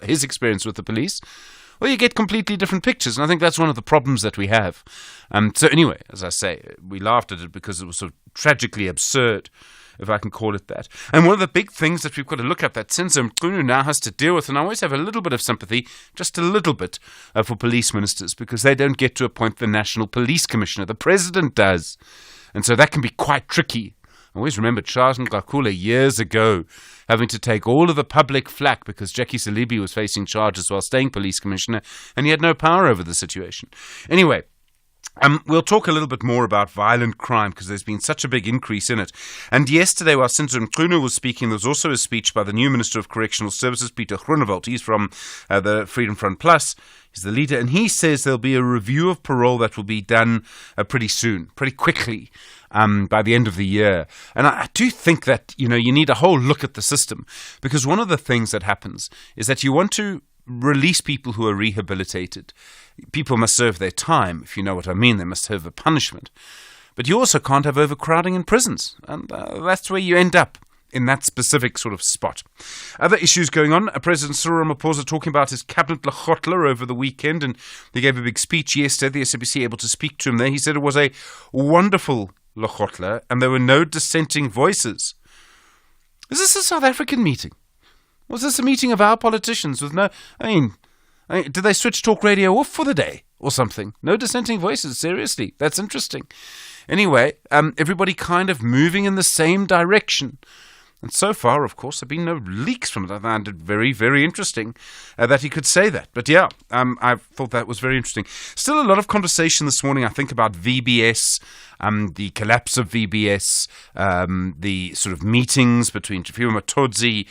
his experience with the police, well, you get completely different pictures. And I think that's one of the problems that we have. So anyway, as I say, we laughed at it because it was sort of tragically absurd, if I can call it that. And one of the big things that we've got to look at that Senzo Mchunu now has to deal with, and I always have a little bit of sympathy, just a little bit, for police ministers, because they don't get to appoint the National Police Commissioner. The president does. And so that can be quite tricky. I always remember Charles Nkakula years ago having to take all of the public flack because Jackie Salibi was facing charges while staying police commissioner, and he had no power over the situation. Anyway, we'll talk a little bit more about violent crime because there's been such a big increase in it. And yesterday, while Senzo Mchunu was speaking, there was also a speech by the new Minister of Correctional Services, Peter Groenewald. He's from the Freedom Front Plus. He's the leader, and he says there'll be a review of parole that will be done pretty soon, pretty quickly, by the end of the year. And I do think that, you need a whole look at the system, because one of the things that happens is that you want to release people who are rehabilitated. People must serve their time, if you know what I mean. They must serve a punishment. But you also can't have overcrowding in prisons, and that's where you end up, in that specific sort of spot. Other issues going on. President Cyril Ramaphosa talking about his cabinet lekgotla over the weekend, and he gave a big speech yesterday. The SABC able to speak to him there. He said it was a wonderful lekgotla, and there were no dissenting voices. Is this a South African meeting? Was this a meeting of our politicians with no... I mean, did they switch talk radio off for the day or something? No dissenting voices, seriously. That's interesting. Anyway, everybody kind of moving in the same direction. And so far, of course, there have been no leaks from it. I found it very, very interesting that he could say that. But yeah, I thought that was very interesting. Still a lot of conversation this morning, I think, about VBS, the collapse of VBS, the sort of meetings between Tafiwa Matodzi,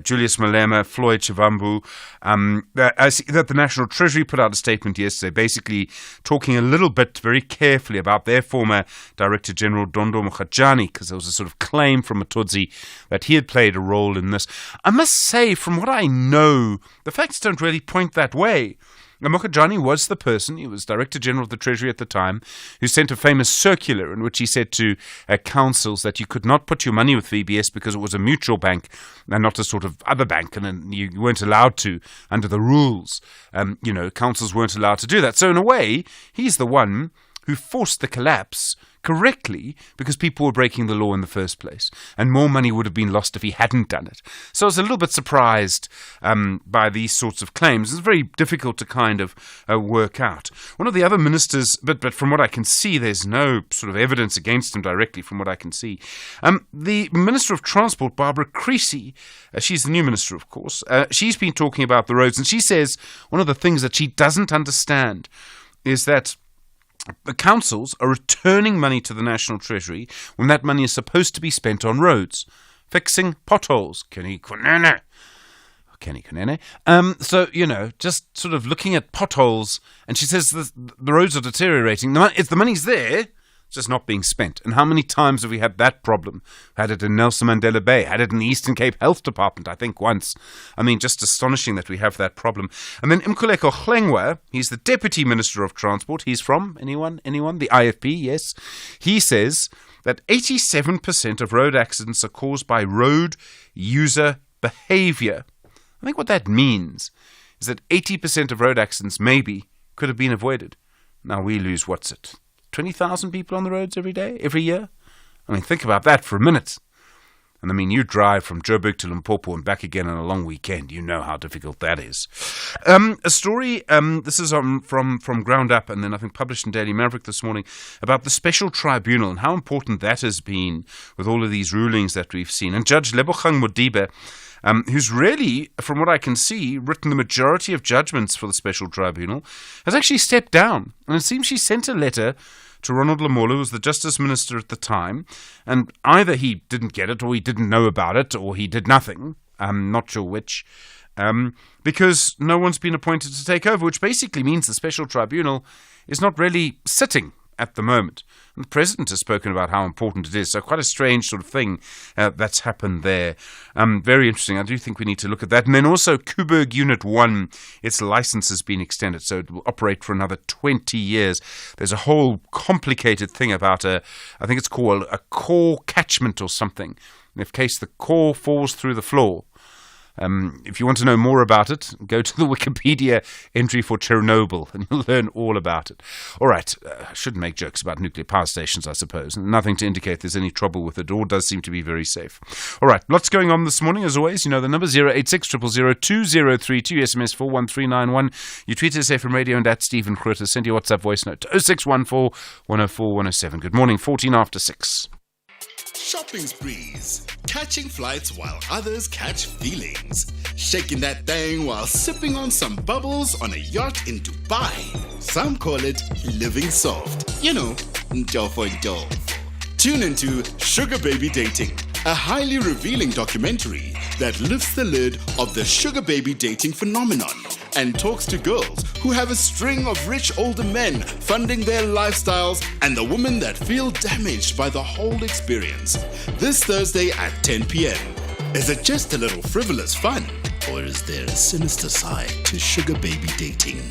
Julius Malema, Floyd Chivambu. I see that the National Treasury put out a statement yesterday, basically talking a little bit very carefully about their former Director General Dondo Mokgajane, because there was a sort of claim from Matodzi that he had played a role in this. I must say, from what I know, the facts don't really point that way. Mokgajane was the person, he was Director General of the Treasury at the time, who sent a famous circular in which he said to councils that you could not put your money with VBS because it was a mutual bank and not a sort of other bank, and you weren't allowed to under the rules. Councils weren't allowed to do that. So in a way, he's the one who forced the collapse correctly because people were breaking the law in the first place, and more money would have been lost if he hadn't done it. So I was a little bit surprised by these sorts of claims. It's very difficult to kind of work out. One of the other ministers, but from what I can see, there's no sort of evidence against him directly from what I can see. The Minister of Transport, Barbara Creasy, she's the new minister, of course, she's been talking about the roads, and she says one of the things that she doesn't understand is that the councils are returning money to the National Treasury when that money is supposed to be spent on roads, fixing potholes. Kenny Kunene. So, just sort of looking at potholes, and she says the roads are deteriorating. The money's there, it's just not being spent. And how many times have we had that problem? Had it in Nelson Mandela Bay, had it in the Eastern Cape Health Department, I think once. I mean, just astonishing that we have that problem. And then Mkhuleko Hlengwa, he's the Deputy Minister of Transport. He's from, anyone? The IFP, yes. He says that 87% of road accidents are caused by road user behavior. I think what that means is that 80% of road accidents maybe could have been avoided. Now we lose, 20,000 people on the roads every year? I mean, think about that for a minute. And I mean, you drive from Joburg to Limpopo and back again on a long weekend. You know how difficult that is. A story, this is from Ground Up, and then I think published in Daily Maverick this morning, about the special tribunal and how important that has been with all of these rulings that we've seen. And Judge Lebogang Modibe, who's really, from what I can see, written the majority of judgments for the special tribunal, has actually stepped down. And it seems she sent a letter to Ronald Lamola, who was the Justice Minister at the time, and either he didn't get it, or he didn't know about it, or he did nothing. I'm not sure which, because no one's been appointed to take over, which basically means the special tribunal is not really sitting at the moment. And the President has spoken about how important it is. So quite a strange sort of thing that's happened there. Very interesting. I do think we need to look at that. And then also Kuberg Unit 1, its license has been extended, so it will operate for another 20 years. There's a whole complicated thing about I think it's called a core catchment or something. In case the core falls through the floor, If you want to know more about it, go to the Wikipedia entry for Chernobyl and you'll learn all about it. All right, I shouldn't make jokes about nuclear power stations, I suppose. Nothing to indicate there's any trouble with it. It all does seem to be very safe. All right, lots going on this morning, as always. You know the number 086 000 2032, SMS 41391. You tweet us FM Radio and at Stephen Grootes. Send your WhatsApp voice note to 0614 104 107. Good morning, 14 after 6. Shopping sprees, catching flights while others catch feelings, shaking that thing while sipping on some bubbles on a yacht in Dubai. Some call it living soft. You know, Njofo Njof. Tune into Sugar Baby Dating, a highly revealing documentary that lifts the lid of the sugar baby dating phenomenon and talks to girls who have a string of rich older men funding their lifestyles and the women that feel damaged by the whole experience. This Thursday at 10 p.m. Is it just a little frivolous fun, or is there a sinister side to sugar baby dating?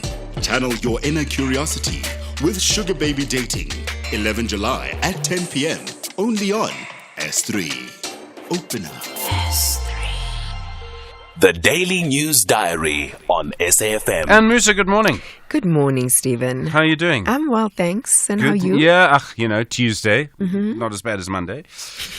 Channel your inner curiosity with Sugar Baby Dating, 11 July at 10 p.m. only on S3. Open up. S3. The Daily News Diary on SAFM. And Musa, good morning. Good morning, Stephen. How are you doing? I'm well, thanks. And how are you? Yeah, Tuesday. Not as bad as Monday.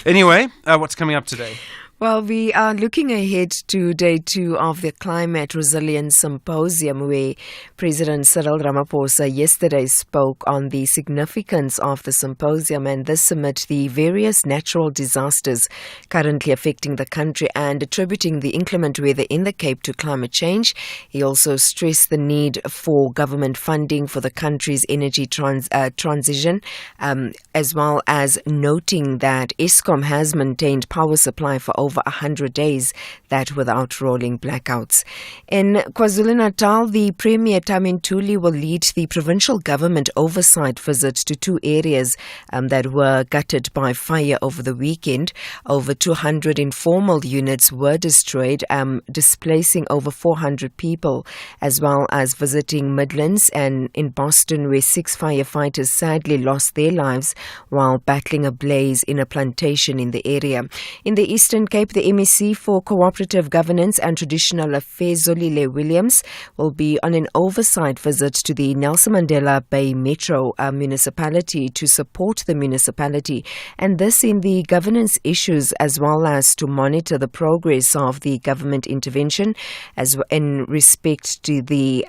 Anyway, what's coming up today? Well, we are looking ahead to day 2 of the Climate Resilience Symposium, where President Cyril Ramaphosa yesterday spoke on the significance of the symposium, and this amid the various natural disasters currently affecting the country and attributing the inclement weather in the Cape to climate change. He also stressed the need for government funding for the country's energy transition, as well as noting that Eskom has maintained power supply for over 100 days, that without rolling blackouts. In KwaZulu-Natal, the Premier Tamin Tuli will lead the provincial government oversight visit to 2 areas that were gutted by fire over the weekend. Over 200 informal units were destroyed, displacing over 400 people, as well as visiting Midlands and in Boston, where 6 firefighters sadly lost their lives while battling a blaze in a plantation in the area. In the Eastern Cape, the MEC for Cooperative Governance and Traditional Affairs, Zolile Williams, will be on an oversight visit to the Nelson Mandela Bay Metro municipality to support the municipality, and this in the governance issues as well as to monitor the progress of the government intervention as in respect to the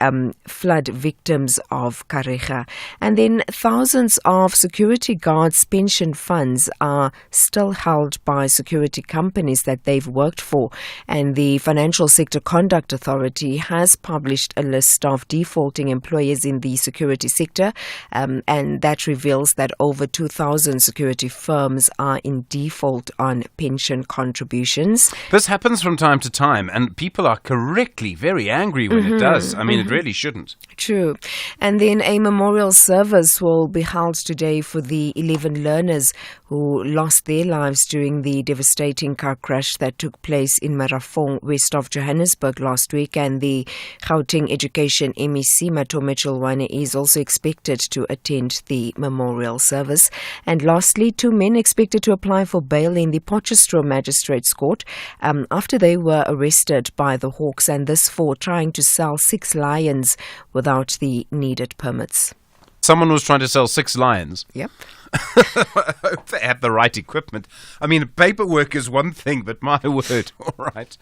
flood victims of Karega. And then thousands of security guards' pension funds are still held by security companies that they've worked for, and the Financial Sector Conduct Authority has published a list of defaulting employers in the security sector, and that reveals that over 2,000 security firms are in default on pension contributions. This happens from time to time, and people are correctly very angry when it does. I mean, it really shouldn't. True. And then a memorial service will be held today for the 11 learners who lost their lives during the devastating car crash that took place in Marafong, west of Johannesburg last week. And the Gauteng Education MEC, Matome Chilwane, is also expected to attend the memorial service. And lastly, 2 men expected to apply for bail in the Potchefstroom Magistrates Court after they were arrested by the Hawks, and this for trying to sell 6 lions without the needed permits. Someone was trying to sell 6 lions. Yep. I hope they had the right equipment. I mean, paperwork is one thing, but my word, all right.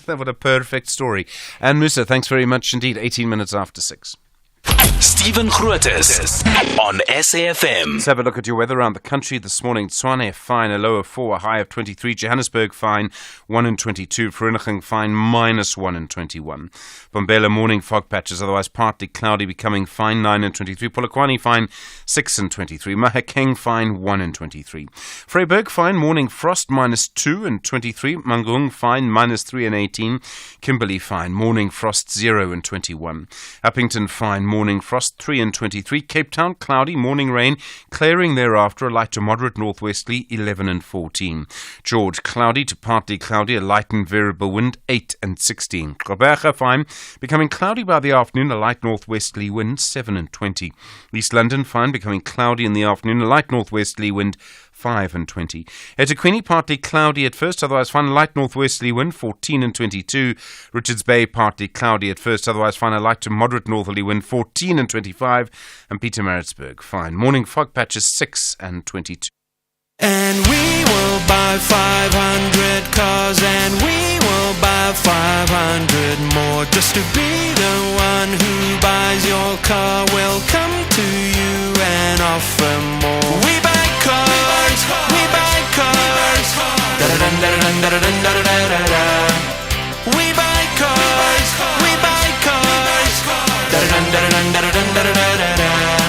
What a perfect story. And Musa, thanks very much indeed. 18 minutes after 6. Stephen Grootes on SAFM. Let's have a look at your weather around the country this morning. Tshwane fine, a low of 4, a high of 23. Johannesburg fine, 1 and 22. Vereeniging fine, -1 and 21. Bombela morning fog patches, otherwise partly cloudy, becoming fine, 9 and 23. Polokwane fine, 6 and 23. Mahakeng fine, 1 and 23. Vryburg fine, morning frost, -2 and 23. Mangaung fine, -3 and 18. Kimberley fine, morning frost, 0 and 21. Uppington fine, morning frost, 3 and 23. Cape Town, cloudy, morning rain, clearing thereafter, a light to moderate northwesterly, 11 and 14. George, cloudy to partly cloudy, a light and variable wind, 8 and 16. Gqeberha, fine, becoming cloudy by the afternoon, a light northwesterly wind, 7 and 20. East London, fine, becoming cloudy in the afternoon, a light northwesterly wind, 5 and 20. eThekwini partly cloudy at first, otherwise fine. A light northwesterly wind, 14 and 22. Richards Bay partly cloudy at first, otherwise fine. A light to moderate northerly wind, 14 and 25. And Pietermaritzburg, fine. Morning fog patches, 6 and 22. And we will buy 500 cars, and we will buy 500 more. Just to be the one who buys your car, will come to you and offer more. We buy cars, we buy cars. Da-da-dun-da-da-dun-da-da-dun-da-da-da-da. We buy cars, we buy cars. Da-da-dun-da-da-dun-da-da-dun-da-da-da-da.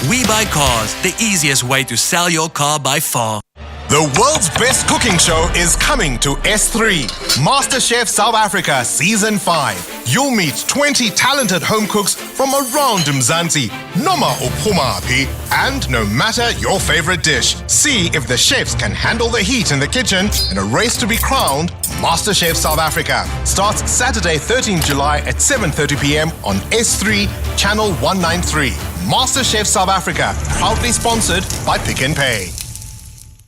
We Buy Cars, the easiest way to sell your car by far. The world's best cooking show is coming to S3. MasterChef South Africa Season 5. You'll meet 20 talented home cooks from around Mzansi, Noma Uphumapi, and no matter your favorite dish. See if the chefs can handle the heat in the kitchen in a race to be crowned MasterChef South Africa. Starts Saturday 13 July at 7:30 p.m. on S3, Channel 193. MasterChef South Africa, proudly sponsored by Pick n Pay.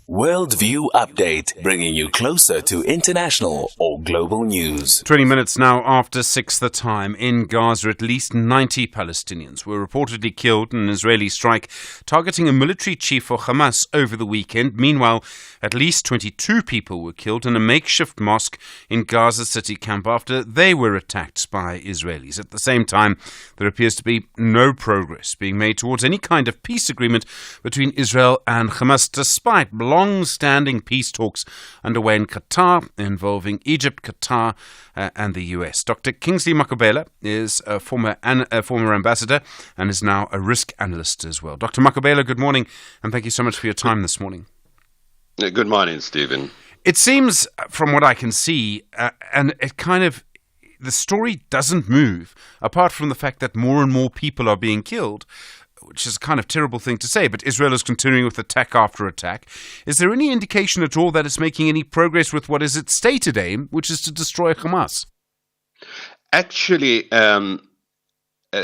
Worldview Update, bringing you closer to international or global news. 20 minutes now after 6 the time. In Gaza, at least 90 Palestinians were reportedly killed in an Israeli strike targeting a military chief for Hamas over the weekend. Meanwhile, at least 22 people were killed in a makeshift mosque in Gaza city camp after they were attacked by Israelis. At the same time, there appears to be no progress being made towards any kind of peace agreement between Israel and Hamas, despite long-standing peace talks underway in Qatar involving Egypt, Qatar and the US. Dr. Kingsley Makobela is a former ambassador and is now a risk analyst as well. Dr. Makobela, good morning, and thank you so much for your time this morning. Good morning, Stephen. It seems, from what I can see, and it kind of, the story doesn't move, apart from the fact that more and more people are being killed, which is a kind of terrible thing to say, but Israel is continuing with attack after attack. Is there any indication at all that it's making any progress with what is its stated aim, which is to destroy Hamas? Actually,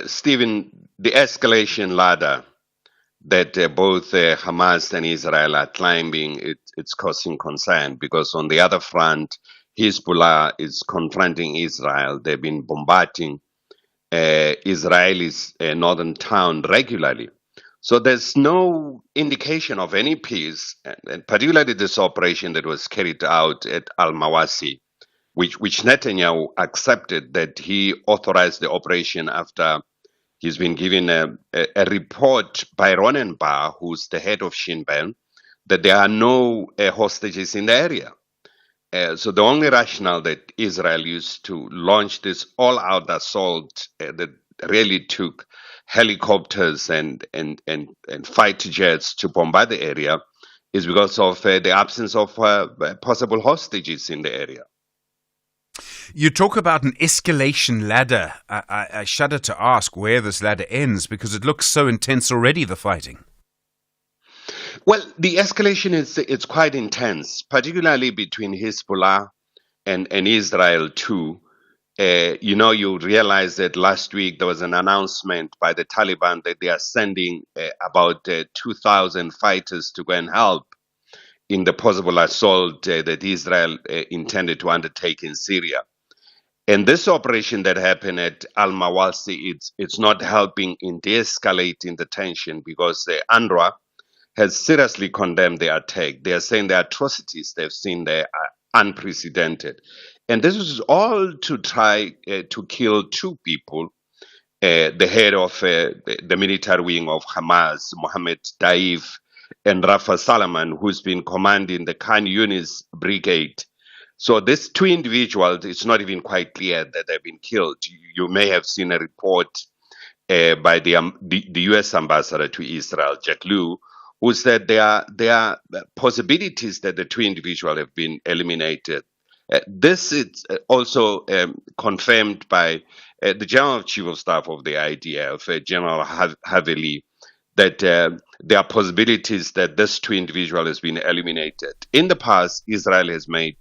Stephen, the escalation ladder that both Hamas and Israel are climbing, it's causing concern, because on the other front, Hezbollah is confronting Israel. They've been bombarding Israel's northern town regularly. So there's no indication of any peace, and particularly this operation that was carried out at Al-Mawasi, which Netanyahu accepted that he authorized the operation after he's been given a report by Ronenbar, who's the head of Shin Bet, that there are no hostages in the area. So the only rationale that Israel used to launch this all-out assault that really took helicopters and fighter jets to bombard the area is because of the absence of possible hostages in the area. You talk about an escalation ladder. I shudder to ask where this ladder ends, because it looks so intense already, the fighting. Well, the escalation it's quite intense, particularly between Hezbollah and Israel too. You realize that last week there was an announcement by the Taliban that they are sending about 2,000 fighters to go and help in the possible assault that Israel intended to undertake in Syria. And this operation that happened at Al-Mawasi, it's not helping in de-escalating the tension, because UNRWA has seriously condemned the attack. They are saying the atrocities they've seen there are unprecedented. And this is all to try to kill two people, the head of the military wing of Hamas, Mohammed Daif, and Rafa Salman, who's been commanding the Khan Yunis brigade. So these two individuals, it's not even quite clear that they've been killed. You may have seen a report by the U.S. ambassador to Israel, Jack Lew, who said there are possibilities that the two individuals have been eliminated. This is also confirmed by the General Chief of Staff of the IDF, General Haveli, that there are possibilities that this two individual has been eliminated. In the past, Israel has made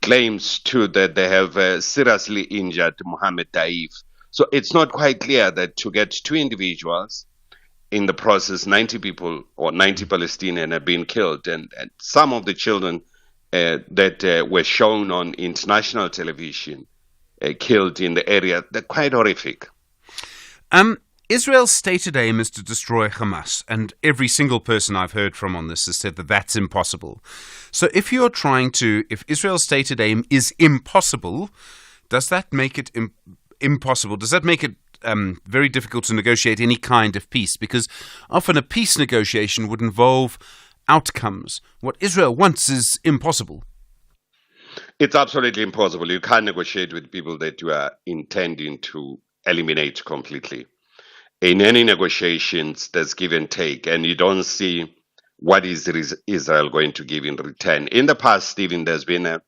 claims too that they have seriously injured Mohammed Daif. So it's not quite clear that to get two individuals in the process, 90 people or 90 Palestinians have been killed. And some of the children that were shown on international television killed in the area, they're quite horrific. Israel's stated aim is to destroy Hamas, and every single person I've heard from on this has said that that's impossible. So if Israel's stated aim is impossible, does that make it impossible? Does that make it very difficult to negotiate any kind of peace? Because often a peace negotiation would involve outcomes. What Israel wants is impossible. It's absolutely impossible. You can't negotiate with people that you are intending to eliminate completely. In any negotiations, there's give and take, and you don't see what is Israel going to give in return. In the past, Stephen, there's been an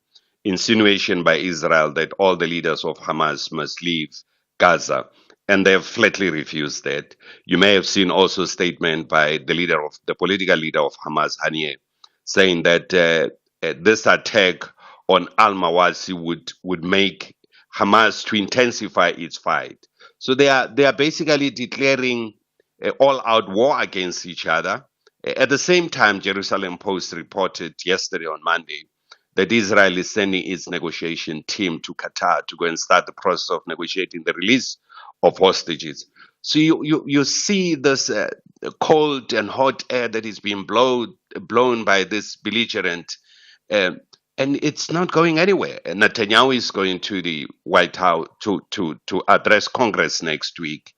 insinuation by Israel that all the leaders of Hamas must leave Gaza, and they have flatly refused that. You may have seen also a statement by the political leader of Hamas, Haniyeh, saying that this attack on al-Mawasi would make Hamas to intensify its fight. So they are basically declaring all-out war against each other. At the same time, Jerusalem Post reported yesterday on Monday that Israel is sending its negotiation team to Qatar to go and start the process of negotiating the release of hostages. So you see this cold and hot air that is being blown by this belligerent, and it's not going anywhere. And Netanyahu is going to the White House to address Congress next week,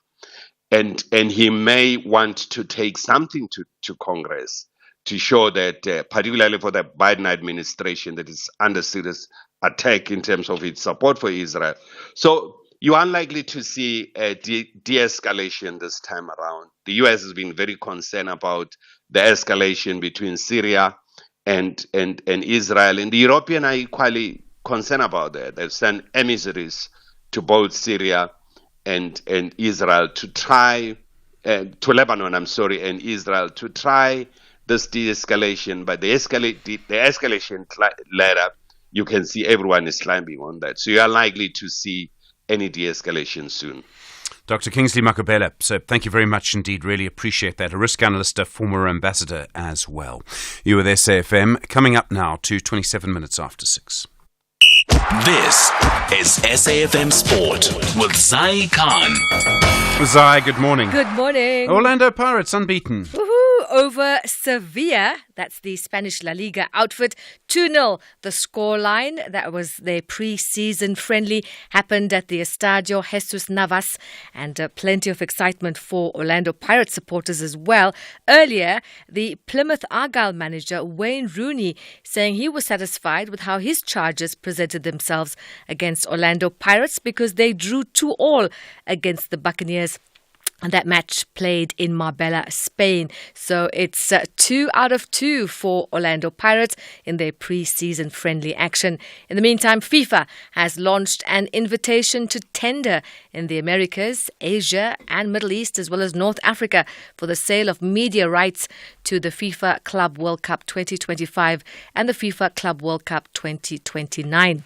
and he may want to take something to Congress to show that, particularly for the Biden administration, that is under serious attack in terms of its support for Israel. So you're unlikely to see a de-escalation this time around. The U.S. has been very concerned about the escalation between Syria and Israel, and the Europeans are equally concerned about that. They've sent emissaries to both Syria and Israel to try, to Lebanon, and Israel to try this de-escalation. But the escalation ladder, you can see everyone is climbing on that. So you are likely to see any de-escalation soon. Dr. Kingsley Makubela, so thank you very much indeed. Really appreciate that. A risk analyst, a former ambassador as well. You with SAFM. Coming up now to 27 minutes after 6. This is SAFM Sport with Zai Khan. Zai, good morning. Good morning. Orlando Pirates unbeaten. Woohoo! Over Sevilla, that's the Spanish La Liga outfit, 2-0. The scoreline, that was their pre-season friendly, happened at the Estadio Jesus Navas, and plenty of excitement for Orlando Pirates supporters as well. Earlier, the Plymouth Argyle manager, Wayne Rooney, saying he was satisfied with how his Chargers presented themselves against Orlando Pirates because they drew 2-2 against the Buccaneers. And that match played in Marbella, Spain. So it's 2 out of 2 for Orlando Pirates in their pre-season friendly action. In the meantime, FIFA has launched an invitation to tender in the Americas, Asia and Middle East, as well as North Africa, for the sale of media rights to the FIFA Club World Cup 2025 and the FIFA Club World Cup 2029.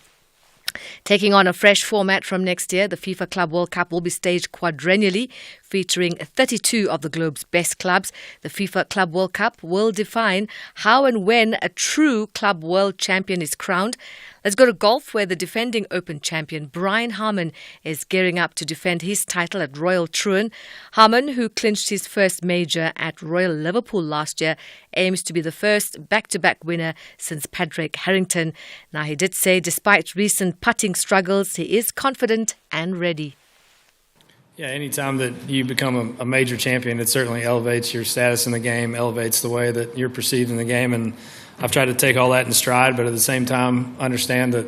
Taking on a fresh format from next year, the FIFA Club World Cup will be staged quadrennially, featuring 32 of the globe's best clubs. The FIFA Club World Cup will define how and when a true club world champion is crowned. Let's go to golf, where the defending Open champion Brian Harman is gearing up to defend his title at Royal Troon. Harman, who clinched his first major at Royal Liverpool last year, aims to be the first back-to-back winner since Padraig Harrington. Now, he did say despite recent putting struggles, he is confident and ready. Yeah, anytime that you become a major champion, it certainly elevates your status in the game, elevates the way that you're perceived in the game, and I've tried to take all that in stride, but at the same time understand that,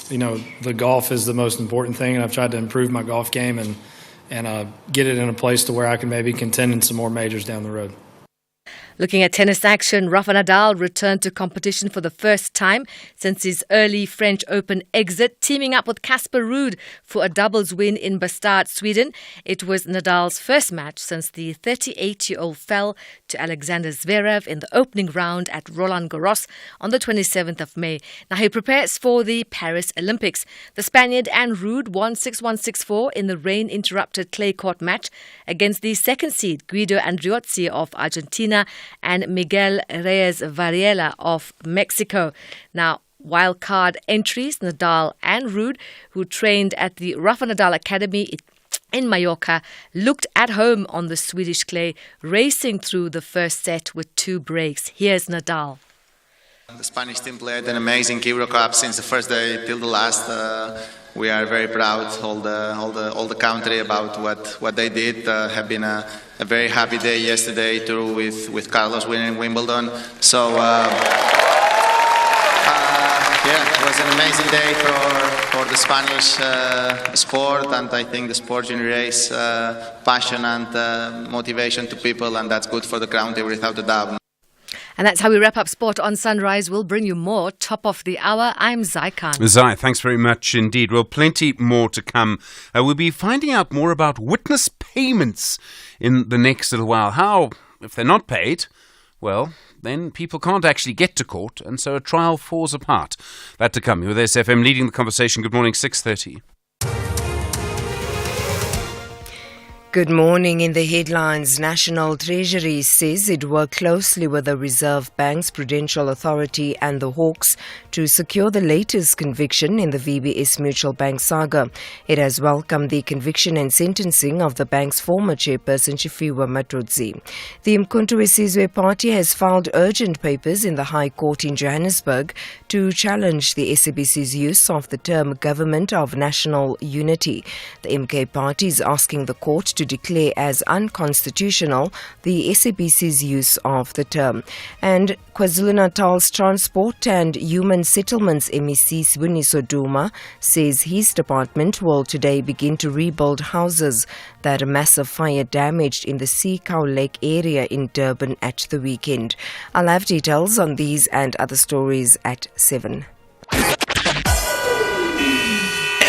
the golf is the most important thing, and I've tried to improve my golf game and get it in a place to where I can maybe contend in some more majors down the road. Looking at tennis action, Rafa Nadal returned to competition for the first time since his early French Open exit, teaming up with Casper Ruud for a doubles win in Bastad, Sweden. It was Nadal's first match since the 38-year-old fell to Alexander Zverev in the opening round at Roland Garros on the 27th of May. Now he prepares for the Paris Olympics. The Spaniard and Ruud won 6-1, 6-4 in the rain-interrupted clay court match against the second seed Guido Andriozzi of Argentina and Miguel Reyes Varela of Mexico. Now, wild card entries, Nadal and Ruud, who trained at the Rafa Nadal Academy in Mallorca, looked at home on the Swedish clay, racing through the first set with 2 breaks. Here's Nadal. The Spanish team played an amazing Euro Cup since the first day till the last. We are very proud, all the country, about what they did. Have been a very happy day yesterday too, with Carlos winning Wimbledon. So it was an amazing day for the Spanish sport, and I think the sport generates passion and motivation to people, and that's good for the country without a doubt. And that's how we wrap up Sport on Sunrise. We'll bring you more top of the hour. I'm Zai Khan. Zai, thanks very much indeed. Well, plenty more to come. We'll be finding out more about witness payments in the next little while. How, if they're not paid, well, then people can't actually get to court, and so a trial falls apart. That to come. With SFM leading the conversation. Good morning, 6:30. Good morning. In the headlines, National Treasury says it worked closely with the Reserve Bank's Prudential Authority and the Hawks to secure the latest conviction in the VBS Mutual Bank saga. It has welcomed the conviction and sentencing of the bank's former chairperson, Shifiwa Matodzi. The Umkhonto weSizwe Party has filed urgent papers in the High Court in Johannesburg to challenge the SABC's use of the term Government of National Unity. The MK Party is asking the court to declare as unconstitutional the SABC's use of the term. And KwaZulu-Natal's Transport and Human Settlements MEC Sibuniso Duma says his department will today begin to rebuild houses that a massive fire damaged in the Seacow Lake area in Durban at the weekend. I'll have details on these and other stories at 7.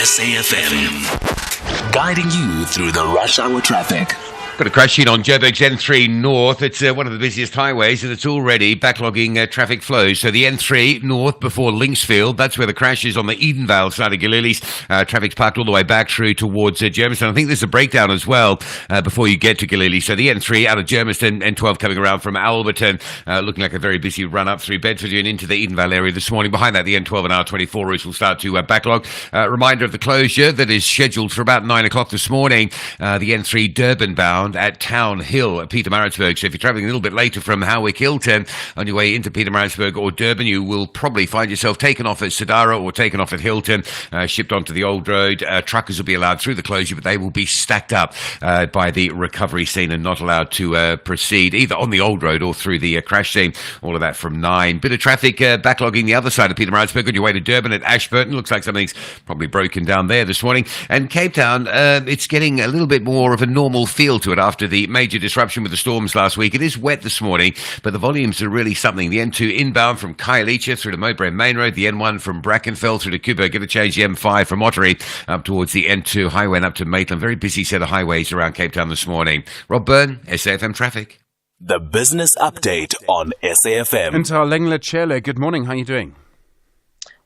SAFM, guiding you through the rush hour traffic. Got a crash sheet on Joburg's N3 North. It's one of the busiest highways, and it's already backlogging traffic flows. So the N3 North before Linksfield, that's where the crash is on the Edenvale side of Galilee's. Traffic's parked all the way back through towards Germiston. I think there's a breakdown as well before you get to Galilee. So the N3 out of Germiston, N12 coming around from Alberton, looking like a very busy run up through Bedford and into the Edenvale area this morning. Behind that, the N12 and R24 routes will start to backlog. Reminder of the closure that is scheduled for about 9 o'clock this morning. The N3 Durban bound at Town Hill, Pietermaritzburg. So if you're travelling a little bit later from Howick Hilton on your way into Pietermaritzburg or Durban, you will probably find yourself taken off at Sadara or taken off at Hilton, shipped onto the old road. Truckers will be allowed through the closure, but they will be stacked up by the recovery scene and not allowed to proceed either on the old road or through the crash scene. All of that from 9. Bit of traffic backlogging the other side of Pietermaritzburg on your way to Durban at Ashburton. Looks like something's probably broken down there this morning. And Cape Town, it's getting a little bit more of a normal feel to it after the major disruption with the storms last week. It is wet this morning, but the volumes are really something. The N2 inbound from Khayelitsha through to Mowbray Main Road, the N1 from Brackenfell through to Kuba, going to change the M5 from Ottery up towards the N2 highway and up to Maitland. Very busy set of highways around Cape Town this morning. Rob Byrne, SAFM Traffic. The business update on SAFM. And our Lengla Chele, good morning. How are you doing?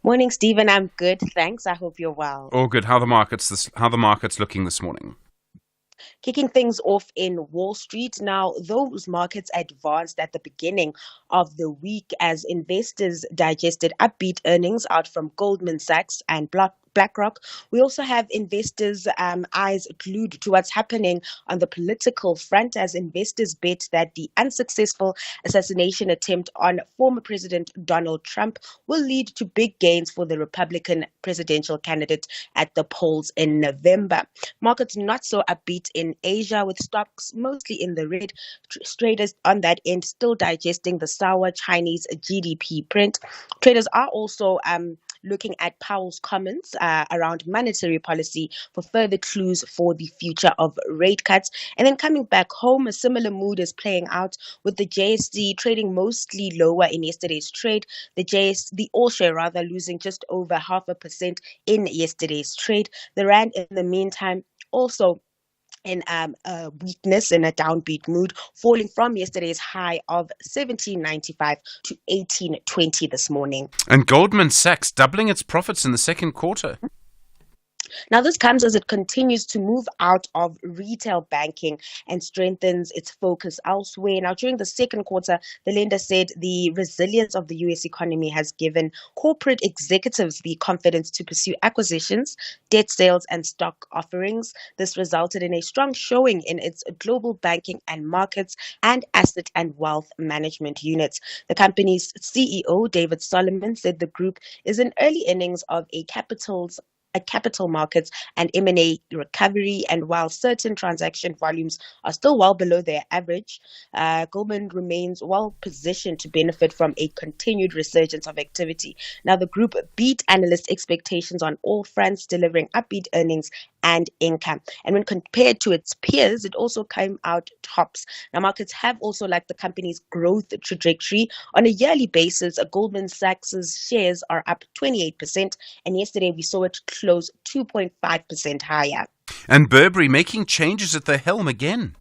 Morning, Stephen. I'm good, thanks. I hope you're well. All good. How are the markets looking this morning? Kicking things off in Wall Street. Now, those markets advanced at the beginning of the week as investors digested upbeat earnings out from Goldman Sachs and BlackRock. We also have investors' eyes glued to what's happening on the political front as investors bet that the unsuccessful assassination attempt on former President Donald Trump will lead to big gains for the Republican presidential candidate at the polls in November. Markets not so upbeat in Asia, with stocks mostly in the red. Traders on that end still digesting the sour Chinese GDP print. Traders are also looking at Powell's comments around monetary policy for further clues for the future of rate cuts. And then coming back home, a similar mood is playing out with the JSE trading mostly lower in yesterday's trade. The all share rather losing just over 0.5% in yesterday's trade. The rand in the meantime also in a weakness, in a downbeat mood, falling from yesterday's high of 17.95 to 18.20 this morning. And Goldman Sachs doubling its profits in the second quarter. Now, this comes as it continues to move out of retail banking and strengthens its focus elsewhere. Now, during the second quarter, the lender said the resilience of the US economy has given corporate executives the confidence to pursue acquisitions, debt sales, and stock offerings. This resulted in a strong showing in its global banking and markets and asset and wealth management units. The company's CEO, David Solomon, said the group is in early innings of a capital markets and M&A recovery, and while certain transaction volumes are still well below their average, Goldman remains well positioned to benefit from a continued resurgence of activity. Now, the group beat analyst expectations on all fronts, delivering upbeat earnings and income. And when compared to its peers, it also came out tops. Now, markets have also liked the company's growth trajectory. On a yearly basis, Goldman Sachs' shares are up 28%, and yesterday we saw it close 2.5% higher. And Burberry making changes at the helm again.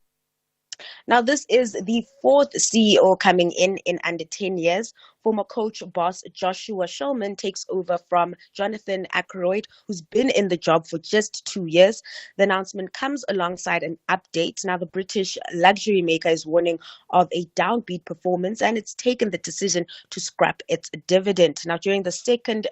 Now, this is the fourth CEO coming in under 10 years. Former coach boss Joshua Shulman takes over from Jonathan Ackroyd, who's been in the job for just 2 years. The announcement comes alongside an update. Now, the British luxury maker is warning of a downbeat performance, and it's taken the decision to scrap its dividend. Now, during the second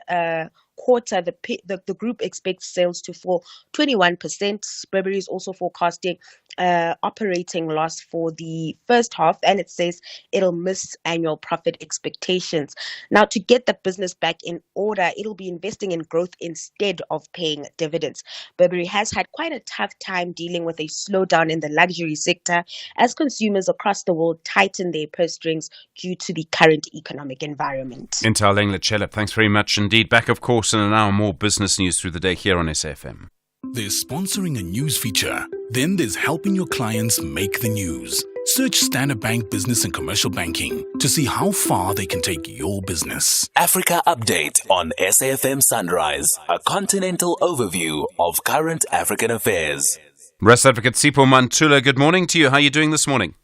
quarter, the group expects sales to fall 21%. Burberry is also forecasting operating loss for the first half, and it says it'll miss annual profit expectations. Now, to get the business back in order, it'll be investing in growth instead of paying dividends. Burberry has had quite a tough time dealing with a slowdown in the luxury sector as consumers across the world tighten their purse strings due to the current economic environment. Intal Engler-Chellup, thanks very much indeed. Back, of course, in an hour more business news through the day here on SFM. There's sponsoring a news feature. Then there's helping your clients make the news. Search Standard Bank Business and Commercial Banking to see how far they can take your business. Africa Update on SAFM Sunrise, a continental overview of current African affairs. West Advocate Sipho Mantula, good morning to you. How are you doing this morning?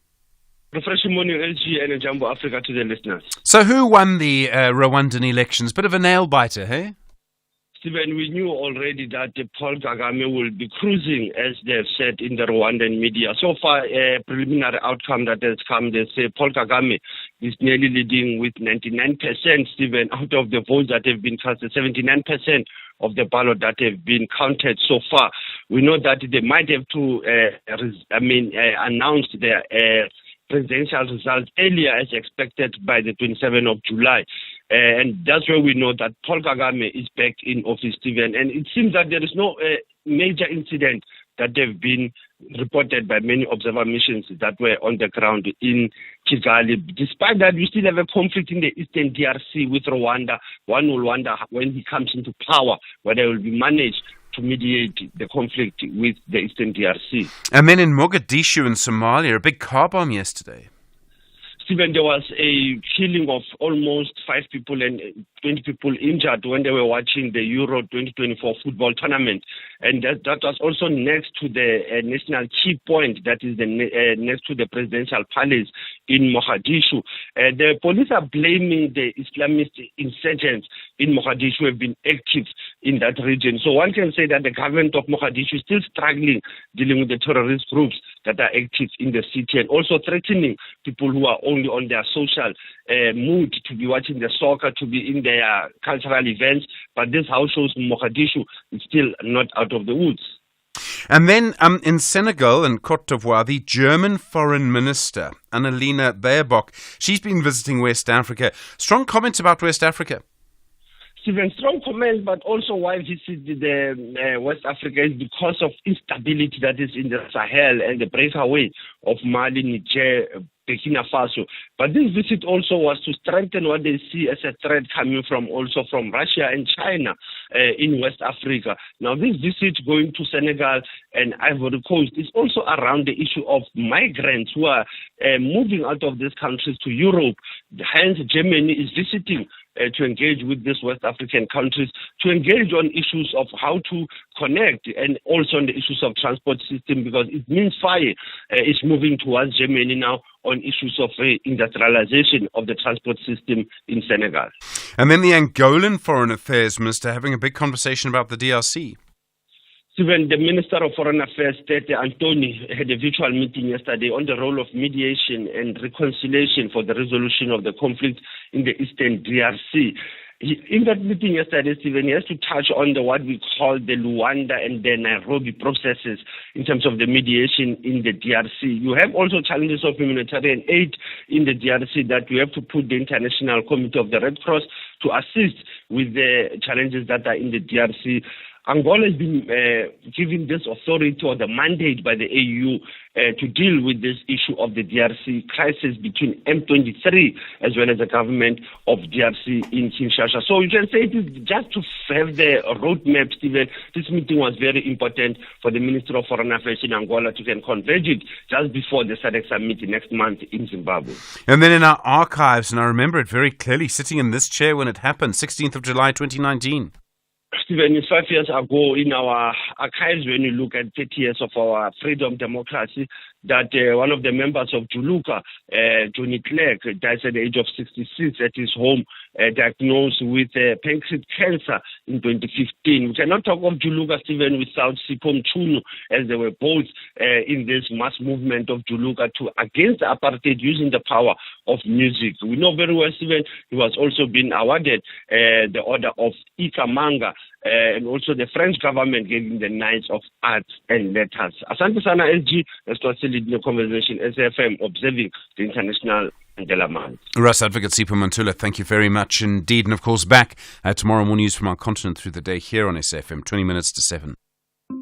Refreshing morning, LG and Jumbo Africa to the listeners. So who won the Rwandan elections? Bit of a nail-biter, hey? Stephen, we knew already that Paul Kagame will be cruising, as they've said in the Rwandan media. So far, a preliminary outcome that has come, they say Paul Kagame is nearly leading with 99%, Stephen, out of the votes that have been cast, 79% of the ballot that have been counted so far. We know that they might have to announce their presidential results earlier as expected by the 27th of July. And that's where we know that Paul Kagame is back in office, Stephen. And it seems that there is no major incident that have been reported by many observer missions that were on the ground in Kigali. Despite that, we still have a conflict in the Eastern DRC with Rwanda. One will wonder when he comes into power whether he will be managed to mediate the conflict with the Eastern DRC. And then in Mogadishu in Somalia, a big car bomb yesterday. Stephen, there was a killing of almost 5 people and 20 people injured when they were watching the Euro 2024 football tournament. And that was also next to the national key point, that is next to the presidential palace in Mogadishu. The police are blaming the Islamist insurgents in Mogadishu who have been active in that region. So one can say that the government of Mogadishu is still struggling dealing with the terrorist groups that are active in the city, and also threatening people who are only on their social mood to be watching the soccer, to be in their cultural events. But this house shows Mogadishu is still not out of the woods. And then in Senegal and Cote d'Ivoire, the German foreign minister, Annalena Baerbock, she's been visiting West Africa. Strong comments about West Africa. Stephen, strong comments, but also why visit the West Africa is because of instability that is in the Sahel and the breakaway of Mali, Niger, Burkina Faso. But this visit also was to strengthen what they see as a threat coming from Russia and China in West Africa. Now, this visit going to Senegal and Ivory Coast is also around the issue of migrants who are moving out of these countries to Europe. Hence, Germany is visiting to engage with these West African countries, to engage on issues of how to connect and also on the issues of transport system, because it means fire is moving towards Germany now on issues of industrialization of the transport system in Senegal. And then the Angolan Foreign Affairs Minister having a big conversation about the DRC. Even the Minister of Foreign Affairs, Tete Antoni, had a virtual meeting yesterday on the role of mediation and reconciliation for the resolution of the conflict in the Eastern DRC. In that meeting yesterday, Stephen, he has to touch on what we call the Luanda and the Nairobi processes in terms of the mediation in the DRC. You have also challenges of humanitarian aid in the DRC that we have to put the International Committee of the Red Cross to assist with the challenges that are in the DRC. Angola has been given this authority or the mandate by the AU to deal with this issue of the DRC crisis between M23 as well as the government of DRC in Kinshasa. So you can say it is just to have the roadmap, Stephen. This meeting was very important for the Minister of Foreign Affairs in Angola to can converge it just before the SADC summit next month in Zimbabwe. And then in our archives, and I remember it very clearly, sitting in this chair when it happened, 16th of July 2019. Stephen, it's 5 years ago in our archives, when you look at 30 years of our freedom democracy, that one of the members of Juluka, Johnny Clegg, died at the age of 66 at his home, diagnosed with pancreatic cancer in 2015. We cannot talk of Juluka, Stephen, without Sipho Mchunu, as they were both in this mass movement of Juluka against apartheid, using the power of music. We know very well, Stephen, he was also being awarded the Order of Ikamanga, and also the French government gave him the Knights of Arts and Letters. Asante Sana SG, let's start leading the conversation, SFM, observing the International Mandela Month. Russ Advocate Sipho Mantula, thank you very much indeed. And of course, back tomorrow, more news from our continent through the day here on SFM, 20 minutes to 7.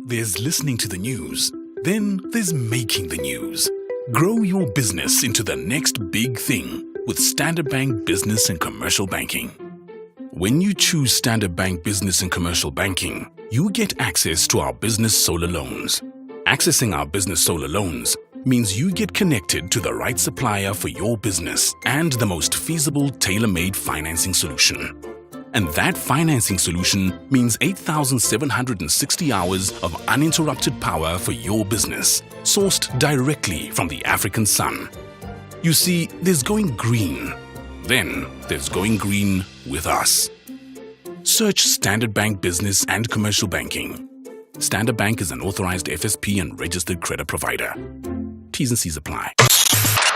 There's listening to the news, then there's making the news. Grow your business into the next big thing with Standard Bank Business and Commercial Banking. When you choose Standard Bank Business and Commercial Banking, you get access to our business solar loans. Accessing our business solar loans means you get connected to the right supplier for your business and the most feasible tailor-made financing solution. And that financing solution means 8,760 hours of uninterrupted power for your business, sourced directly from the African sun. You see, there's going green. Then there's going green with us. Search Standard Bank Business and Commercial Banking. Standard Bank is an authorized FSP and registered credit provider. T's and C's apply.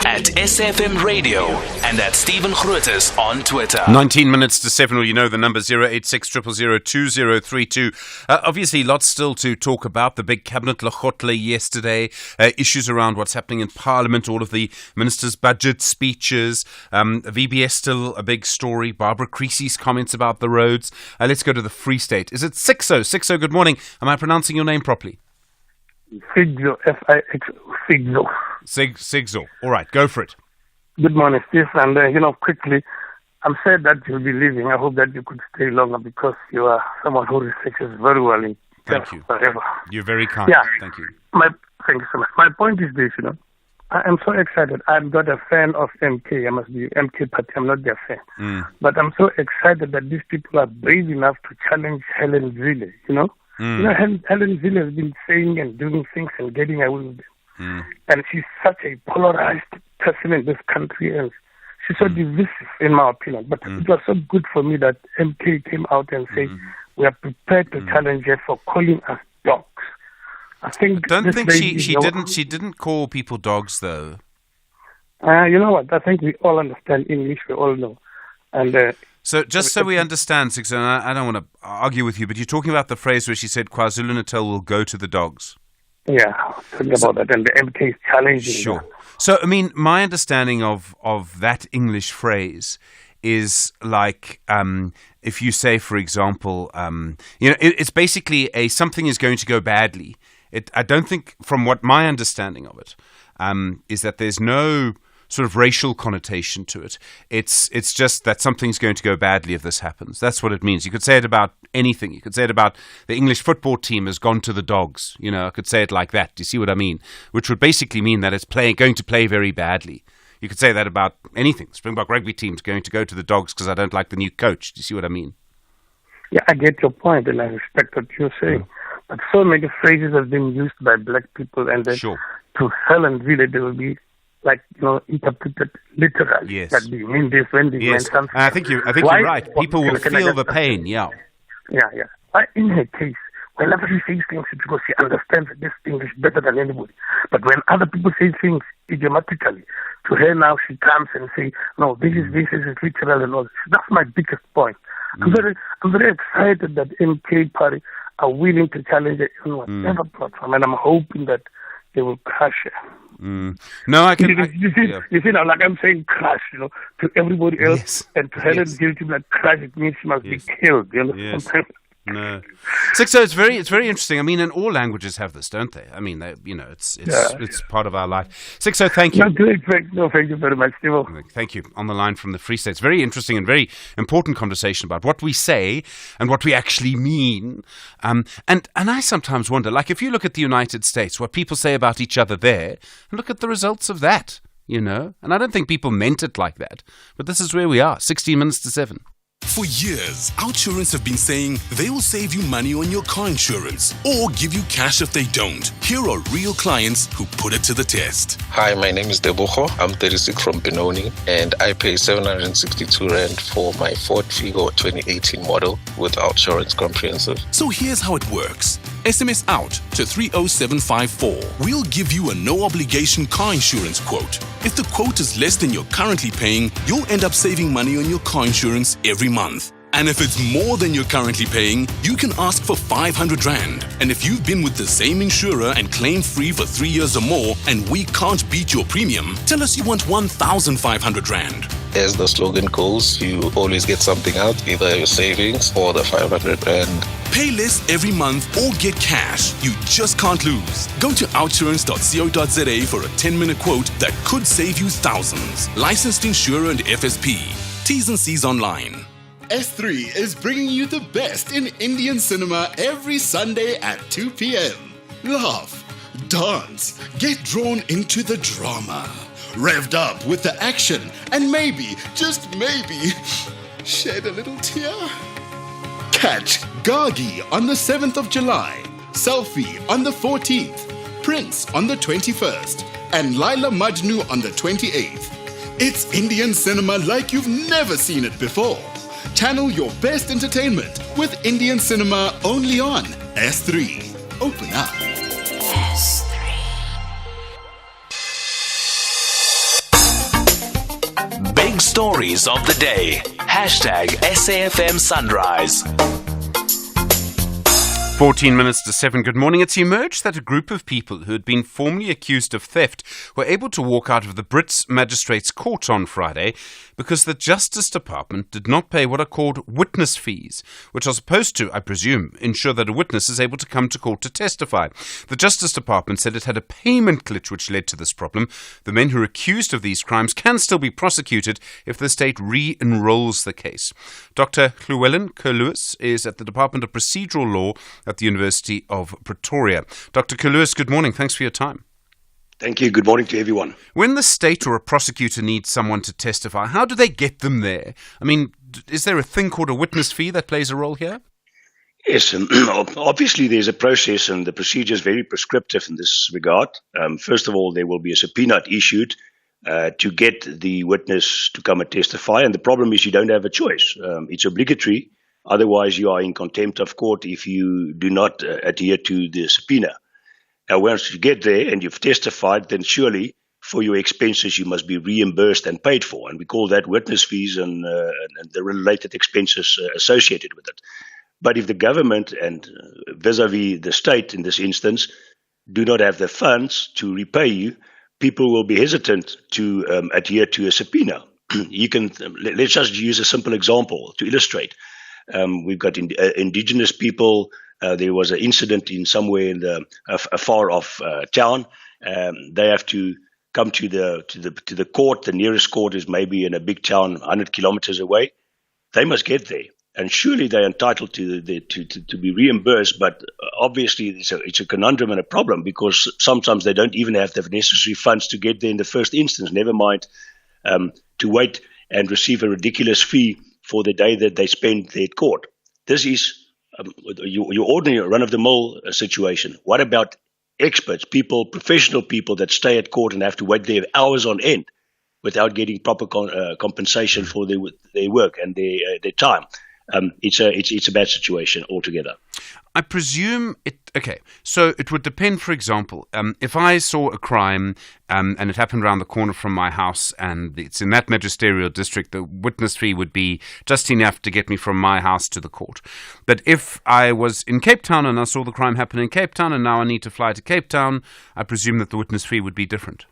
At SFM Radio and at Stephen Grootes on Twitter. 19 minutes to 7, or you know the number 086 000 2032. Obviously, lots still to talk about. The big cabinet Lekgotle yesterday, issues around what's happening in Parliament, all of the ministers' budget speeches. VBS still a big story. Barbara Creasy's comments about the roads. Let's go to the Free State. Is it Sixo? Sixo, good morning. Am I pronouncing your name properly? Fixo, F-I-X-O, Fixo. Sigzo. All right, go for it. Good morning, Steve. And, quickly, I'm sad that you'll be leaving. I hope that you could stay longer because you are someone who researches very well in Thank you. Forever. You're very kind. Yeah. Thank you. Thank you so much. My point is this, I am so excited. I'm not a fan of MK. I must be MK party. I'm not their fan. But I'm so excited that these people are brave enough to challenge Helen Zille, Helen Zille has been saying and doing things and getting away with them. And she's such a polarized person in this country, and she's so divisive, in my opinion. But it was so good for me that MK came out and said, we are prepared to challenge her for calling us dogs. I think she didn't call people dogs, though. You know what? I think we all understand English. We all know. And so just so we understand, Sixo, and I don't want to argue with you, but you're talking about the phrase where she said KwaZulu-Natal will go to the dogs. Yeah, talking about that, and the MK is challenging. Sure. That. So, I mean, my understanding of that English phrase is like if you say, for example, it's basically something is going to go badly. I don't think, from what my understanding of it, is that there's no sort of racial connotation to it. It's just that something's going to go badly if this happens. That's what it means. You could say it about anything. You could say it about the English football team has gone to the dogs. I could say it like that. Do you see what I mean? Which would basically mean that it's going to play very badly. You could say that about anything. The Springbok rugby team's going to go to the dogs because I don't like the new coach. Do you see what I mean? Yeah, I get your point, and I respect what you're saying. But so many phrases have been used by black people, and then to sell and really they will be interpreted literally. Yes. That they mean this when they mean something. I think you're right. People will feel the pain. Yeah. Yeah. But in her case, whenever she says things, it's because she understands this English better than anybody. But when other people say things idiomatically, to her now she comes and say, no, this is literal and all. That's my biggest point. I'm very excited that MK Party are willing to challenge it on whatever platform, and I'm hoping that they will crush it. No, I can. You see now, like I'm saying, crush, to everybody else, and to Helen Guilty, like crush, it means she must be killed. Yes. No. So it's very interesting. I mean, and all languages have this, don't they? I mean, it's part of our life. Sixo, thank you. Thank you very much, Steve. Thank you. On the line from the Free State. It's very interesting and very important conversation about what we say and what we actually mean. And I sometimes wonder, like if you look at the United States, what people say about each other there, and look at the results of that, And I don't think people meant it like that. But this is where we are, 16 minutes to 7. For years, Outsurance have been saying they will save you money on your car insurance or give you cash if they don't. Here are real clients who put it to the test. Hi, my name is Deboho. I'm 36 from Benoni, and I pay 762 Rand for my Ford Figo 2018 model with Outsurance Comprehensive. So here's how it works. SMS out to 30754. We'll give you a no-obligation car insurance quote. If the quote is less than you're currently paying, you'll end up saving money on your car insurance every month. And if it's more than you're currently paying, you can ask for 500 Rand. And if you've been with the same insurer and claim free for 3 years or more, and we can't beat your premium, tell us you want 1,500 Rand. As the slogan goes, you always get something out, either your savings or the 500 Rand. Pay less every month or get cash. You just can't lose. Go to outsurance.co.za for a 10-minute quote that could save you thousands. Licensed insurer and FSP. T's and C's online. S3 is bringing you the best in Indian cinema every Sunday at 2 p.m. Laugh, dance, get drawn into the drama, revved up with the action, and maybe, just maybe, shed a little tear. Catch Gagi on the 7th of July, Selfie on the 14th, Prince on the 21st, and Laila Majnu on the 28th. It's Indian cinema like you've never seen it before. Channel your best entertainment with Indian cinema only on S3. Open up. S3. Big stories of the day. #SAFM Sunrise. 14 minutes to 7. Good morning. It's emerged that a group of people who had been formally accused of theft were able to walk out of the Brits Magistrates Court on Friday because the Justice Department did not pay what are called witness fees, which are supposed to, I presume, ensure that a witness is able to come to court to testify. The Justice Department said it had a payment glitch which led to this problem. The men who are accused of these crimes can still be prosecuted if the state re-enrolls the case. Dr. Llewellyn Curlewis is at the Department of Procedural Law at the University of Pretoria. Dr. Curlewis, good morning. Thanks for your time. Thank you. Good morning to everyone. When the state or a prosecutor needs someone to testify, how do they get them there? I mean, is there a thing called a witness fee that plays a role here? Yes, obviously there's a process, and the procedure is very prescriptive in this regard. First of all, there will be a subpoena issued to get the witness to come and testify, and the problem is you don't have a choice. It's obligatory. Otherwise, you are in contempt of court if you do not adhere to the subpoena. Now, once you get there and you've testified, then surely for your expenses you must be reimbursed and paid for. And we call that witness fees and the related expenses associated with it. But if the government and vis-a-vis the state in this instance do not have the funds to repay you, people will be hesitant to adhere to a subpoena. Let's just use a simple example to illustrate. We've got indigenous people. There was an incident in somewhere in a far off town. They have to come to the court. The nearest court is maybe in a big town 100 kilometers away. They must get there. And surely they're entitled to be reimbursed, but obviously it's a conundrum and a problem because sometimes they don't even have the necessary funds to get there in the first instance, never mind to wait and receive a ridiculous fee for the day that they spend there at court. This is your ordinary run-of-the-mill situation. What about experts, people, professional people that stay at court and have to wait there hours on end without getting proper compensation for their work and their time? It's a bad situation altogether. I presume it. Okay, so it would depend. For example, if I saw a crime and it happened around the corner from my house, and it's in that magisterial district, the witness fee would be just enough to get me from my house to the court. But if I was in Cape Town and I saw the crime happen in Cape Town, and now I need to fly to Cape Town, I presume that the witness fee would be different.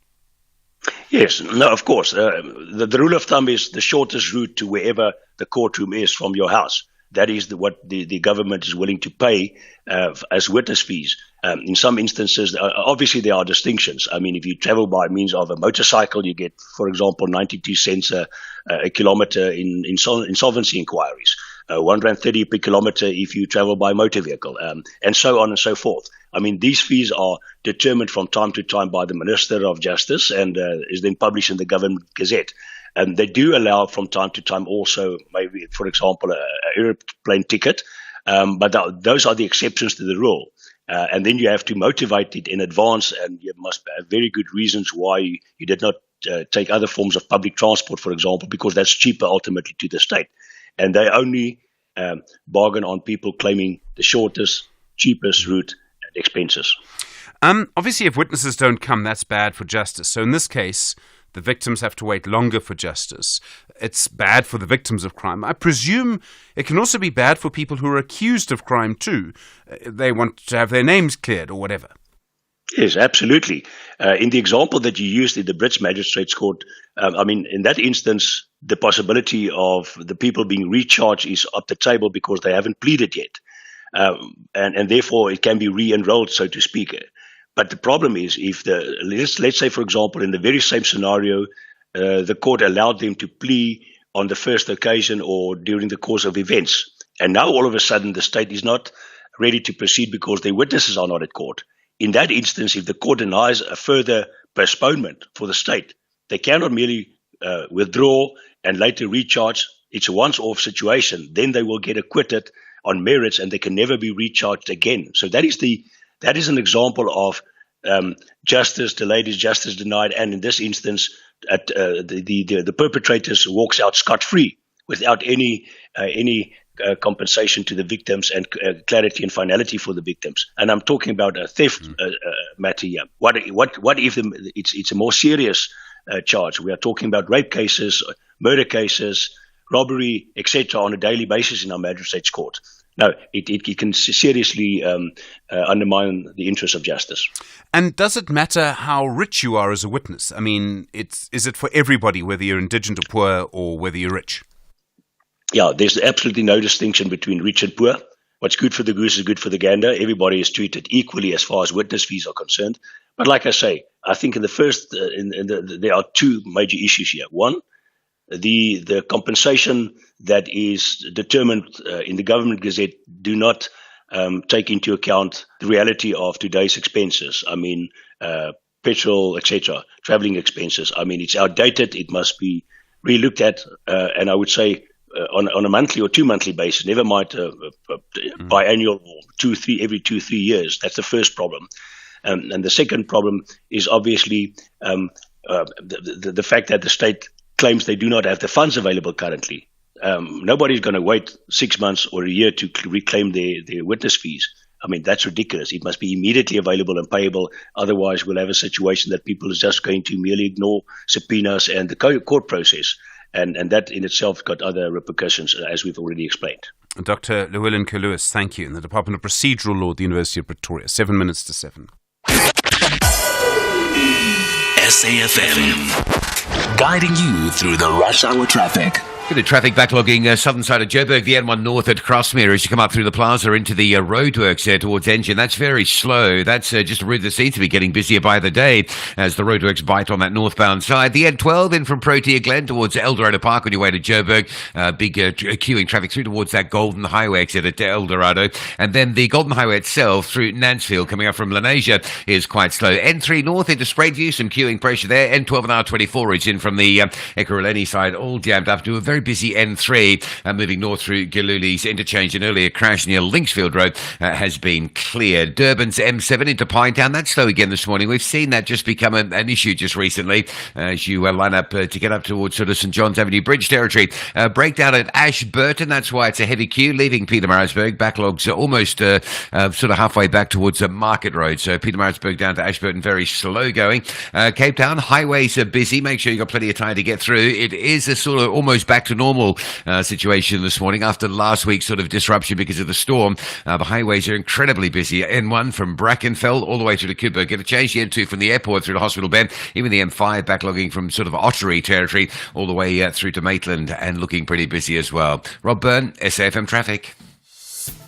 Yes, no, of course. The rule of thumb is the shortest route to wherever the courtroom is from your house. That is what the government is willing to pay as witness fees. In some instances, obviously there are distinctions. I mean, if you travel by means of a motorcycle, you get, for example, 92 cents a kilometer in insolvency inquiries, 1.30 per kilometer if you travel by motor vehicle, and so on and so forth. I mean, these fees are determined from time to time by the Minister of Justice and is then published in the Government Gazette. And they do allow from time to time also maybe, for example, an airplane ticket, but those are the exceptions to the rule. And then you have to motivate it in advance, and you must have very good reasons why you did not take other forms of public transport, for example, because that's cheaper ultimately to the state. And they only bargain on people claiming the shortest, cheapest route and expenses. Obviously, if witnesses don't come, that's bad for justice. So in this case, the victims have to wait longer for justice. It's bad for the victims of crime. I presume it can also be bad for people who are accused of crime too. They want to have their names cleared or whatever. Yes, absolutely. In the example that you used in the Brits Magistrates Court, I mean, in that instance, the possibility of the people being recharged is up the table because they haven't pleaded yet. And therefore it can be re-enrolled, so to speak. But the problem is if let's say, for example, in the very same scenario, the court allowed them to plea on the first occasion or during the course of events. And now all of a sudden the state is not ready to proceed because their witnesses are not at court. In that instance, if the court denies a further postponement for the state, they cannot merely withdraw and later recharge. It's a once-off situation. Then they will get acquitted on merits and they can never be recharged again. So that is an example of justice delayed is justice denied, and in this instance, the perpetrators walks out scot-free without any compensation to the victims and clarity and finality for the victims. And I'm talking about a theft matter here. What if it's a more serious charge? We are talking about rape cases, murder cases, robbery, etc., on a daily basis in our magistrates' court. No, it can seriously undermine the interests of justice. And does it matter how rich you are as a witness? I mean, is it for everybody, whether you're indigent or poor or whether you're rich? Yeah, there's absolutely no distinction between rich and poor. What's good for the goose is good for the gander. Everybody is treated equally as far as witness fees are concerned. But like I say, I think in the first, there are two major issues here. One, the compensation that is determined in the Government Gazette do not take into account the reality of today's expenses. I mean, petrol, etc., traveling expenses. I mean, it's outdated. It must be re-looked at. And I would say on a monthly or 2 monthly basis, never mind biannual or every 2-3 years. That's the first problem. And the second problem is obviously the fact that the state claims they do not have the funds available currently. Nobody's going to wait 6 months or a year to reclaim their witness fees. I mean, that's ridiculous. It must be immediately available and payable. Otherwise, we'll have a situation that people are just going to merely ignore subpoenas and the court process. And that in itself got other repercussions, as we've already explained. Dr. Llewellyn Lewis, thank you. In the Department of Procedural Law at the University of Pretoria. 7 minutes to 7. SAFM, guiding you through the rush hour traffic. Bit of traffic backlogging southern side of Joburg, the N1 north at Crossmere as you come up through the plaza into the roadworks towards Engine. That's very slow. That's just a route that seems to be getting busier by the day as the roadworks bite on that northbound side. The N12 in from Protea Glen towards Eldorado Park on your way to Joburg. Big queuing traffic through towards that Golden Highway exit at Eldorado. And then the Golden Highway itself through Nansfield coming up from Lenasia is quite slow. N3 north into Sprayview, some queuing pressure there. N12 and R24 is in from the Ekurhuleni side, all jammed up to a very busy N3 moving north through Giluli's interchange. An earlier crash near Linksfield Road has been cleared. Durban's M7 into Pinetown, that's slow again this morning. We've seen that just become an issue just recently as you line up to get up towards sort of St John's Avenue Bridge territory. Breakdown at Ashburton, that's why it's a heavy queue leaving Pietermaritzburg. Backlogs are almost sort of halfway back towards Market Road. So Pietermaritzburg down to Ashburton, very slow going. Cape Town, highways are busy. Make sure you've got plenty of time to get through. It is a sort of almost back to normal situation this morning after last week's sort of disruption because of the storm. The highways are incredibly busy. N1 from Brackenfell all the way through to Kuiper. Get a change the N2 from the airport through to Hospital Bend. Even the M5 backlogging from sort of Ottery territory all the way through to Maitland and looking pretty busy as well. Rob Byrne, SAFM Traffic.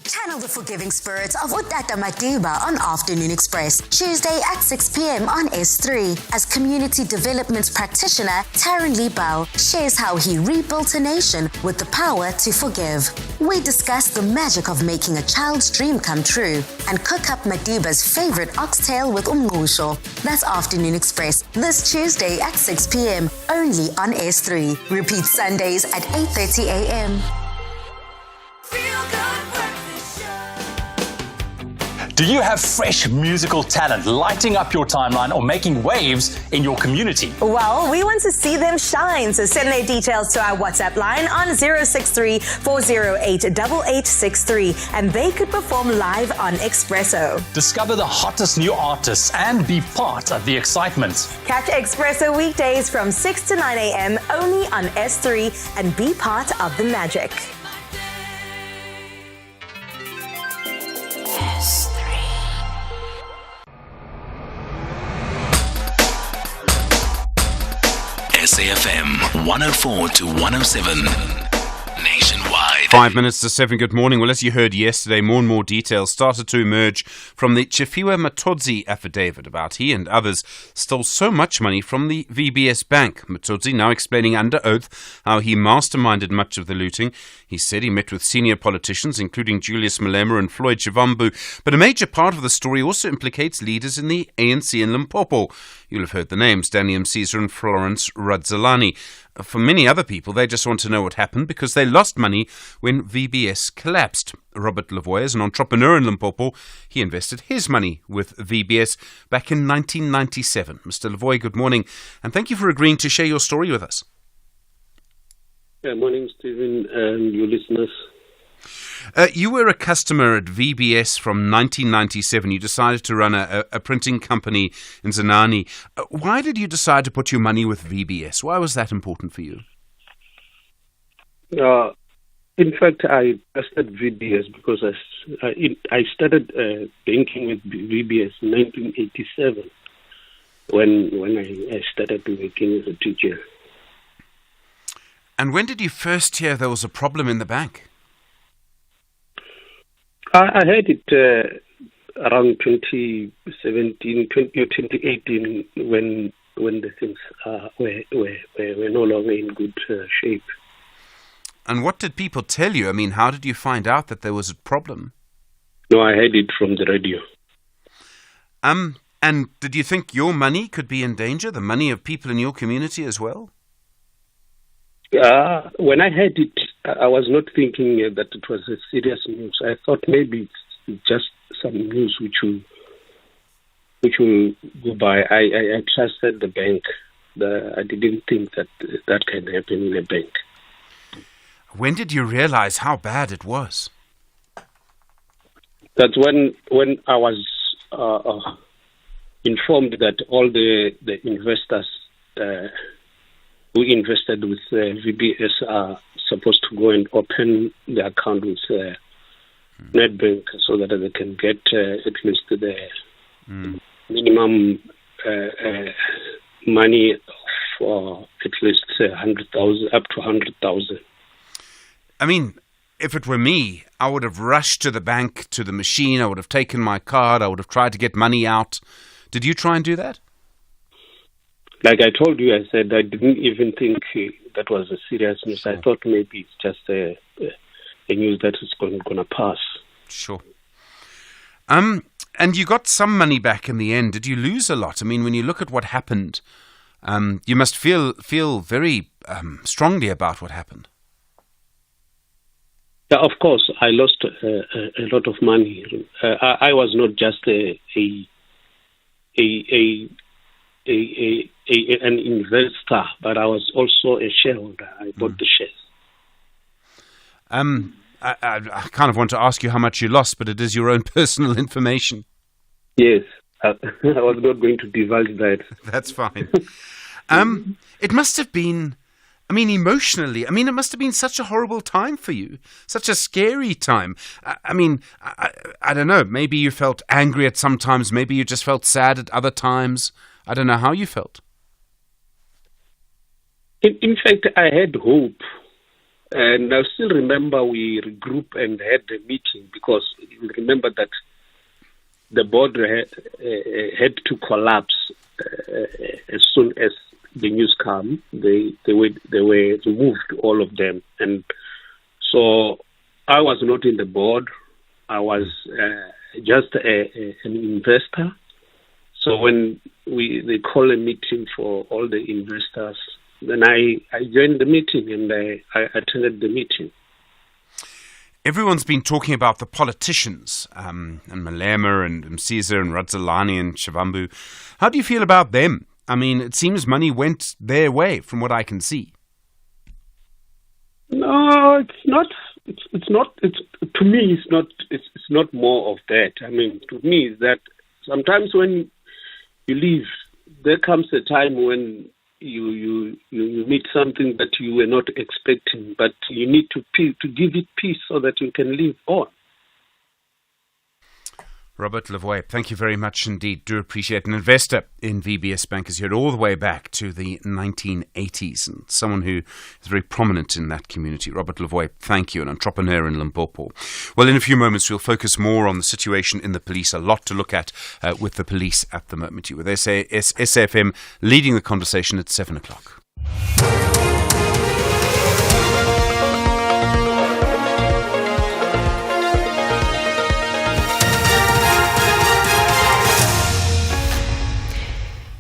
Channel the forgiving spirits of Utata Matiba on Afternoon Express, Tuesday at 6 p.m. on S3, as community development practitioner Taryn Lee Bell shares how he rebuilt a nation with the power to forgive. We discuss the magic of making a child's dream come true and cook up Matiba's favorite oxtail with umngusho. That's Afternoon Express this Tuesday at 6 p.m. only on S3. Repeat Sundays at 8:30 a.m. Do you have fresh musical talent lighting up your timeline or making waves in your community? Well, we want to see them shine, so send their details to our WhatsApp line on 063-408-8863 and they could perform live on Expresso. Discover the hottest new artists and be part of the excitement. Catch Expresso weekdays from 6 to 9 a.m. only on S3 and be part of the magic. SAFM 104 to 107. Nationwide. 5 minutes to 7. Good morning. Well, as you heard yesterday, more and more details started to emerge from the Chifiwe Matodzi affidavit about he and others stole so much money from the VBS Bank. Matodzi now explaining under oath how he masterminded much of the looting. He said he met with senior politicians, including Julius Malema and Floyd Shivambu. But a major part of the story also implicates leaders in the ANC in Limpopo. You'll have heard the names, Danny Mcisa and Florence Radzalani. For many other people, they just want to know what happened because they lost money when VBS collapsed. Robert Lavoie is an entrepreneur in Limpopo. He invested his money with VBS back in 1997. Mr. Lavoie, good morning, and thank you for agreeing to share your story with us. Good morning, Stephen, and your listeners. You were a customer at VBS from 1997. You decided to run a printing company in Zenani. Why did you decide to put your money with VBS? Why was that important for you? In fact, I trusted VBS because I started banking with VBS in 1987 when I started working as a teacher. And when did you first hear there was a problem in the bank? I heard it around 2017, 2018 when the things were no longer in good shape. And what did people tell you? I mean, how did you find out that there was a problem? No, I heard it from the radio. And did you think your money could be in danger, the money of people in your community as well? When I heard it, I was not thinking that it was a serious news. I thought maybe it's just some news which will go by. I trusted the bank. I didn't think that can happen in a bank. When did you realize how bad it was? That's when I was informed that all the investors who invested with VBS are supposed to go and open the account with Nedbank so that they can get at least the minimum money for at least 100,000, up to 100,000. I mean, if it were me, I would have rushed to the bank, to the machine. I would have taken my card. I would have tried to get money out. Did you try and do that? Like I told you, I said I didn't even think that was a serious news. I thought maybe it's just a news that is going to pass. Sure. And you got some money back in the end. Did you lose a lot? I mean, when you look at what happened, you must feel very strongly about what happened. Yeah, of course, I lost a lot of money. I was not just an investor, but I was also a shareholder. I bought the shares. I kind of want to ask you how much you lost, but it is your own personal information. Yes, I was not going to divulge that. That's fine. It must have been, I mean, emotionally, it must have been such a horrible time for you, such a scary time. I don't know, maybe you felt angry at some times, maybe you just felt sad at other times. I don't know how you felt. In fact, I had hope. And I still remember we regrouped and had a meeting because you remember that the board had to collapse as soon as the news came. They were removed, all of them. And so I was not in the board. I was just an investor. So when they call a meeting for all the investors, then I joined the meeting and I attended the meeting. Everyone's been talking about the politicians, and Malema and Msiza and Radzalani and Shavambu. How do you feel about them? I mean, it seems money went their way from what I can see. No, it's not. It's not. To me, it's not. It's not more of that. I mean, to me, is that sometimes when you leave, there comes a time when you meet something that you were not expecting, but you need to give it peace so that you can live on. Robert Lavoie, thank you very much indeed. Do appreciate an investor in VBS Bank as you heard all the way back to the 1980s and someone who is very prominent in that community. Robert Lavoie, thank you, an entrepreneur in Limpopo. Well, in a few moments, we'll focus more on the situation in the police. A lot to look at with the police at the moment. You were there, say, SFM leading the conversation at 7 o'clock.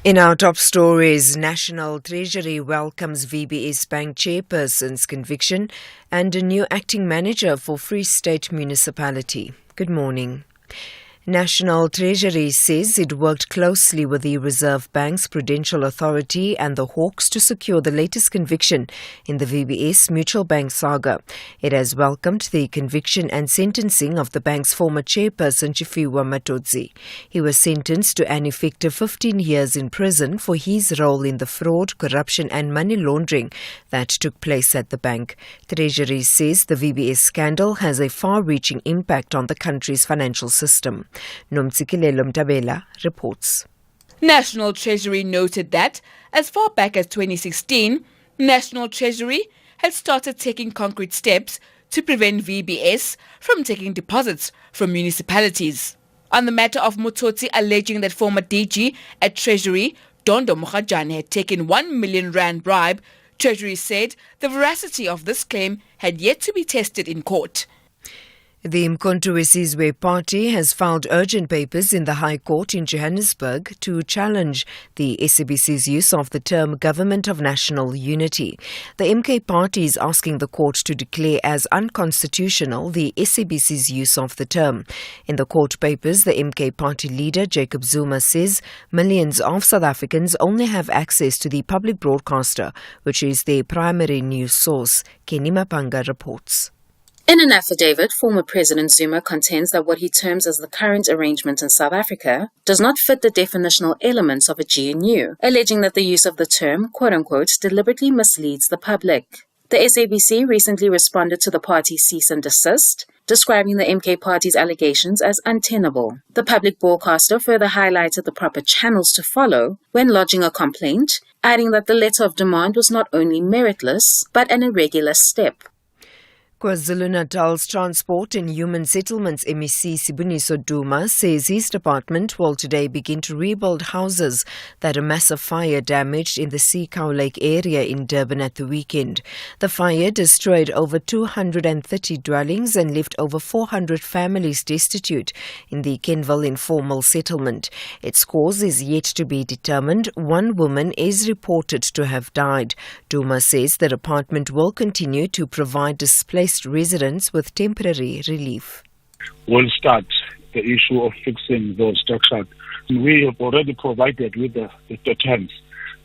In our top stories, National Treasury welcomes VBS Bank chairperson's conviction and a new acting manager for Free State Municipality. Good morning. National Treasury says it worked closely with the Reserve Bank's Prudential Authority and the Hawks to secure the latest conviction in the VBS Mutual Bank saga. It has welcomed the conviction and sentencing of the bank's former chairperson, Chifiwa Matodzi. He was sentenced to an effective 15 years in prison for his role in the fraud, corruption and money laundering that took place at the bank. Treasury says the VBS scandal has a far-reaching impact on the country's financial system. Nomtsikilelo Mtabela reports. National Treasury noted that, as far back as 2016, National Treasury had started taking concrete steps to prevent VBS from taking deposits from municipalities. On the matter of Mutotsi alleging that former DG at Treasury, Dondo Mukajane, had taken 1 million rand bribe, Treasury said the veracity of this claim had yet to be tested in court. The Mkhonto weSizwe party has filed urgent papers in the High Court in Johannesburg to challenge the SABC's use of the term Government of National Unity. The MK party is asking the court to declare as unconstitutional the SABC's use of the term. In the court papers, the MK party leader Jacob Zuma says millions of South Africans only have access to the public broadcaster, which is their primary news source. Kenny Mapanga reports. In an affidavit, former President Zuma contends that what he terms as the current arrangement in South Africa does not fit the definitional elements of a GNU, alleging that the use of the term, quote-unquote, deliberately misleads the public. The SABC recently responded to the party's cease and desist, describing the MK party's allegations as untenable. The public broadcaster further highlighted the proper channels to follow when lodging a complaint, adding that the letter of demand was not only meritless, but an irregular step. KwaZulu-Natal's Transport and Human Settlements MEC Sibuniso Duma says his department will today begin to rebuild houses that a massive fire damaged in the Seacow Lake area in Durban at the weekend. The fire destroyed over 230 dwellings and left over 400 families destitute in the Kenville informal settlement. Its cause is yet to be determined. One woman is reported to have died. Duma says the department will continue to provide displaced residents with temporary relief. We'll start the issue of fixing those structures. We have already provided with the terms,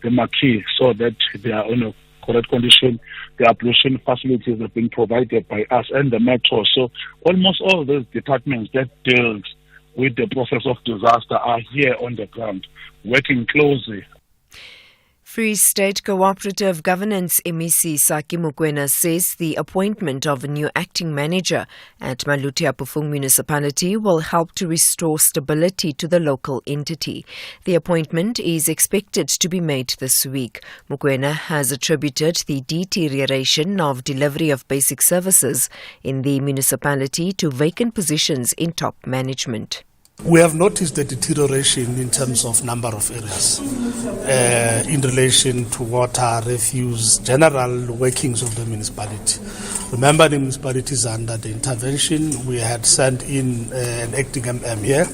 the marquee, so that they are in a correct condition. The ablution facilities have been provided by us and the metro. So almost all those departments that deal with the process of disaster are here on the ground, working closely. Free State Cooperative Governance MEC Saki Mokoena says the appointment of a new acting manager at Maluti Apufung municipality will help to restore stability to the local entity. The appointment is expected to be made this week. Mokoena has attributed the deterioration of delivery of basic services in the municipality to vacant positions in top management. We have noticed the deterioration in terms of number of areas in relation to water, refuse, general workings of the municipality. Remember, the municipality is under the intervention. We had sent in an acting MM here.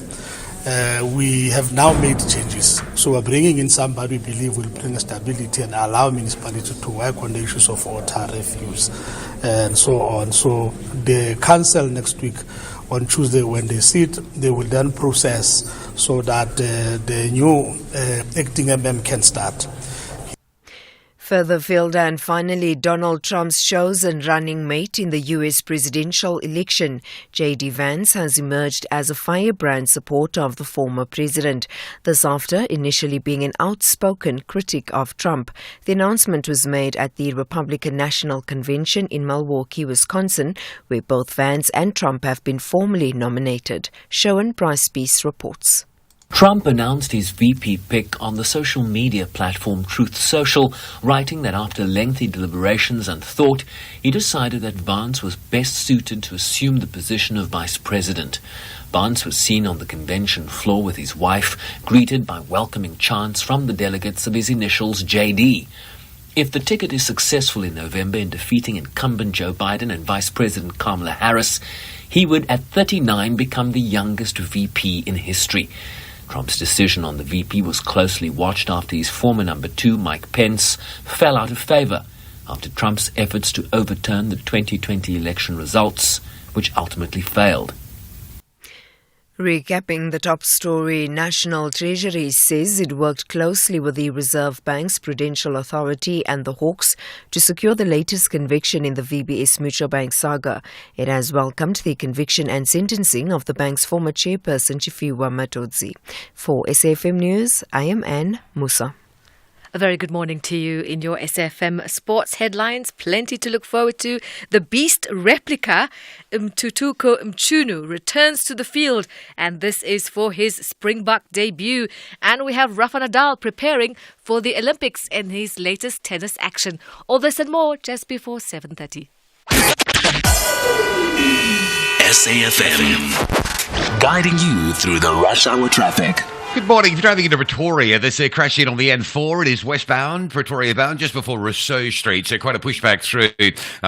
We have now made changes. So we're bringing in somebody we believe will bring stability and allow municipality to work on the issues of water, refuse, and so on. So the council next week, on Tuesday when they sit, they will then process so that the new acting MM can start. Further field and finally, Donald Trump's chosen running mate in the U.S. presidential election, J.D. Vance, has emerged as a firebrand supporter of the former president. This after initially being an outspoken critic of Trump. The announcement was made at the Republican National Convention in Milwaukee, Wisconsin, where both Vance and Trump have been formally nominated. Showan Price-Peace reports. Trump announced his VP pick on the social media platform Truth Social, writing that after lengthy deliberations and thought, he decided that Vance was best suited to assume the position of vice president. Vance was seen on the convention floor with his wife, greeted by welcoming chants from the delegates of his initials JD. If the ticket is successful in November in defeating incumbent Joe Biden and Vice President Kamala Harris, he would at 39 become the youngest VP in history. Trump's decision on the VP was closely watched after his former number 2, Mike Pence, fell out of favor after Trump's efforts to overturn the 2020 election results, which ultimately failed. Recapping the top story, National Treasury says it worked closely with the Reserve Bank's Prudential Authority and the Hawks to secure the latest conviction in the VBS Mutual Bank saga. It has welcomed the conviction and sentencing of the bank's former chairperson, Chifiwa Matodzi. For SAFM News, I am Anne Musa. A very good morning to you in your SFM sports headlines. Plenty to look forward to. The Beast replica, Mtutuko Mchunu, returns to the field, and this is for his Springbok debut. And we have Rafa Nadal preparing for the Olympics in his latest tennis action. All this and more just before 7:30. SAFM, guiding you through the rush hour traffic. Good morning. If you're driving into Pretoria, there's a crash in on the N4. It is westbound, Pretoria bound, just before Rousseau Street. So quite a pushback through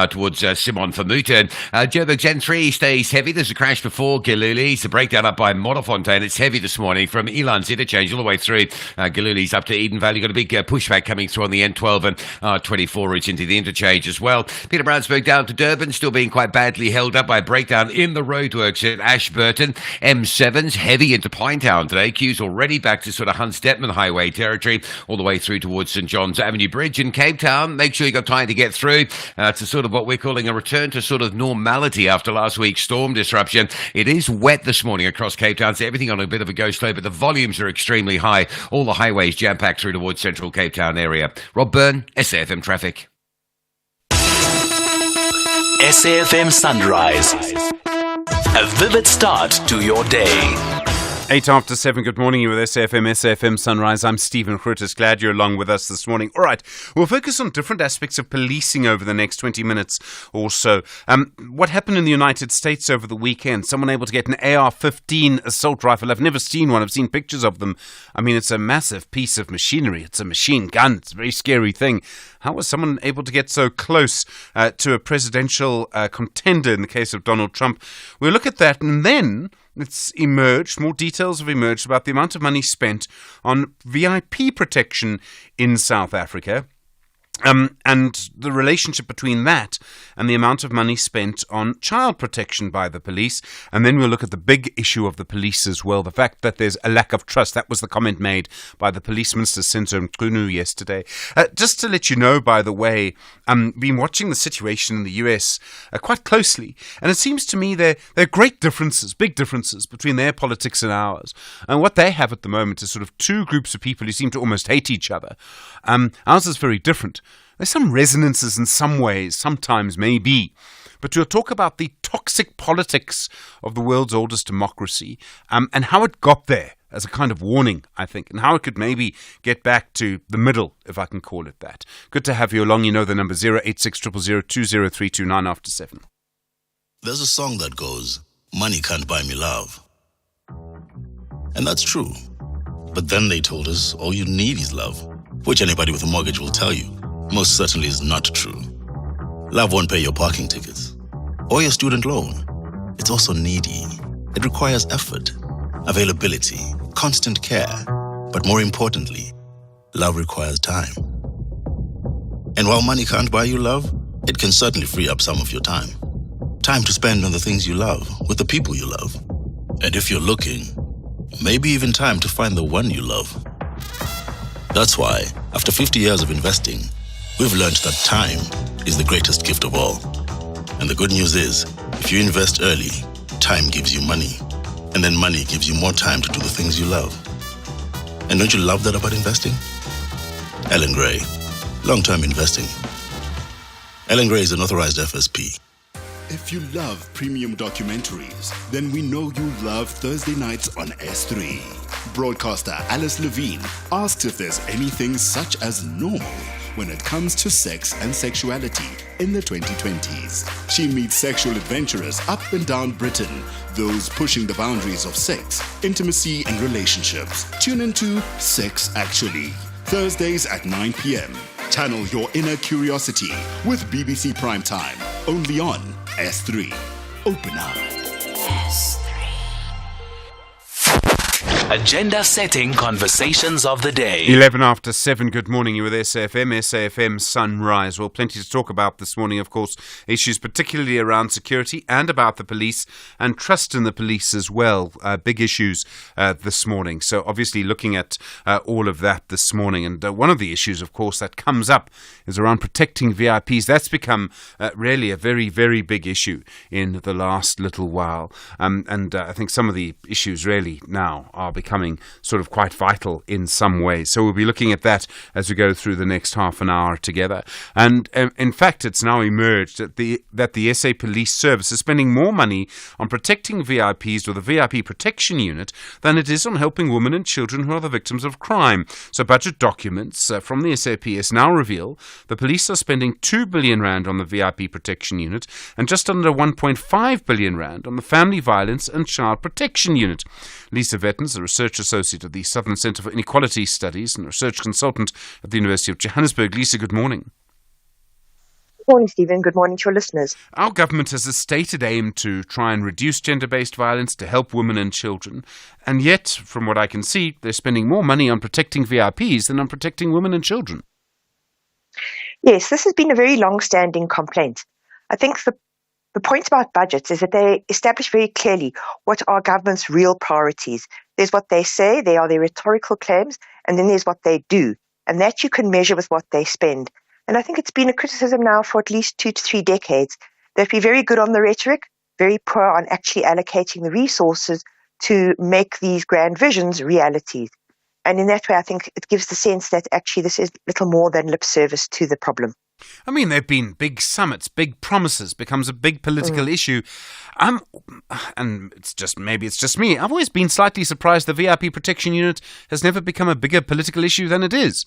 towards Simon Vermooten. Joburg Gen 3 stays heavy. There's a crash before Giluli's. A breakdown up by Modderfontein. It's heavy this morning from Elan's interchange all the way through Giluli's up to Eden Valley. Got a big pushback coming through on the N12 and 24 routes into the interchange as well. Peter Brownsburg down to Durban, still being quite badly held up by a breakdown in the roadworks at Ashburton. M7's heavy into Pinetown today. Queues already back to sort of Hunts-Detman Highway territory, all the way through towards St John's Avenue Bridge in Cape Town. Make sure you got time to get through to sort of what we're calling a return to sort of normality after last week's storm disruption. It is wet this morning across Cape Town, so everything on a bit of a go slow, but the volumes are extremely high. All the highways jam-packed through towards central Cape Town area. Rob Byrne, SAFM Traffic. SAFM Sunrise. A vivid start to your day. 8 after 7, good morning. You with SAFM Sunrise. I'm Stephen Grootes. Glad you're along with us this morning. All right, we'll focus on different aspects of policing over the next 20 minutes or so. What happened in the United States over the weekend? Someone able to get an AR-15 assault rifle. I've never seen one. I've seen pictures of them. I mean, it's a massive piece of machinery. It's a machine gun. It's a very scary thing. How was someone able to get so close to a presidential contender in the case of Donald Trump? We'll look at that, and then more details have emerged about the amount of money spent on VIP protection in South Africa. And the relationship between that and the amount of money spent on child protection by the police. And then we'll look at the big issue of the police as well, the fact that there's a lack of trust. That was the comment made by the Police Minister, Senzo Mchunu, yesterday. Just to let you know, by the way, I've been watching the situation in the US quite closely. And it seems to me there are great differences, big differences between their politics and ours. And what they have at the moment is sort of two groups of people who seem to almost hate each other. Ours is very different. There's some resonances in some ways, sometimes maybe. But we'll talk about the toxic politics of the world's oldest democracy and how it got there as a kind of warning, I think, and how it could maybe get back to the middle, if I can call it that. Good to have you along. You know the number 086 000 20329 after 7. There's a song that goes, "Money can't buy me love." And that's true. But then they told us all you need is love, which anybody with a mortgage will tell you most certainly is not true. Love won't pay your parking tickets or your student loan. It's also needy. It requires effort, availability, constant care. But more importantly, love requires time. And while money can't buy you love, it can certainly free up some of your time. Time to spend on the things you love, with the people you love. And if you're looking, maybe even time to find the one you love. That's why, after 50 years of investing, we've learned that time is the greatest gift of all. And the good news is, if you invest early, time gives you money. And then money gives you more time to do the things you love. And don't you love that about investing? Ellen Gray, long-term investing. Ellen Gray is an authorized FSP. If you love premium documentaries, then we know you love Thursday nights on S3. Broadcaster Alice Levine asks if there's anything such as normal when it comes to sex and sexuality in the 2020s. She meets sexual adventurers up and down Britain, those pushing the boundaries of sex, intimacy and relationships. Tune into Sex Actually, Thursdays at 9 p.m. Channel your inner curiosity with BBC Primetime, only on S3. Open up. S3. Agenda setting conversations of the day. 11 after 7, good morning. You with SAFM Sunrise. Well, plenty to talk about this morning, of course. Issues particularly around security and about the police and trust in the police as well. Big issues this morning. So obviously looking at all of that this morning. And one of the issues, of course, that comes up is around protecting VIPs. That's become really a very, very big issue in the last little while. And I think some of the issues really now are becoming sort of quite vital in some ways. So we'll be looking at that as we go through the next half an hour together. And in fact, it's now emerged that the SA Police Service is spending more money on protecting VIPs with a VIP protection unit than it is on helping women and children who are the victims of crime. So budget documents from the SAPS now reveal the police are spending 2 billion rand on the VIP protection unit and just under 1.5 billion rand on the family violence and child protection unit. Lisa Vettens, a research associate at the Southern Centre for Inequality Studies and a research consultant at the University of Johannesburg. Lisa, good morning. Good morning, Stephen. Good morning to your listeners. Our government has a stated aim to try and reduce gender-based violence, to help women and children. And yet, from what I can see, they're spending more money on protecting VIPs than on protecting women and children. Yes, this has been a very long-standing complaint. I think the point about budgets is that they establish very clearly what are government's real priorities. There's what they say, they are their rhetorical claims, and then there's what they do. And that you can measure with what they spend. And I think it's been a criticism now for at least 2 to 3 decades that we're very good on the rhetoric, very poor on actually allocating the resources to make these grand visions realities. And in that way, I think it gives the sense that actually this is little more than lip service to the problem. I mean, there have been big summits, big promises, becomes a big political issue. And it's just me. I've always been slightly surprised the VIP protection unit has never become a bigger political issue than it is.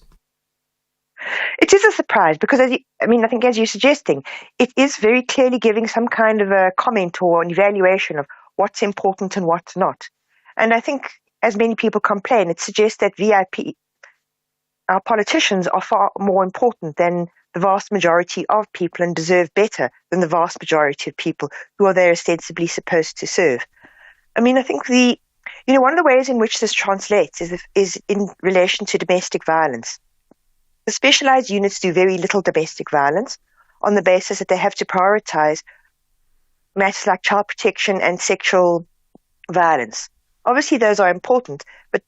It is a surprise because, I think as you're suggesting, it is very clearly giving some kind of a comment or an evaluation of what's important and what's not. And I think, as many people complain, it suggests that VIP, our politicians, are far more important than the vast majority of people and deserve better than the vast majority of people who are there ostensibly supposed to serve. I mean, I think one of the ways in which this translates is in relation to domestic violence. The specialized units do very little domestic violence on the basis that they have to prioritize matters like child protection and sexual violence. Obviously, those are important, but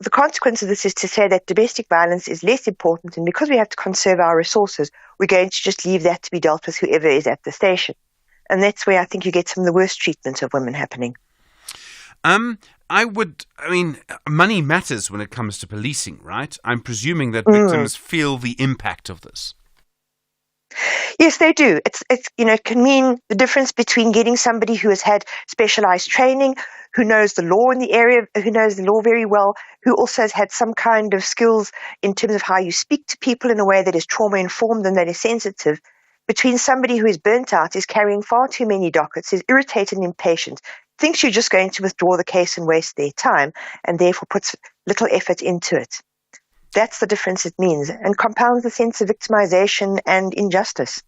the consequence of this is to say that domestic violence is less important, and because we have to conserve our resources, we're going to just leave that to be dealt with whoever is at the station. And that's where I think you get some of the worst treatment of women happening. Money matters when it comes to policing, right? I'm presuming that victims feel the impact of this. Yes, they do. It can mean the difference between getting somebody who has had specialized training, who knows the law in the area, who knows the law very well, who also has had some kind of skills in terms of how you speak to people in a way that is trauma-informed and that is sensitive, between somebody who is burnt out, is carrying far too many dockets, is irritated and impatient, thinks you're just going to withdraw the case and waste their time, and therefore puts little effort into it. That's the difference it means, and compounds the sense of victimization and injustice.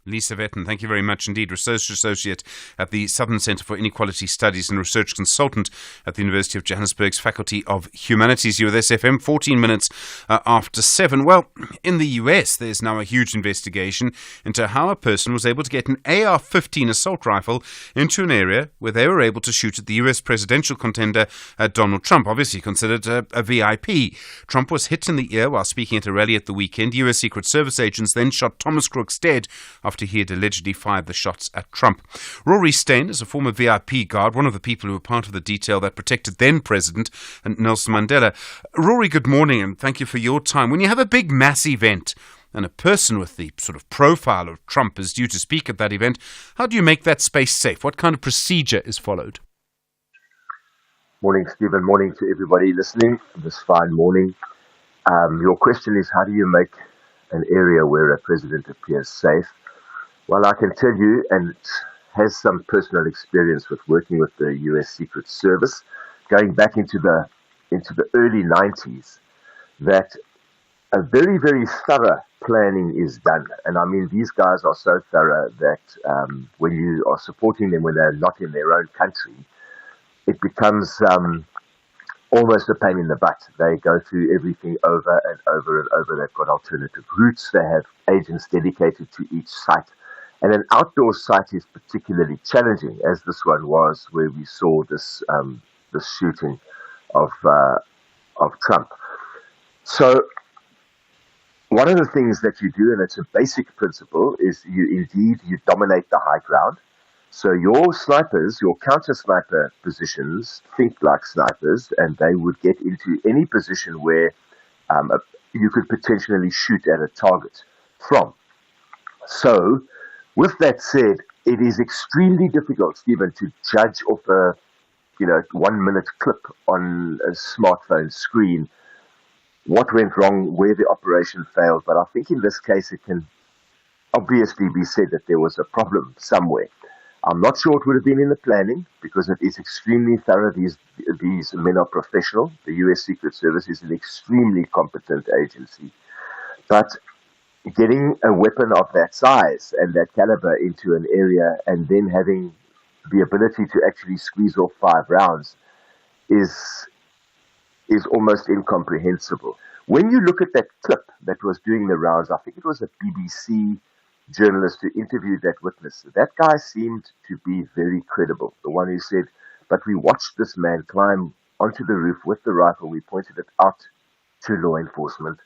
Lisa Vetten, thank you very much indeed. Research Associate at the Southern Centre for Inequality Studies and Research Consultant at the University of Johannesburg's Faculty of Humanities. You're with SFM, 14 minutes after 7. Well, in the US, there's now a huge investigation into how a person was able to get an AR-15 assault rifle into an area where they were able to shoot at the US presidential contender Donald Trump, obviously considered a VIP. Trump was hit in the ear while speaking at a rally at the weekend. US Secret Service agents then shot Thomas Crooks dead after he had allegedly fired the shots at Trump. Rory Steyn is a former VIP guard, one of the people who were part of the detail that protected then-President Nelson Mandela. Rory, good morning, and thank you for your time. When you have a big mass event and a person with the sort of profile of Trump is due to speak at that event, how do you make that space safe? What kind of procedure is followed? Morning, Stephen. Morning to everybody listening this fine morning. Your question is, how do you make an area where a president appears safe? Well, I can tell you, and it has some personal experience with working with the U.S. Secret Service, going back into the early 90s, that a very, very thorough planning is done. And I mean, these guys are so thorough that when you are supporting them when they're not in their own country, it becomes almost a pain in the butt. They go through everything over and over and over. They've got alternative routes. They have agents dedicated to each site. And an outdoor site is particularly challenging, as this one was, where we saw this shooting of Trump. So one of the things that you do, and it's a basic principle, is you dominate the high ground. So your snipers, your counter-sniper positions, think like snipers, and they would get into any position where you could potentially shoot at a target from. So, with that said, it is extremely difficult, Stephen, to judge off a 1 minute clip on a smartphone screen what went wrong, where the operation failed. But I think in this case it can obviously be said that there was a problem somewhere. I'm not sure it would have been in the planning because it is extremely thorough. These men are professional. The U.S. Secret Service is an extremely competent agency. But getting a weapon of that size and that caliber into an area and then having the ability to actually squeeze off 5 rounds is almost incomprehensible. When you look at that clip that was doing the rounds, I think it was a BBC journalist who interviewed that witness. That guy seemed to be very credible. The one who said, but we watched this man climb onto the roof with the rifle. We pointed it out to law enforcement.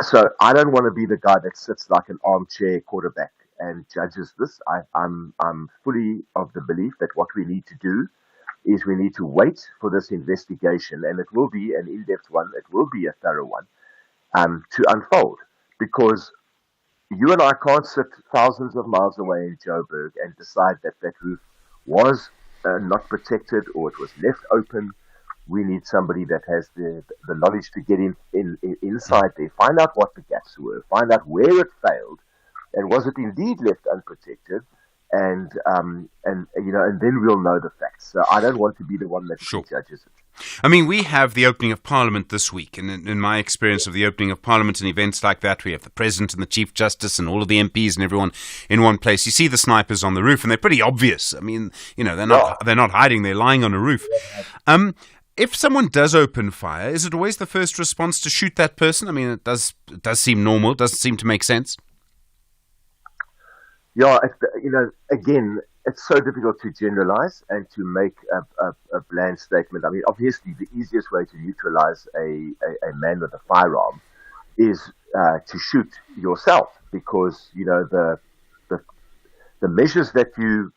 So I don't want to be the guy that sits like an armchair quarterback and judges this. I'm fully of the belief that what we need to do is we need to wait for this investigation, and it will be an in-depth one. It will be a thorough one to unfold. because you and I can't sit thousands of miles away in Joburg and decide that that roof was not protected or it was left open. We need somebody that has the knowledge to get inside there, find out what the gaps were, find out where it failed, and was it indeed left unprotected, and then we'll know the facts. So I don't want to be the one that judges it. I mean, we have the opening of Parliament this week, and in my experience of the opening of Parliament and events like that, we have the President and the Chief Justice and all of the MPs and everyone in one place. You see the snipers on the roof, and they're pretty obvious. I mean, they're not hiding; they're lying on a roof. If someone does open fire, is it always the first response to shoot that person? I mean, it does seem normal. It doesn't seem to make sense. Yeah, again, it's so difficult to generalize and to make a bland statement. I mean, obviously, the easiest way to neutralize a man with a firearm is to shoot yourself, because the measures that you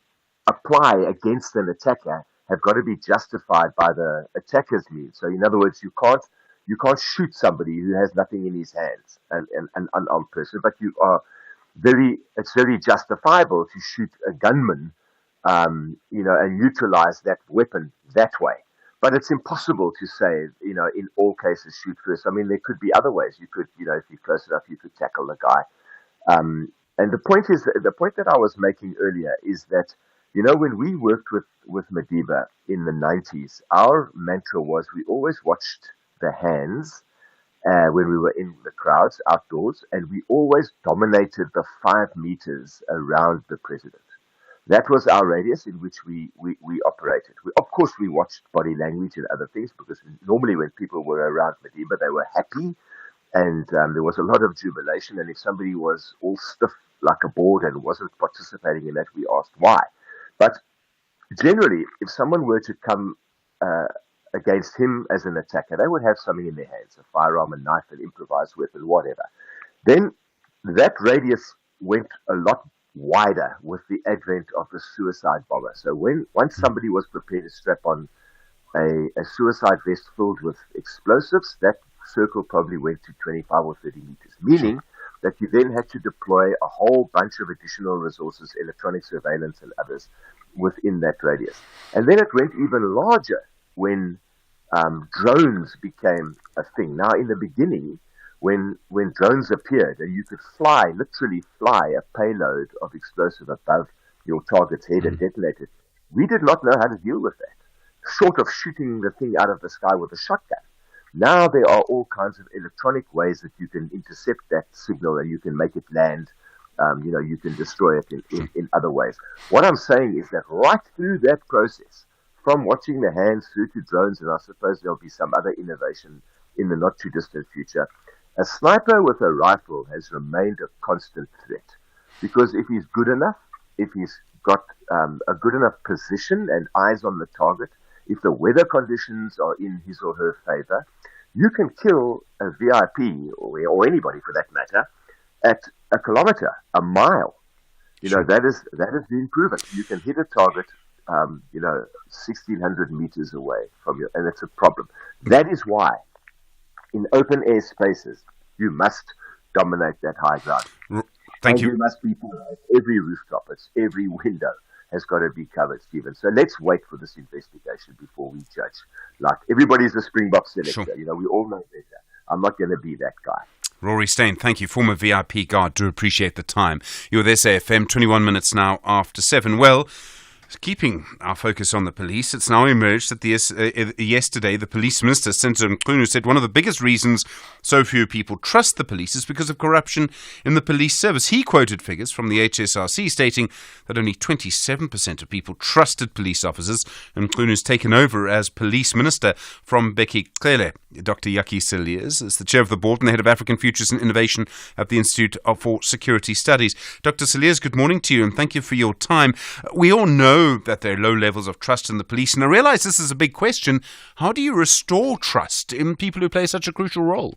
apply against an attacker have got to be justified by the attacker's means. So, in other words, you can't shoot somebody who has nothing in his hands, an unarmed person, but it's very justifiable to shoot a gunman, and neutralize that weapon that way. But it's impossible to say, in all cases, shoot first. I mean, there could be other ways. You could, if you're close enough, you could tackle the guy. And the point that I was making earlier is that, when we worked with Madiba in the 90s, our mantra was we always watched the hands when we were in the crowds outdoors, and we always dominated the 5 meters around the president. That was our radius in which we operated. Of course, we watched body language and other things, because normally when people were around Madiba, they were happy, and there was a lot of jubilation. And if somebody was all stiff like a board and wasn't participating in that, we asked why. But generally, if someone were to come against him as an attacker, they would have something in their hands, a firearm, a knife, an improvised weapon, whatever. Then that radius went a lot wider with the advent of the suicide bomber. So once somebody was prepared to strap on a suicide vest filled with explosives, that circle probably went to 25 or 30 meters, meaning that you then had to deploy a whole bunch of additional resources, electronic surveillance and others, within that radius. And then it went even larger when drones became a thing. Now, in the beginning, when drones appeared and you could literally fly a payload of explosive above your target's head and detonate it, we did not know how to deal with that, short of shooting the thing out of the sky with a shotgun. Now there are all kinds of electronic ways that you can intercept that signal and you can make it land. You can destroy it in other ways. What I'm saying is that right through that process, from watching the hands through to drones, and I suppose there'll be some other innovation in the not too distant future, a sniper with a rifle has remained a constant threat. Because if he's good enough, if he's got a good enough position and eyes on the target, if the weather conditions are in his or her favor, you can kill a VIP or anybody for that matter at a kilometer, a mile. That has been proven. You can hit a target 1,600 meters away from you, and it's a problem. That is why in open air spaces you must dominate that high ground. Thank you. You must be every rooftop, every window has got to be covered, Stephen. So let's wait for this investigation before we judge. Like, everybody's a Springbok selector. Sure. We all know better. I'm not going to be that guy. Rory Steyn, thank you. Former VIP guard. Do appreciate the time. You're with SAFM, 21 minutes now after 7. Well, keeping our focus on the police, it's now emerged that yesterday the police minister, Senator Mchunu, said one of the biggest reasons so few people trust the police is because of corruption in the police service. He quoted figures from the HSRC stating that only 27% of people trusted police officers, and Mchunu's taken over as police minister from Becky Clegg. Dr. Yaki Cilliers is the chair of the board and the head of African Futures and Innovation at the Institute for Security Studies. Dr. Cilliers, good morning to you and thank you for your time. We all know that there are low levels of trust in the police, and I realize this is a big question. How do you restore trust in people who play such a crucial role?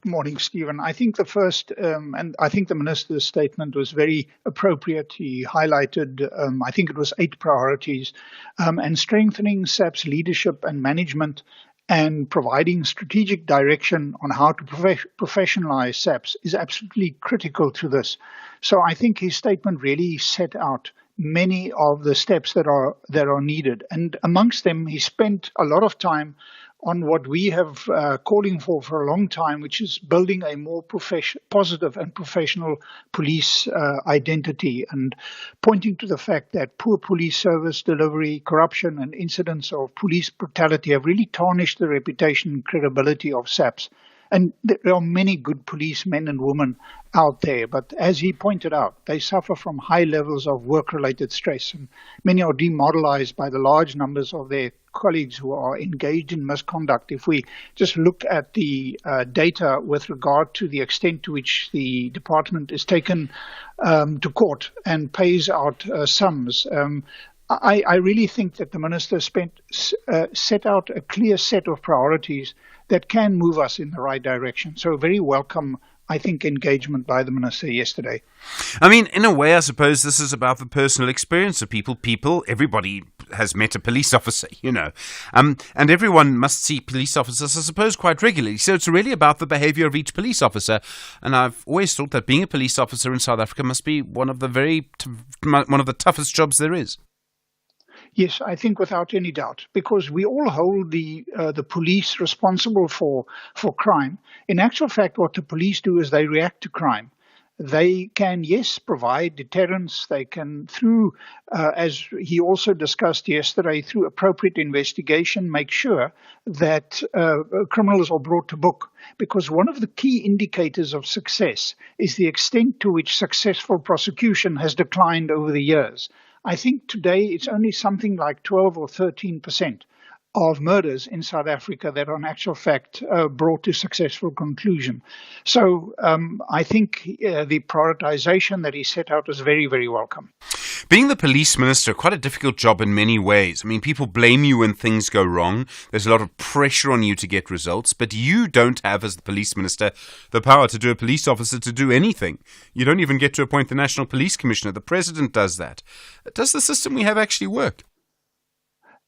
Good morning, Stephen. I think the first, and I think the minister's statement was very appropriate. He highlighted, I think it was 8 priorities, and strengthening SAP's leadership and management and providing strategic direction on how to professionalize SAPS is absolutely critical to this. So I think his statement really set out many of the steps that are needed. And amongst them, he spent a lot of time on what we have calling for a long time, which is building a more positive and professional police identity, and pointing to the fact that poor police service delivery, corruption and incidents of police brutality have really tarnished the reputation and credibility of SAPS. And there are many good policemen and women out there, but as he pointed out, they suffer from high levels of work-related stress, and many are demoralized by the large numbers of their colleagues who are engaged in misconduct. If we just look at the data with regard to the extent to which the department is taken to court and pays out sums, I really think that the minister set out a clear set of priorities that can move us in the right direction. So very welcome, I think, engagement by the minister yesterday. I mean, in a way, I suppose this is about the personal experience of people. Everybody has met a police officer, and everyone must see police officers, I suppose, quite regularly. So it's really about the behavior of each police officer. And I've always thought that being a police officer in South Africa must be one of the toughest jobs there is. Yes, I think without any doubt, because we all hold the police responsible for crime. In actual fact, what the police do is they react to crime. They can, yes, provide deterrence. They can, through, as he also discussed yesterday, through appropriate investigation, make sure that criminals are brought to book. Because one of the key indicators of success is the extent to which successful prosecution has declined over the years. I think today it's only something like 12 or 13% of murders in South Africa that are in actual fact brought to successful conclusion. So I think the prioritization that he set out is very, very welcome. Being the police minister, quite a difficult job in many ways. I mean, people blame you when things go wrong. There's a lot of pressure on you to get results, but you don't have, as the police minister, the power to do a police officer to do anything. You don't even get to appoint the National Police Commissioner. The president does that. Does the system we have actually work?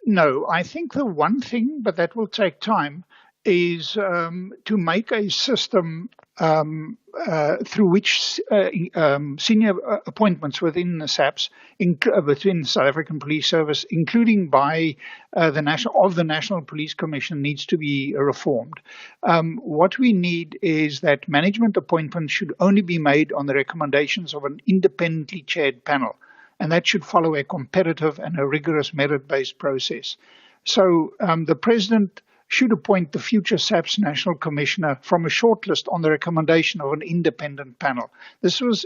No, I think the one thing, but that will take time, is to make a system through which senior appointments within the SAPS, within the South African Police Service, including by the National Police Commission, needs to be reformed. What we need is that management appointments should only be made on the recommendations of an independently chaired panel, and that should follow a competitive and a rigorous merit-based process. So the President should appoint the future SAPS National Commissioner from a shortlist on the recommendation of an independent panel. This was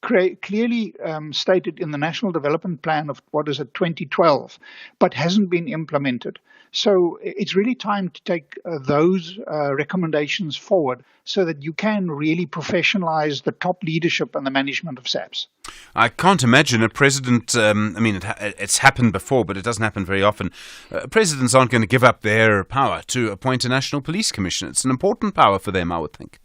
clearly stated in the National Development Plan of 2012, but hasn't been implemented. So it's really time to take those recommendations forward so that you can really professionalize the top leadership and the management of SAPS. I can't imagine a president, it's happened before, but it doesn't happen very often. Presidents aren't going to give up their power to appoint a National Police Commissioner. It's an important power for them, I would think.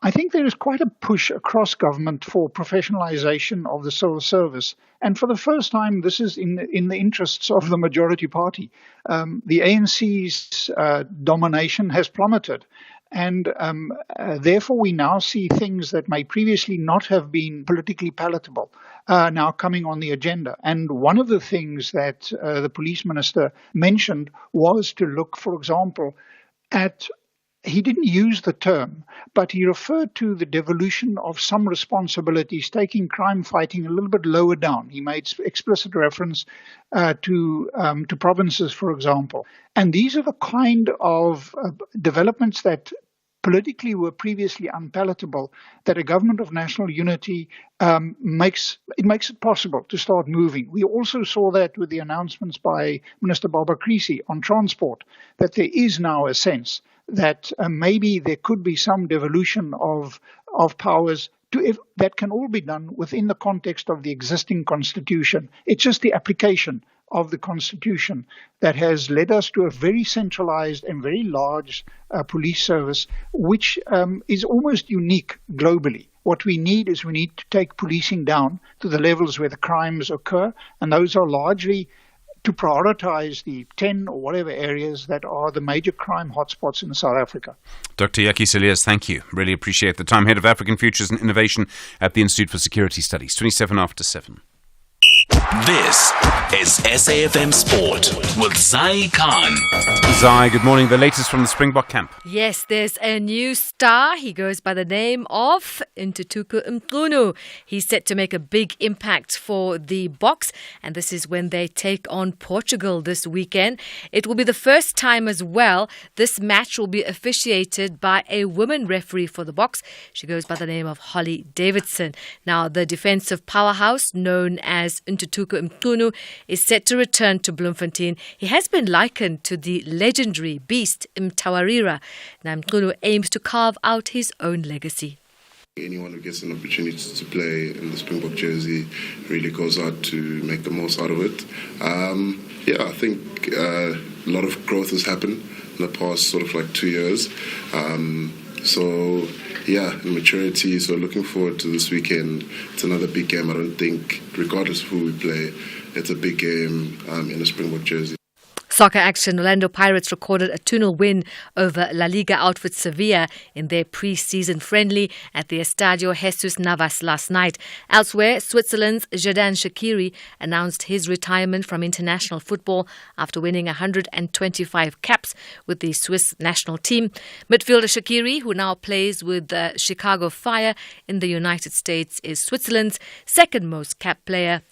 I think there is quite a push across government for professionalization of the civil service. And for the first time, this is in the interests of the majority party. The ANC's domination has plummeted. And therefore, we now see things that may previously not have been politically palatable now coming on the agenda. And one of the things that the police minister mentioned was to look, for example, at, he didn't use the term, but he referred to the devolution of some responsibilities, taking crime fighting a little bit lower down. He made explicit reference to provinces, for example. And these are the kind of developments that politically were previously unpalatable, that a government of national unity makes it possible to start moving. We also saw that with the announcements by Minister Baba Creasy on transport, that there is now a sense that maybe there could be some devolution of powers that can all be done within the context of the existing constitution. It's just the application of the constitution that has led us to a very centralized and very large police service, which is almost unique globally. What we need to take policing down to the levels where the crimes occur, and those are largely to prioritize the 10 or whatever areas that are the major crime hotspots in South Africa. Dr. Yaki Salias, thank you. Really appreciate the time. Head of African Futures and Innovation at the Institute for Security Studies. 27 after 7. This is SAFM Sport with Zai Khan. Zai, good morning. The latest from the Springbok camp. Yes, there's a new star. He goes by the name of Ntuthuko Mqunu. He's set to make a big impact for the Boks, and this is when they take on Portugal this weekend. It will be the first time as well. This match will be officiated by a woman referee for the Boks. She goes by the name of Holly Davidson. Now, the defensive powerhouse known as Ntuthuko Mqunu is set to return to Bloemfontein. He has been likened to the legendary beast Mtawarira. Now, Mqunu aims to carve out his own legacy. Anyone who gets an opportunity to play in the Springbok jersey really goes out to make the most out of it. I think a lot of growth has happened in the past sort of like 2 years. Maturity. So looking forward to this weekend. It's another big game. I don't think, regardless of who we play, it's a big game in a Springbok jersey. Soccer action. Orlando Pirates recorded a 2-0 win over La Liga outfit Sevilla in their pre-season friendly at the Estadio Jesus Navas last night. Elsewhere, Switzerland's Xherdan Shaqiri announced his retirement from international football after winning 125 caps with the Swiss national team. Midfielder Shaqiri, who now plays with the Chicago Fire in the United States, is Switzerland's second most cap player,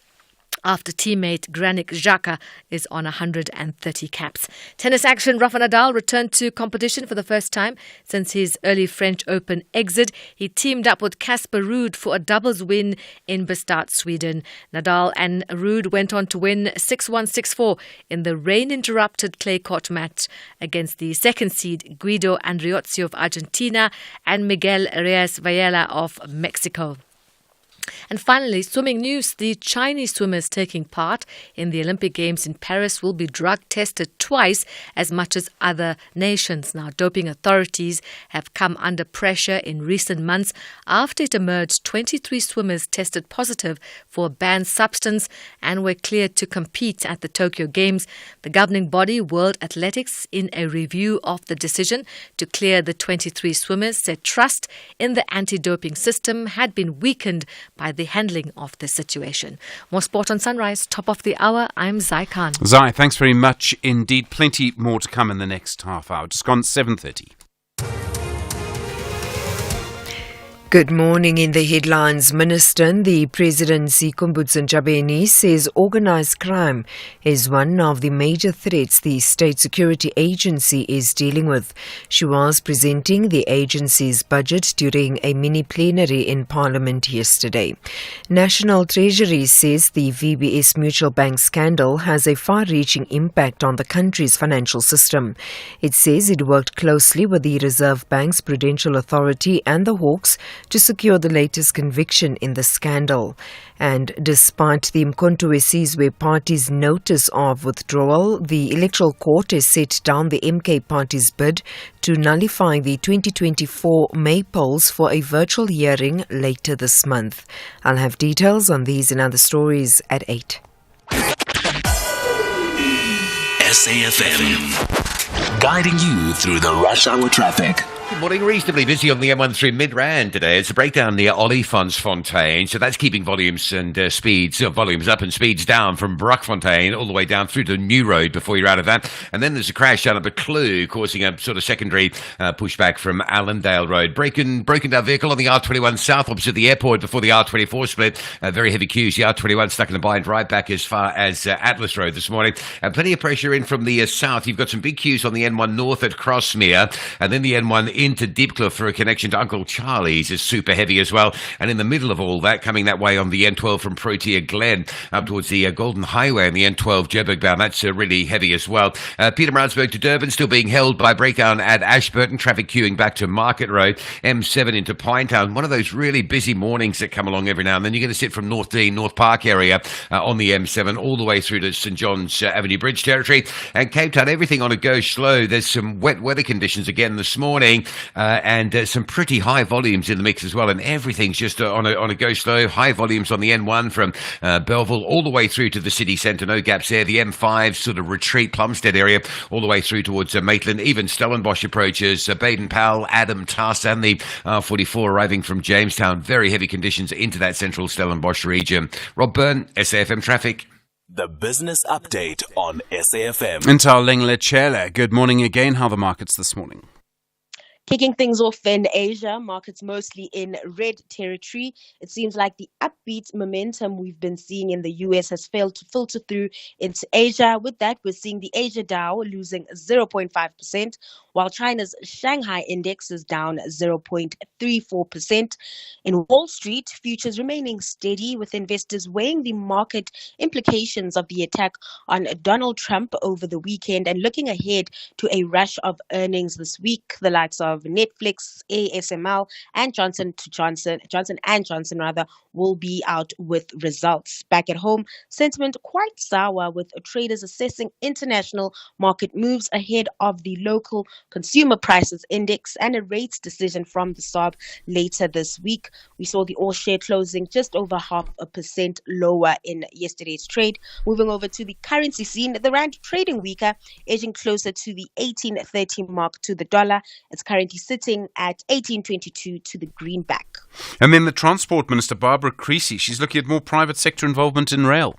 after teammate Granit Xhaka is on 130 caps. Tennis action. Rafa Nadal returned to competition for the first time since his early French Open exit. He teamed up with Casper Ruud for a doubles win in Bastad, Sweden. Nadal and Ruud went on to win 6-1, 6-4 in the rain-interrupted clay court match against the second seed Guido Andriozzi of Argentina and Miguel Reyes-Villela of Mexico. And finally, swimming news. The Chinese swimmers taking part in the Olympic Games in Paris will be drug tested twice as much as other nations. Now, doping authorities have come under pressure in recent months after it emerged 23 swimmers tested positive for a banned substance and were cleared to compete at the Tokyo Games. The governing body, World Athletics, in a review of the decision to clear the 23 swimmers, said trust in the anti-doping system had been weakened by the handling of the situation. More sport on Sunrise, top of the hour. I'm Zai Khan. Zai, thanks very much indeed. Plenty more to come in the next half hour. Just gone 7:30. Good morning. In the headlines, Minister, the President Sikombutso Ntshabeni says organised crime is one of the major threats the State Security Agency is dealing with. She was presenting the agency's budget during a mini-plenary in Parliament yesterday. National Treasury says the VBS Mutual Bank scandal has a far-reaching impact on the country's financial system. It says it worked closely with the Reserve Bank's Prudential Authority and the Hawks to secure the latest conviction in the scandal. And despite the Umkhonto weSizwe party's notice of withdrawal, the Electoral Court has set down the MK party's bid to nullify the 2024 May polls for a virtual hearing later this month. I'll have details on these and other stories at 8. SAFM, guiding you through the rush hour traffic. Good morning. Reasonably busy on the M1 through Midrand today. It's a breakdown near Olifantsfontein, so that's keeping volumes and volumes up and speeds down from Brockfontein all the way down through to New Road before you're out of that. And then there's a crash down at Buccleuch, causing a sort of secondary pushback from Allendale Road. Broken down vehicle on the R21 south opposite the airport before the R24 split. Very heavy queues. The R21 stuck in a bind right back as far as Atlas Road this morning. Plenty of pressure in from the south. You've got some big queues on the N1 north at Crossmere, and then the N1 into Diepkloof for a connection to Uncle Charlie's is super heavy as well. And in the middle of all that, coming that way on the N12 from Protea Glen up towards the Golden Highway and the N12 Joburg bound, that's really heavy as well. Pietermaritzburg to Durban still being held by breakdown at Ashburton. Traffic queuing back to Market Road. M7 into Pinetown. One of those really busy mornings that come along every now and then. You're going to sit from North Dean, North Park area on the M7 all the way through to St John's Avenue Bridge territory. And Cape Town, everything on a go slow. There's some wet weather conditions again this morning. and some pretty high volumes in the mix as well. And everything's just on a go slow. High volumes on the N1 from Belleville all the way through to the city centre. No gaps there. The M5 sort of retreat, Plumstead area, all the way through towards Maitland. Even Stellenbosch approaches Baden-Powell, Adam, Tass, and the R44 arriving from Jamestown. Very heavy conditions into that central Stellenbosch region. Rob Byrne, SAFM Traffic. The business update on SAFM. Ntalengle, good morning again. How are the markets this morning? Kicking things off in Asia, markets mostly in red territory. It seems like the upbeat momentum we've been seeing in the US has failed to filter through into Asia. With that, we're seeing the Asia Dow losing 0.5%, while China's Shanghai index is down 0.34%. In Wall Street, futures remaining steady, with investors weighing the market implications of the attack on Donald Trump over the weekend and looking ahead to a rush of earnings this week. The likes of Netflix, ASML, and Johnson & Johnson will be out with results. Back at home, sentiment quite sour, with traders assessing international market moves ahead of the local consumer prices index and a rates decision from the SARB later this week. We saw the all share closing just over 0.5% lower in yesterday's trade. Moving over to the currency scene, the rand trading weaker, edging closer to the 18.30 mark to the dollar. It's currently sitting at 18.22 to the greenback. And then the Transport Minister, Barbara Creasy, she's looking at more private sector involvement in rail.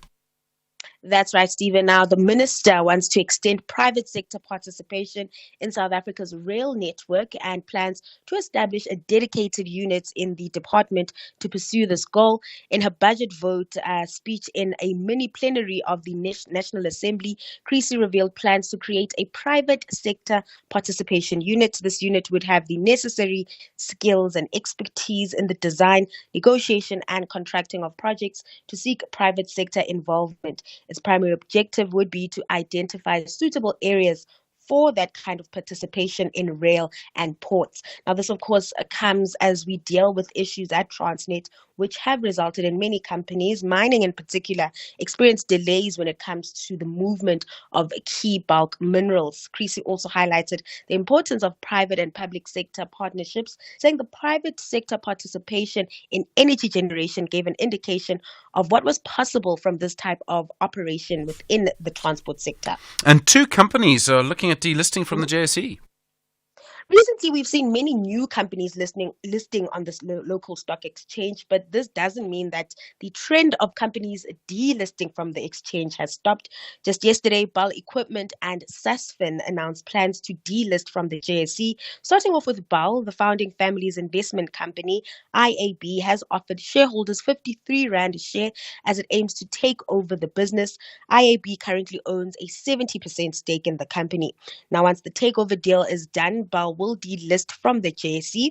That's right, Stephen. Now, the minister wants to extend private sector participation in South Africa's rail network and plans to establish a dedicated unit in the department to pursue this goal. In her budget vote speech in a mini plenary of the National Assembly, Creasy revealed plans to create a private sector participation unit. This unit would have the necessary skills and expertise in the design, negotiation, and contracting of projects to seek private sector involvement. Its primary objective would be to identify suitable areas for that kind of participation in rail and ports. Now, this, of course, comes as we deal with issues at Transnet, which have resulted in many companies, mining in particular, experience delays when it comes to the movement of key bulk minerals. Creasy also highlighted the importance of private and public sector partnerships, saying the private sector participation in energy generation gave an indication of what was possible from this type of operation within the transport sector. And two companies are looking at delisting from the JSE. Recently, we've seen many new companies listing on this local stock exchange, but this doesn't mean that the trend of companies delisting from the exchange has stopped. Just yesterday, Ball Equipment and Sasfin announced plans to delist from the JSE. Starting off with Ball, the founding family's investment company, IAB, has offered shareholders 53 Rand a share as it aims to take over the business. IAB currently owns a 70% stake in the company. Now, once the takeover deal is done, Ball will delist from the JSE.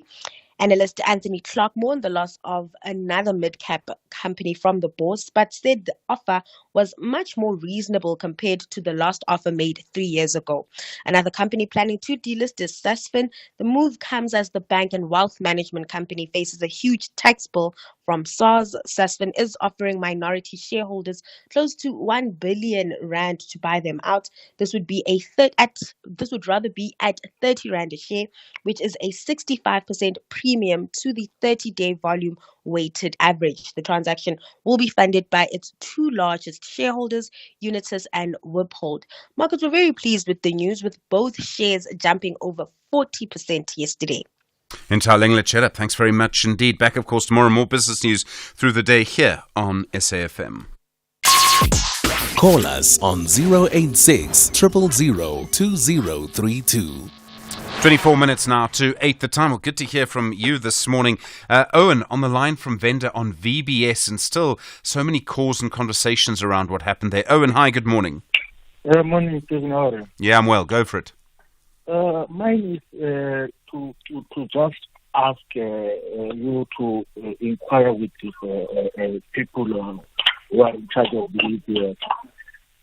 Analyst Anthony Clark mourned the loss of another mid-cap company from the bourse, but said the offer was much more reasonable compared to the last offer made 3 years ago. Another company planning to delist is Sasfin. The move comes as the bank and wealth management company faces a huge tax bill from SARS. Sasfin is offering minority shareholders close to 1 billion Rand to buy them out. This would be this would rather be at 30 Rand a share, which is a 65% premium to the 30-day volume weighted average. The transaction will be funded by its two largest shareholders, Unitis and Wiphold. Markets were very pleased with the news, with both shares jumping over 40% yesterday. Ntalengle, thanks very much indeed. Back, of course, tomorrow. More business news through the day here on SAFM. Call us on 086 000 2032. 24 minutes now to 8 the time. Well, good to hear from you this morning. Owen on the line from Vendor on VBS, and still so many calls and conversations around what happened there. Owen, hi, good morning. Morning, Stephen. How are you? Yeah, I'm well. Go for it. Mine is to just ask you to inquire with people who are in charge of the VBS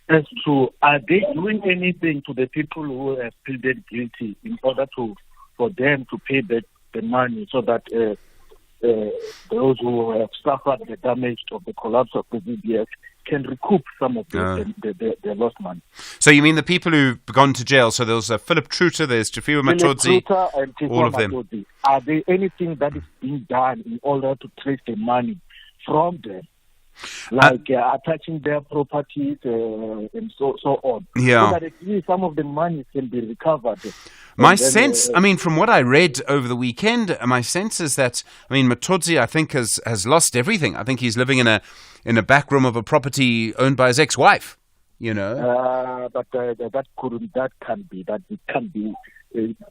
as to, are they doing anything to the people who have pleaded guilty in order for them to pay the money, so that those who have suffered the damage of the collapse of the VBS can recoup some of the lost money. So you mean the people who've gone to jail? So there's Philip Truter, there's Tafiwa Matodzi, all of them. Are there anything that is being done in order to trace the money from them? Like attaching their properties and so on. Yeah. So that at least some of the money can be recovered. My sense, from what I read over the weekend, my sense is that, Matodzi, I think, has lost everything. I think he's living in a back room of a property owned by his ex-wife, you know. But that can't be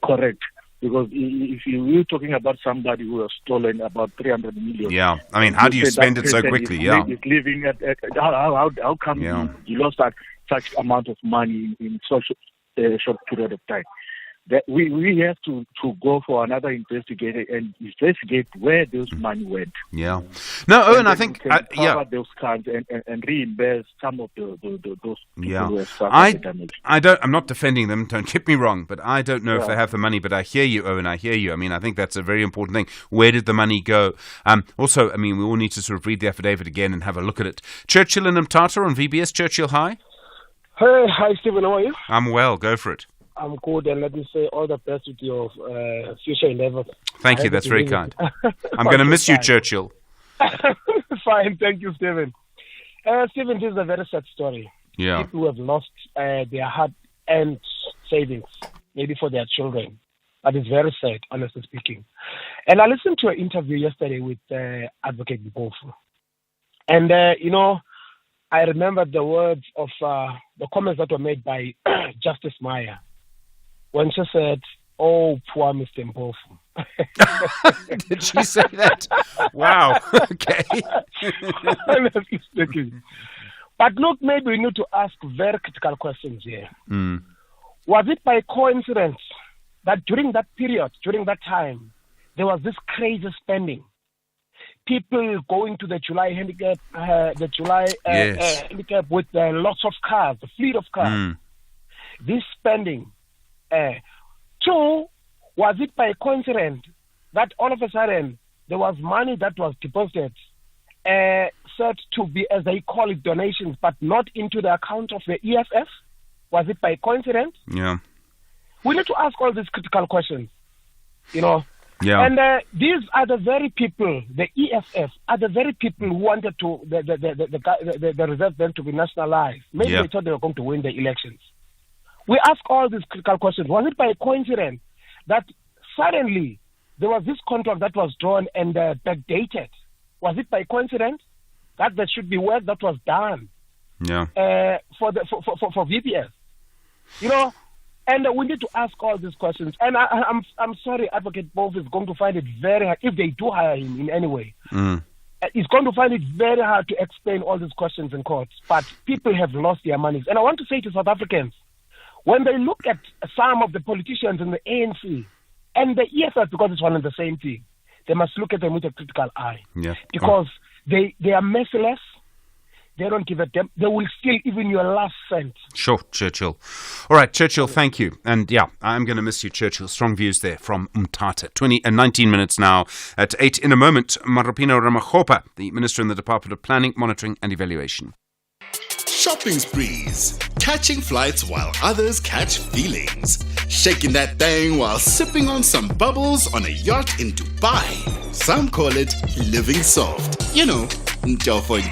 correct. Because if you're talking about somebody who has stolen about 300 million. Yeah, how do you spend it so quickly? He's living how come he lost such amount of money in such a short period of time? That we have to go for another investigator and investigate where those money went. Yeah. No, Owen, I think cover those kinds and reimburse some of those people who have suffered damage. I'm not defending them. Don't get me wrong, but I don't know if they have the money. But I hear you, Owen. I hear you. I think that's a very important thing. Where did the money go? Also, we all need to sort of read the affidavit again and have a look at it. Churchill and Mtata on VBS. Churchill, hi. Hey, hi, Stephen. How are you? I'm well. Go for it. I'm good, and let me say all the best with your future endeavors. Thank you, that's very kind. I'm going to miss you, Churchill. Fine, thank you, Stephen. Stephen, this is a very sad story. Yeah. People who have lost their hard-earned savings, maybe for their children. That is very sad, honestly speaking. And I listened to an interview yesterday with Advocate Mpofu. And, I remember the words of the comments that were made by Justice Maya, when she said, "Oh, poor Mr. Mpofu." Did she say that? Wow. Okay. Honestly speaking. But look, maybe we need to ask very critical questions here. Was it by coincidence that during that period, during that time, there was this crazy spending? People going to the July handicap, handicap with lots of cars, a fleet of cars. This spending. Two, was it by coincidence that all of a sudden there was money that was deposited, said to be, as they call it, donations, but not into the account of the EFF? Was it by coincidence? Yeah. We need to ask all these critical questions, Yeah. And these are the very people, the EFF, are the very people who wanted to the Reserve Bank to be nationalized. Maybe they thought they were going to win the elections. We ask all these critical questions. Was it by coincidence that suddenly there was this contract that was drawn and backdated? Was it by coincidence that there should be work that was done for VBS? And we need to ask all these questions. And I'm sorry, Advocate Mpofu is going to find it very hard, if they do hire him in any way. He's going to find it very hard to explain all these questions in court. But people have lost their monies. And I want to say to South Africans, when they look at some of the politicians in the ANC and the EFF, because it's one and the same thing, they must look at them with a critical eye. Yeah. Because they are merciless. They don't give a damn. They will steal even your last cent. Sure, Churchill. All right, Churchill, thank you. And I'm going to miss you, Churchill. Strong views there from Mtata. 19 minutes now at 8. In a moment, Marupino Ramakgopa, the Minister in the Department of Planning, Monitoring and Evaluation. Shopping sprees, catching flights while others catch feelings, shaking that thing while sipping on some bubbles on a yacht in Dubai. Some call it living soft. Njofo.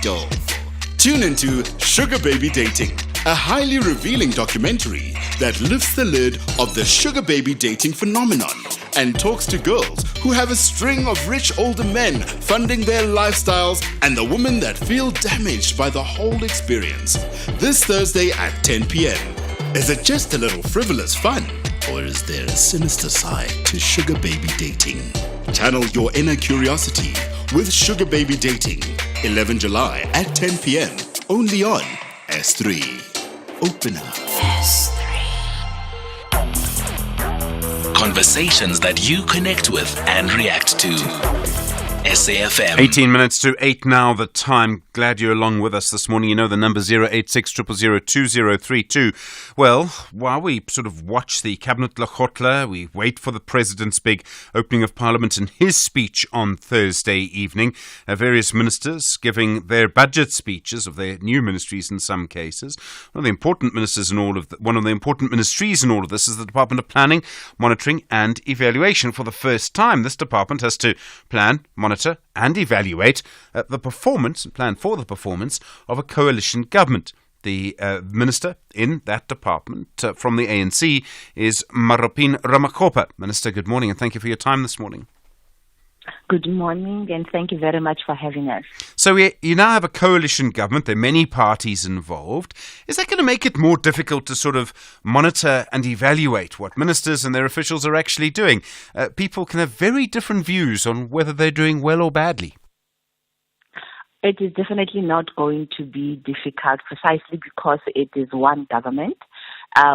Tune into Sugar Baby Dating, a highly revealing documentary that lifts the lid of the sugar baby dating phenomenon and talks to girls who have a string of rich older men funding their lifestyles and the women that feel damaged by the whole experience. This Thursday at 10 p.m. Is it just a little frivolous fun, or is there a sinister side to sugar baby dating? Channel your inner curiosity with Sugar Baby Dating, 11 July at 10 p.m. only on S3. Open up. S3. Conversations that you connect with and react to. SAFM. 18 minutes to 8 now, the time. glad you're along with us this morning. You know the number 086 000 2032. Well, while we sort of watch the Cabinet Lekgotla, we wait for the President's big opening of Parliament and his speech on Thursday evening. Various ministers giving their budget speeches of their new ministries in some cases. One of the important ministries in all of this is the Department of Planning, Monitoring and Evaluation. For the first time, this department has to plan, monitor and evaluate plan for the performance of a coalition government. The minister in that department from the ANC is Maropin Ramakgopa. Minister, good morning and thank you for your time this morning. Good morning and thank you very much for having us. So you now have a coalition government. There are many parties involved. Is that going to make it more difficult to sort of monitor and evaluate what ministers and their officials are actually doing? People can have very different views on whether they're doing well or badly. It is definitely not going to be difficult precisely because it is one government.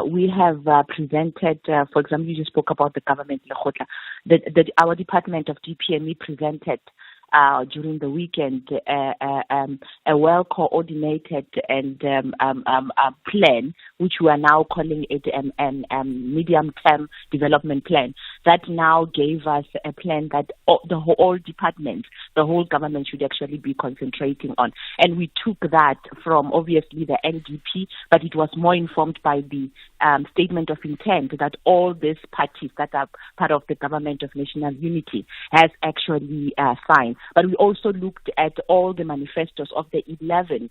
We have presented, for example, you just spoke about the government, Lekgotla. Our Department of DPME presented during the weekend a well-coordinated and plan, which we are now calling it a medium-term development plan, that now gave us a plan that the whole department, the whole government should actually be concentrating on. And we took that from obviously the NDP, but it was more informed by the statement of intent that all these parties that are part of the Government of National Unity has actually signed. But we also looked at all the manifestos of the 11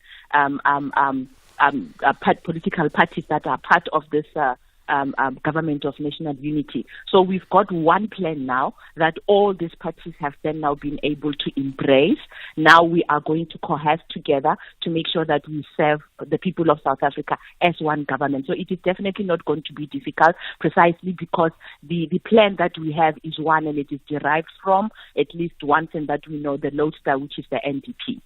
political parties that are part of this Government of National Unity. So we've got one plan now that all these parties have then now been able to embrace. Now we are going to coalesce together to make sure that we serve the people of South Africa as one government. So it is definitely not going to be difficult precisely because the plan that we have is one and it is derived from at least one thing that we know, the lodestar, which is the NDP.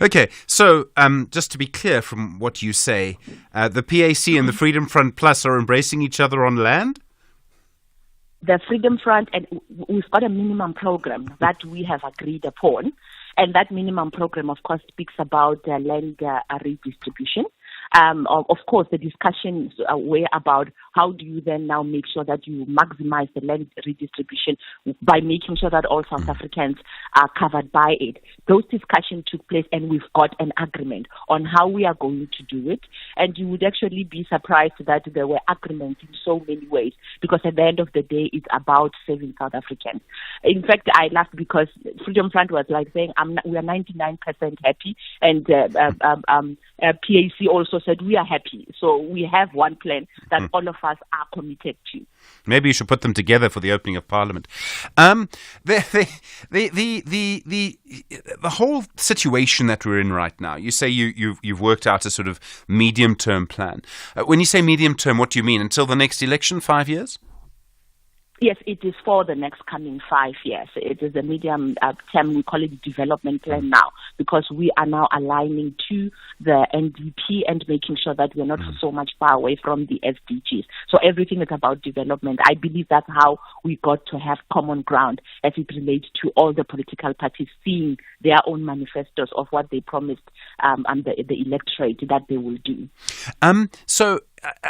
Okay, so just to be clear from what you say, the PAC and the Freedom Front Plus are embracing each other on land? The Freedom Front, and we've got a minimum program that we have agreed upon, and that minimum program, of course, speaks about land redistribution. Of course, the discussions were about how do you then now make sure that you maximize the land redistribution by making sure that all South Africans are covered by it. Those discussions took place and we've got an agreement on how we are going to do it. And you would actually be surprised that there were agreements in so many ways because at the end of the day, it's about saving South Africans. In fact, I laughed because Freedom Front was like saying, we are 99% happy and PAC also said we are happy. So we have one plan that all of us are committed to. Maybe you should put them together for the opening of Parliament. The whole situation that we're in right now, you say you've worked out a sort of medium-term plan. When you say medium-term, what do you mean? Until the next election, 5 years? Yes, it is for the next coming 5 years. It is a medium term, we call it development plan now, because we are now aligning to the NDP and making sure that we're not so much far away from the SDGs. So everything is about development. I believe that's how we got to have common ground as it relates to all the political parties seeing their own manifestos of what they promised and the electorate that they will do. So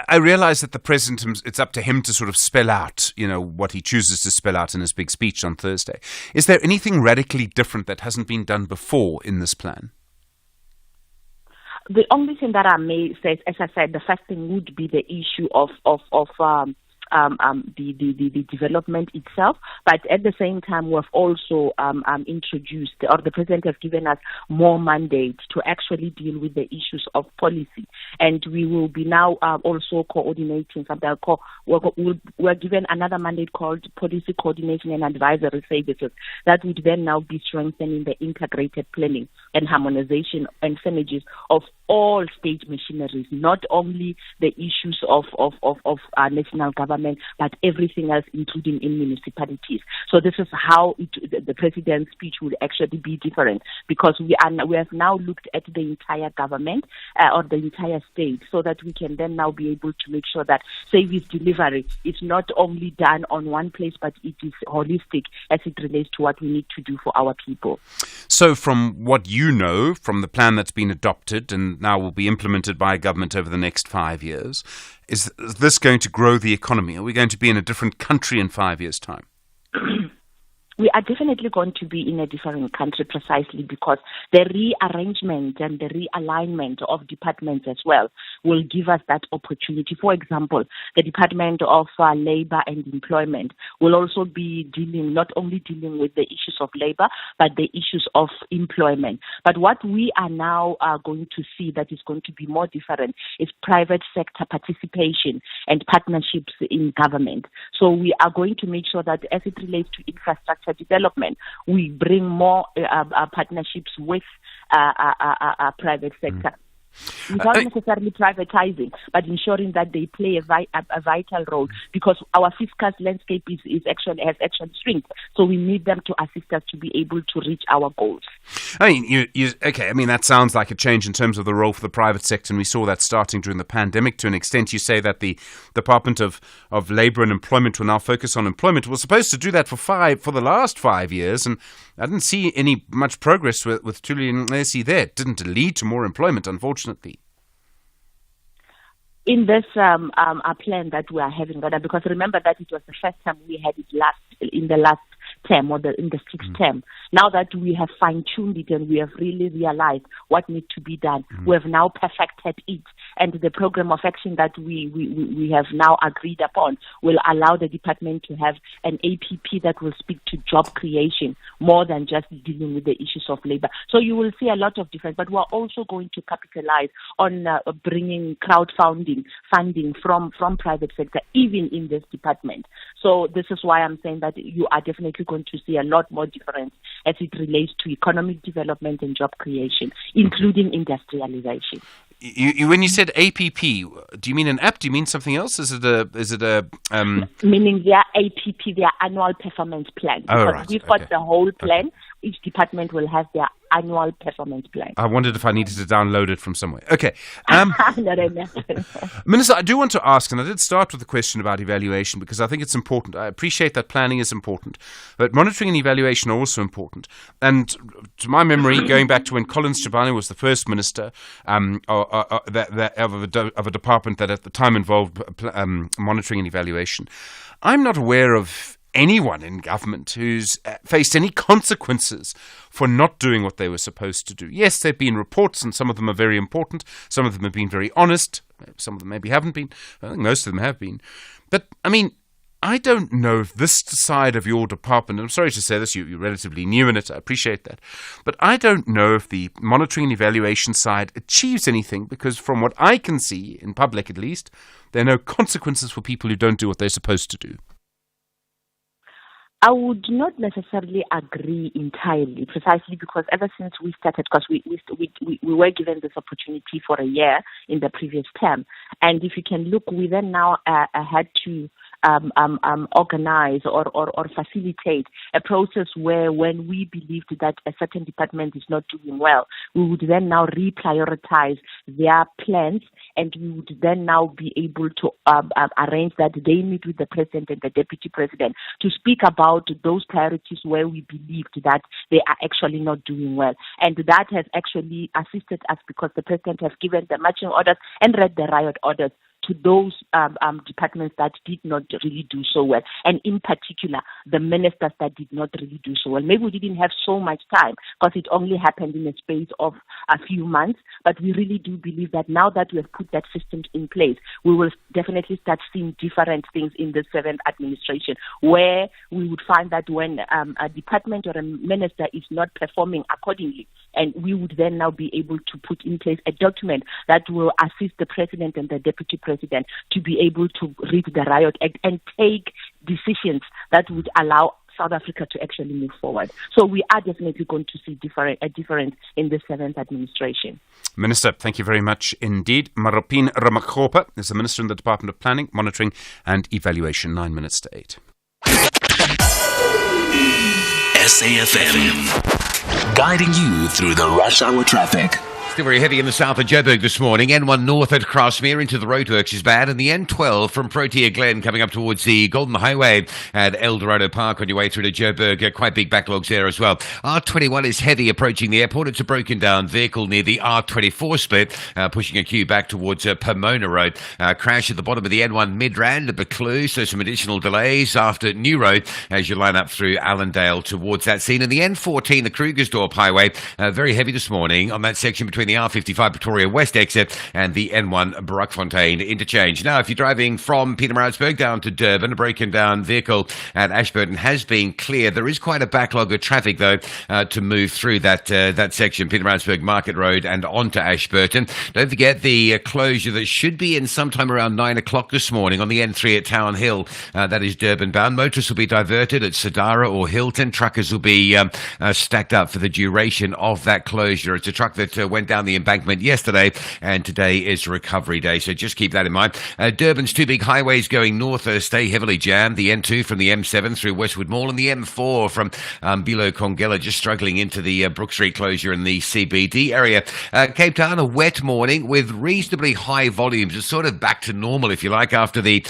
I realize that the president, it's up to him to sort of spell out, what he chooses to spell out in his big speech on Thursday. Is there anything radically different that hasn't been done before in this plan? The only thing that I may say, as I said, the first thing would be the issue of the development itself, but at the same time we've also introduced, or the president has given us more mandate to actually deal with the issues of policy, and we will be now also coordinating something called, we're given another mandate called policy coordination and advisory services that would then now be strengthening the integrated planning and harmonization and synergies of all state machineries, not only the issues of our national government, but everything else, including in municipalities. So this is how the president's speech would actually be different, because we have now looked at the entire government or the entire state, so that we can then now be able to make sure that service delivery is not only done on one place, but it is holistic as it relates to what we need to do for our people. So from what you know, from the plan that's been adopted and now will be implemented by government over the next 5 years, is this going to grow the economy? Are we going to be in a different country in 5 years' time? We are definitely going to be in a different country, precisely because the rearrangement and the realignment of departments as well will give us that opportunity. For example, the Department of Labor and Employment will also be not only dealing with the issues of labor, but the issues of employment. But what we are now going to see that is going to be more different is private sector participation and partnerships in government. So we are going to make sure that as it relates to infrastructure development, we bring more partnerships with private sector. Without necessarily privatizing, but ensuring that they play a vital role, because our fiscal landscape has actually shrunk. So we need them to assist us to be able to reach our goals. I mean, okay. I mean, that sounds like a change in terms of the role for the private sector, and we saw that starting during the pandemic to an extent. You say that the Department of Labour and Employment will now focus on employment. We're supposed to do that for the last 5 years, and I didn't see much progress with Thuli Nxesi there. It didn't lead to more employment, unfortunately. In this plan that we are having, because remember that it was the first time we had it in the last term or in the sixth term. Now that we have fine-tuned it and we have really realized what needs to be done, we have now perfected it. And the program of action that we have now agreed upon will allow the department to have an APP that will speak to job creation more than just dealing with the issues of labor. So you will see a lot of difference, but we're also going to capitalize on bringing crowdfunding funding from private sector, even in this department. So this is why I'm saying that you are definitely going to see a lot more difference as it relates to economic development and job creation, including industrialization. When you said APP, do you mean an app? Do you mean something else? Is it a meaning their APP, their annual performance plan? Because we've got the whole plan. Each department will have their annual performance plan. I wondered if I needed to download it from somewhere. Okay. Not enough. Minister, I do want to ask, and I did start with the question about evaluation because I think it's important. I appreciate that planning is important, but monitoring and evaluation are also important. And to my memory, going back to when Collins Chabane was the first minister of a department that at the time involved monitoring and evaluation, I'm not aware of anyone in government who's faced any consequences for not doing what they were supposed to do. Yes, there have been reports, and some of them are very important. Some of them have been very honest. Some of them maybe haven't been. I think most of them have been. But, I mean, I don't know if this side of your department, I'm sorry to say this, you're relatively new in it, I appreciate that, but I don't know if the monitoring and evaluation side achieves anything, because from what I can see, in public at least, there are no consequences for people who don't do what they're supposed to do. I would not necessarily agree entirely, precisely because ever since we started, because we were given this opportunity for a year in the previous term, and if you can look, we then now had to organize or facilitate a process where when we believed that a certain department is not doing well, we would then now reprioritize their plans, and we would then now be able to arrange that they meet with the president and the deputy president to speak about those priorities where we believed that they are actually not doing well. And that has actually assisted us because the president has given the marching orders and read the riot orders to those departments that did not really do so well, and in particular the ministers that did not really do so well. Maybe we didn't have so much time because it only happened in a space of a few months, but we really do believe that now that we have put that system in place, we will definitely start seeing different things in the 7th administration, where we would find that when a department or a minister is not performing accordingly, and we would then now be able to put in place a document that will assist the president and the deputy president to be able to read the Riot Act and take decisions that would allow South Africa to actually move forward. So we are definitely going to see a difference in the 7th administration. Minister, thank you very much indeed. Maropin Ramakgopa is the Minister in the Department of Planning, Monitoring and Evaluation. 9 minutes to 8. SAFM, guiding you through the rush hour traffic. Still very heavy in the south of Joburg this morning. N1 north at Crossmere into the roadworks is bad, and the N12 from Protea Glen coming up towards the Golden Highway at El Dorado Park on your way through to Joburg. Quite big backlogs there as well. R21 is heavy approaching the airport. It's a broken down vehicle near the R24 split, pushing a queue back towards Pomona Road. Crash at the bottom of the N1 Midrand at Buccleuch, so some additional delays after New Road as you line up through Allendale towards that scene. And the N14, the Krugersdorp Highway, very heavy this morning on that section between the R55 Pretoria West exit and the N1 Brockfontein interchange. Now, if you're driving from Pietermaritzburg down to Durban, a broken down vehicle at Ashburton has been cleared. There is quite a backlog of traffic, though, to move through that section, Pietermaritzburg Market Road and onto Ashburton. Don't forget the closure that should be in sometime around 9 o'clock this morning on the N3 at Town Hill. That is Durban bound. Motorists will be diverted at Sadara or Hilton. Truckers will be stacked up for the duration of that closure. It's a truck that went down the embankment yesterday, and today is recovery day, so just keep that in mind. Durban's two big highways going north stay heavily jammed. The N2 from the M7 through Westwood Mall, and the M4 from Bilo Kongela just struggling into the Brook Street closure in the CBD area. Cape Town, a wet morning with reasonably high volumes. It's sort of back to normal, if you like, after the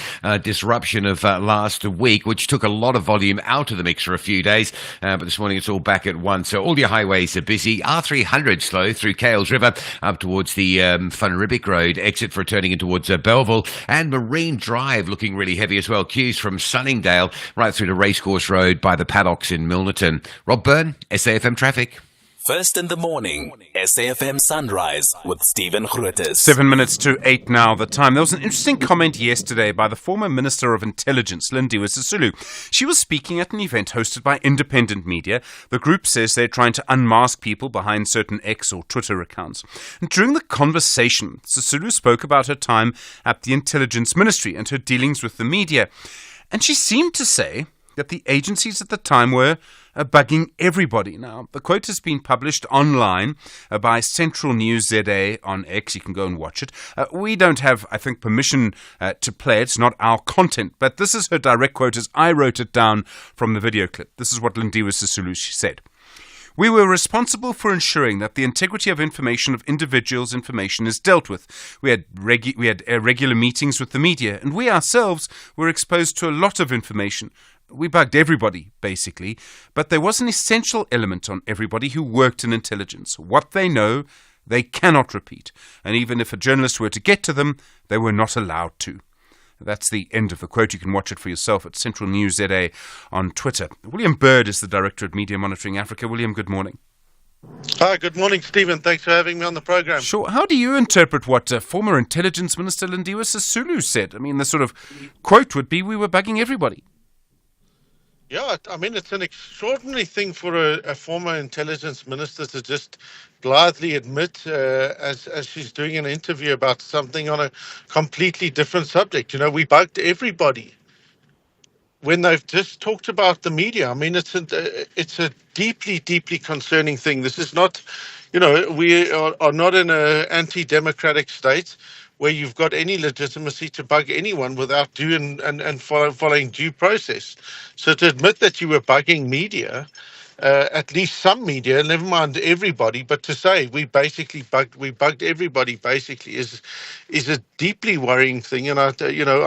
disruption of last week, which took a lot of volume out of the mix for a few days, but this morning it's all back at once. So all your highways are busy. R300 slow through Kales River up towards the Van Riebeeck Road exit for turning in towards Belleville, and Marine Drive looking really heavy as well. Queues from Sunningdale right through to Racecourse Road by the paddocks in Milnerton. Rob Byrne, SAFM Traffic. First in the morning, SAFM Sunrise with Stephen Grootes. 7 minutes to 8 now, the time. There was an interesting comment yesterday by the former Minister of Intelligence, Lindiwe Sisulu. She was speaking at an event hosted by independent media. The group says they're trying to unmask people behind certain X or Twitter accounts. And during the conversation, Sisulu spoke about her time at the Intelligence Ministry and her dealings with the media. And she seemed to say that the agencies at the time were bugging everybody. Now, the quote has been published online by Central News ZA on X. You can go and watch it. We don't have, I think, permission to play it. It's not our content. But this is her direct quote as I wrote it down from the video clip. This is what Lindiwe Sisulu said. We were responsible for ensuring that the integrity of individuals' information is dealt with. We had regular meetings with the media, and we ourselves were exposed to a lot of information. We bugged everybody, basically, but there was an essential element on everybody who worked in intelligence. What they know, they cannot repeat. And even if a journalist were to get to them, they were not allowed to. That's the end of the quote. You can watch it for yourself at Central News ZA on Twitter. William Bird is the Director of Media Monitoring Africa. William, good morning. Hi, good morning, Stephen. Thanks for having me on the program. Sure. How do you interpret what former Intelligence Minister Lindiwe Sisulu said? I mean, the sort of quote would be, we were bugging everybody. Yeah, I mean, it's an extraordinary thing for a former intelligence minister to just blithely admit, as she's doing an interview about something on a completely different subject. You know, we bugged everybody when they've just talked about the media. I mean, it's a deeply, deeply concerning thing. This is not, you know, we are not in an anti-democratic state where you've got any legitimacy to bug anyone without due and following due process. So to admit that you were bugging media, at least some media, never mind everybody, but to say we bugged everybody basically is a deeply worrying thing. And I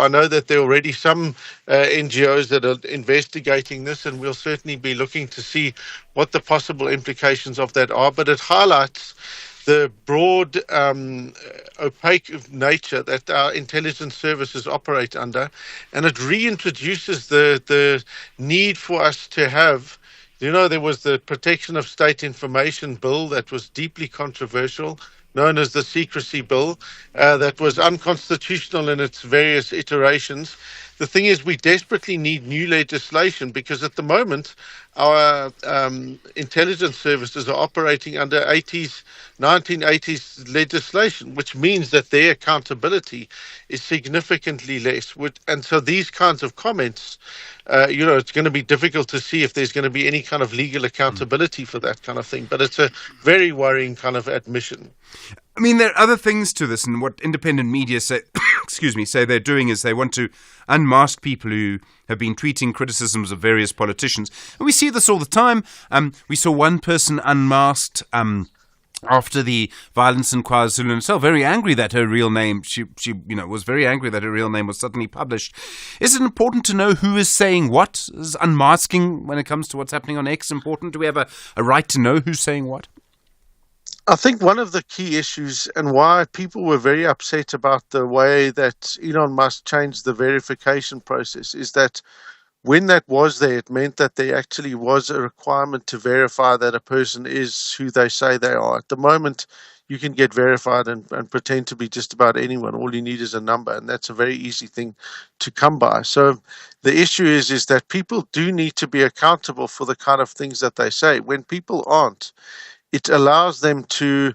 know that there are already some NGOs that are investigating this, and we'll certainly be looking to see what the possible implications of that are. But it highlights the broad, opaque nature that our intelligence services operate under, and it reintroduces the need for us to have, you know, there was the Protection of State Information Bill that was deeply controversial, known as the Secrecy Bill, that was unconstitutional in its various iterations. the thing is, we desperately need new legislation because at the moment, our intelligence services are operating under 1980s legislation, which means that their accountability is significantly less. And so these kinds of comments, it's going to be difficult to see if there's going to be any kind of legal accountability for that kind of thing. But it's a very worrying kind of admission. I mean, there are other things to this, and what independent media say, say they're doing is they want to unmask people who have been tweeting criticisms of various politicians. And we see this all the time. We saw one person unmasked after the violence in KwaZulu-Natal, very angry that her real name, she was very angry that her real name was suddenly published. Is it important to know who is saying what? Is unmasking when it comes to what's happening on X important? Do we have a right to know who's saying what? I think one of the key issues and why people were very upset about the way that Elon Musk changed the verification process is that when that was there, it meant that there actually was a requirement to verify that a person is who they say they are. At the moment, you can get verified and pretend to be just about anyone. All you need is a number, and that's a very easy thing to come by. So the issue is that people do need to be accountable for the kind of things that they say. When people aren't, it allows them to,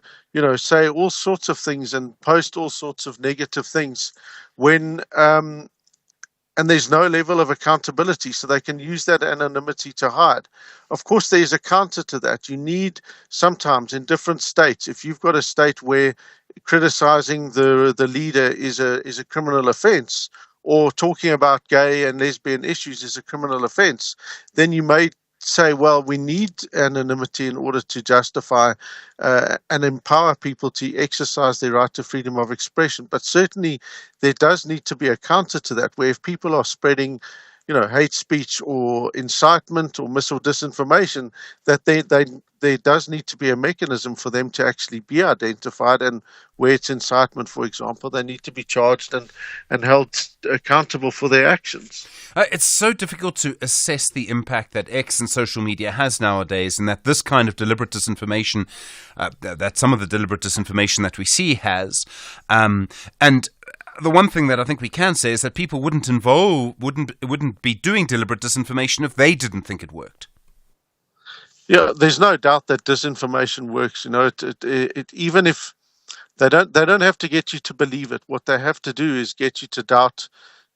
say all sorts of things and post all sorts of negative things when, and there's no level of accountability, so they can use that anonymity to hide. Of course, there's a counter to that. You need sometimes in different states, if you've got a state where criticizing the leader is a criminal offense, or talking about gay and lesbian issues is a criminal offense, then you may say, well, we need anonymity in order to justify and empower people to exercise their right to freedom of expression. But certainly there does need to be a counter to that, where if people are spreading, hate speech or incitement or mis or disinformation, that there does need to be a mechanism for them to actually be identified, and where it's incitement, for example, they need to be charged and held accountable for their actions. It's so difficult to assess the impact that X and social media has nowadays, and that this kind of deliberate disinformation, that some of the deliberate disinformation that we see has, and the one thing that I think we can say is that people wouldn't be doing deliberate disinformation if they didn't think it worked. Yeah, there's no doubt that disinformation works. It even if they don't have to get you to believe it. What they have to do is get you to doubt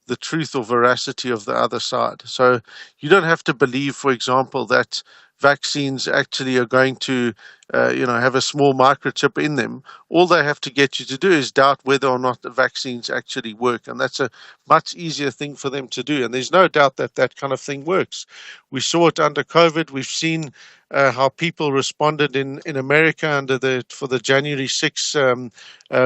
the truth or veracity of the other side. So you don't have to believe, for example, that vaccines actually are going to, have a small microchip in them. All they have to get you to do is doubt whether or not the vaccines actually work. And that's a much easier thing for them to do. And there's no doubt that that kind of thing works. We saw it under COVID. We've seen how people responded in America for the January 6th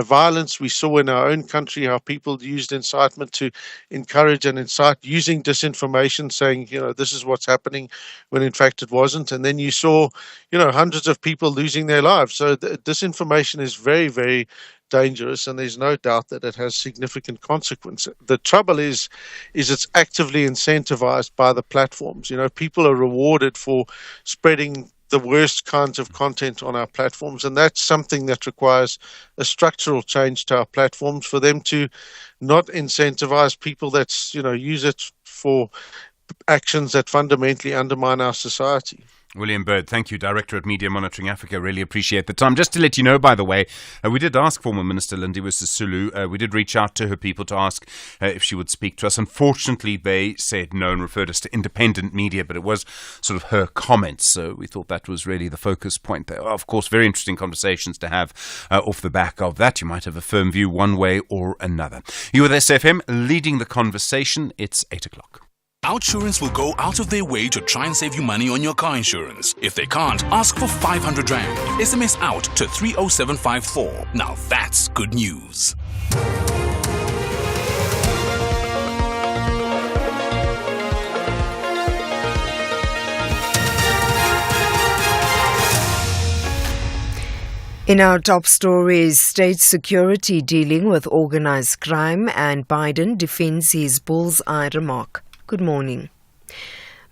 violence. We saw in our own country how people used incitement to encourage and incite, using disinformation, saying, this is what's happening, when in fact it wasn't. And then you saw, hundreds of people losing their lives. So disinformation is very, very dangerous, and there's no doubt that it has significant consequences. The trouble is it's actively incentivized by the platforms. People are rewarded for spreading the worst kinds of content on our platforms, and that's something that requires a structural change to our platforms for them to not incentivize people that use it for actions that fundamentally undermine our society. William Bird, thank you, Director at Media Monitoring Africa. Really appreciate the time. Just to let you know, by the way, we did ask former Minister Lindiwe Sisulu, we did reach out to her people to ask if she would speak to us. Unfortunately, they said no and referred us to independent media, but it was sort of her comments. So we thought that was really the focus point there. Of course, very interesting conversations to have off the back of that. You might have a firm view one way or another. You with SFM leading the conversation. It's 8 o'clock. Outsurance will go out of their way to try and save you money on your car insurance. If they can't, ask for 500 Rand. SMS out to 30754. Now that's good news. In our top stories, state security dealing with organized crime, and Biden defends his bullseye remark. Good morning.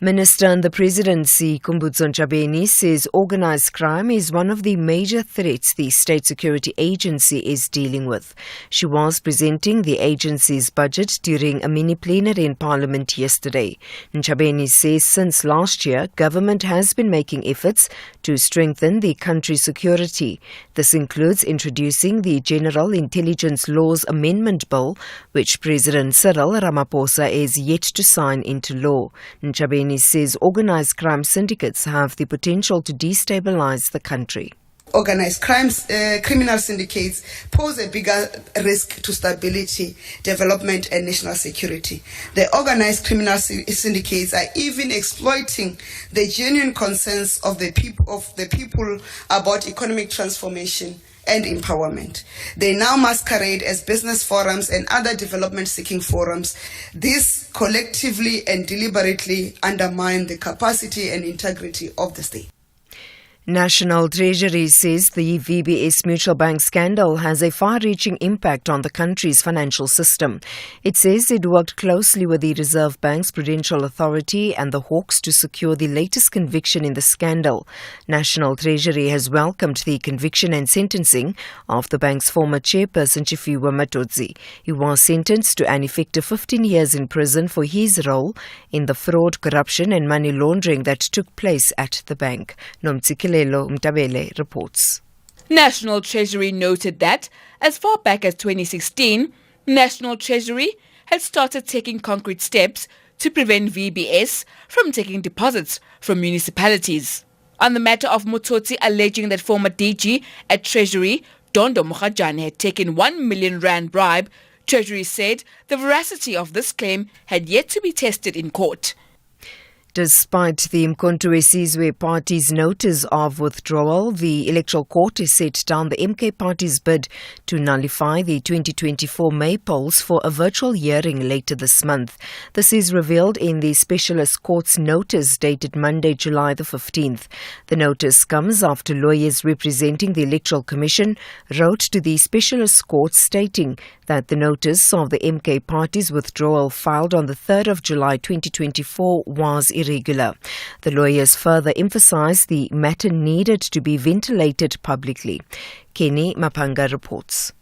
Minister in the Presidency, Grootes On says organised crime is one of the major threats the State Security Agency is dealing with. She was presenting the agency's budget during a mini-plenary in Parliament yesterday. Nchabeni says since last year, government has been making efforts to strengthen the country's security. This includes introducing the General Intelligence Laws Amendment Bill, which President Cyril Ramaphosa is yet to sign into law. Nchabeni says organised crime syndicates have the potential to destabilize the country. Organized crimes, criminal syndicates pose a bigger risk to stability, development and national security. The organized criminal syndicates are even exploiting the genuine concerns of the people about economic transformation and empowerment. They now masquerade as business forums and other development-seeking forums. These collectively and deliberately undermine the capacity and integrity of the state. National Treasury says the VBS Mutual Bank scandal has a far-reaching impact on the country's financial system. It says it worked closely with the Reserve Bank's Prudential Authority and the Hawks to secure the latest conviction in the scandal. National Treasury has welcomed the conviction and sentencing of the bank's former chairperson, Chifiwa Matodzi. He was sentenced to an effective 15 years in prison for his role in the fraud, corruption and money laundering that took place at the bank. Mtabele reports. National Treasury noted that, as far back as 2016, National Treasury had started taking concrete steps to prevent VBS from taking deposits from municipalities. On the matter of Mutotsi alleging that former DG at Treasury, Dondo Mokajane, had taken 1 million rand bribe, Treasury said the veracity of this claim had yet to be tested in court. Despite the Mkhonto weSizwe party's notice of withdrawal, the Electoral Court has set down the MK party's bid to nullify the 2024 May polls for a virtual hearing later this month. This is revealed in the Specialist Court's notice dated Monday, July the 15th. The notice comes after lawyers representing the Electoral Commission wrote to the Specialist Court stating that the notice of the MK party's withdrawal filed on the 3rd of July 2024 was irregular. The lawyers further emphasized the matter needed to be ventilated publicly. Kenny Mapanga reports.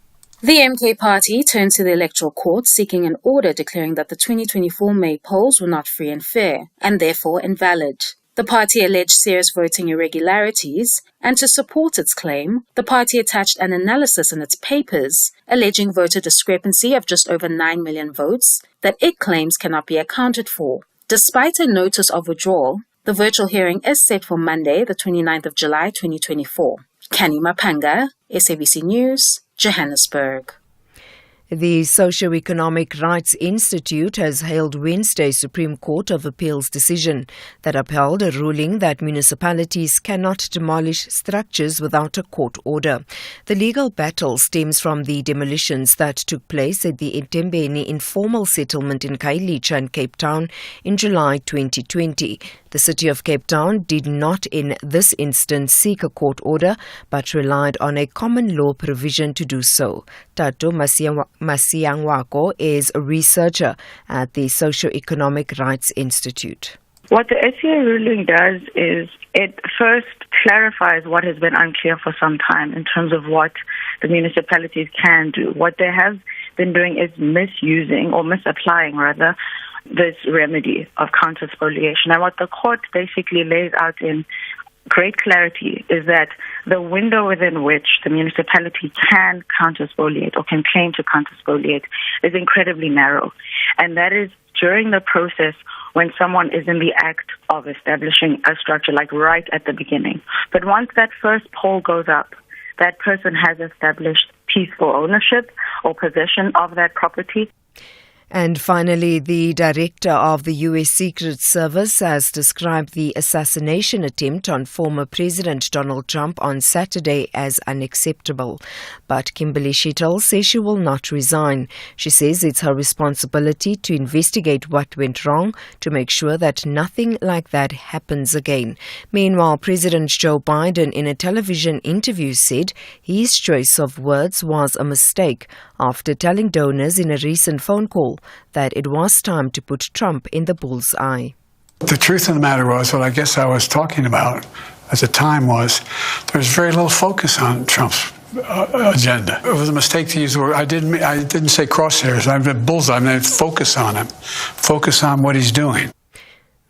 The MK party turned to the Electoral Court seeking an order declaring that the 2024 May polls were not free and fair, and therefore invalid. The party alleged serious voting irregularities, and to support its claim, the party attached an analysis in its papers alleging voter discrepancy of just over 9 million votes that it claims cannot be accounted for. Despite a notice of withdrawal, the virtual hearing is set for Monday, the 29th of July 2024. Kani Mapanga, SABC News, Johannesburg. The Socio-Economic Rights Institute has hailed Wednesday's Supreme Court of Appeal's decision that upheld a ruling that municipalities cannot demolish structures without a court order. The legal battle stems from the demolitions that took place at the Entembeni informal settlement in Khayelitsha in Cape Town in July 2020. The City of Cape Town did not in this instance seek a court order, but relied on a common law provision to do so. Tato Masiangwako is a researcher at the Socio-Economic Rights Institute. What the SCA ruling does is it first clarifies what has been unclear for some time in terms of what the municipalities can do. What they have been doing is misusing or misapplying rather this remedy of counter-spoliation. And what the court basically lays out in great clarity is that the window within which the municipality can counter-spoliate or can claim to counter-spoliate is incredibly narrow. And that is during the process when someone is in the act of establishing a structure, like right at the beginning. But once that first poll goes up, that person has established peaceful ownership or possession of that property. And finally, the director of the U.S. Secret Service has described the assassination attempt on former President Donald Trump on Saturday as unacceptable. But Kimberly Shittle says she will not resign. She says it's her responsibility to investigate what went wrong to make sure that nothing like that happens again. Meanwhile, President Joe Biden in a television interview said his choice of words was a mistake after telling donors in a recent phone call that it was time to put Trump in the bull's eye. The truth of the matter was, what I guess I was talking about at the time was, there was very little focus on Trump's agenda. It was a mistake to use the word. I didn't say crosshairs. I meant bullseye. I meant focus on him. Focus on what he's doing.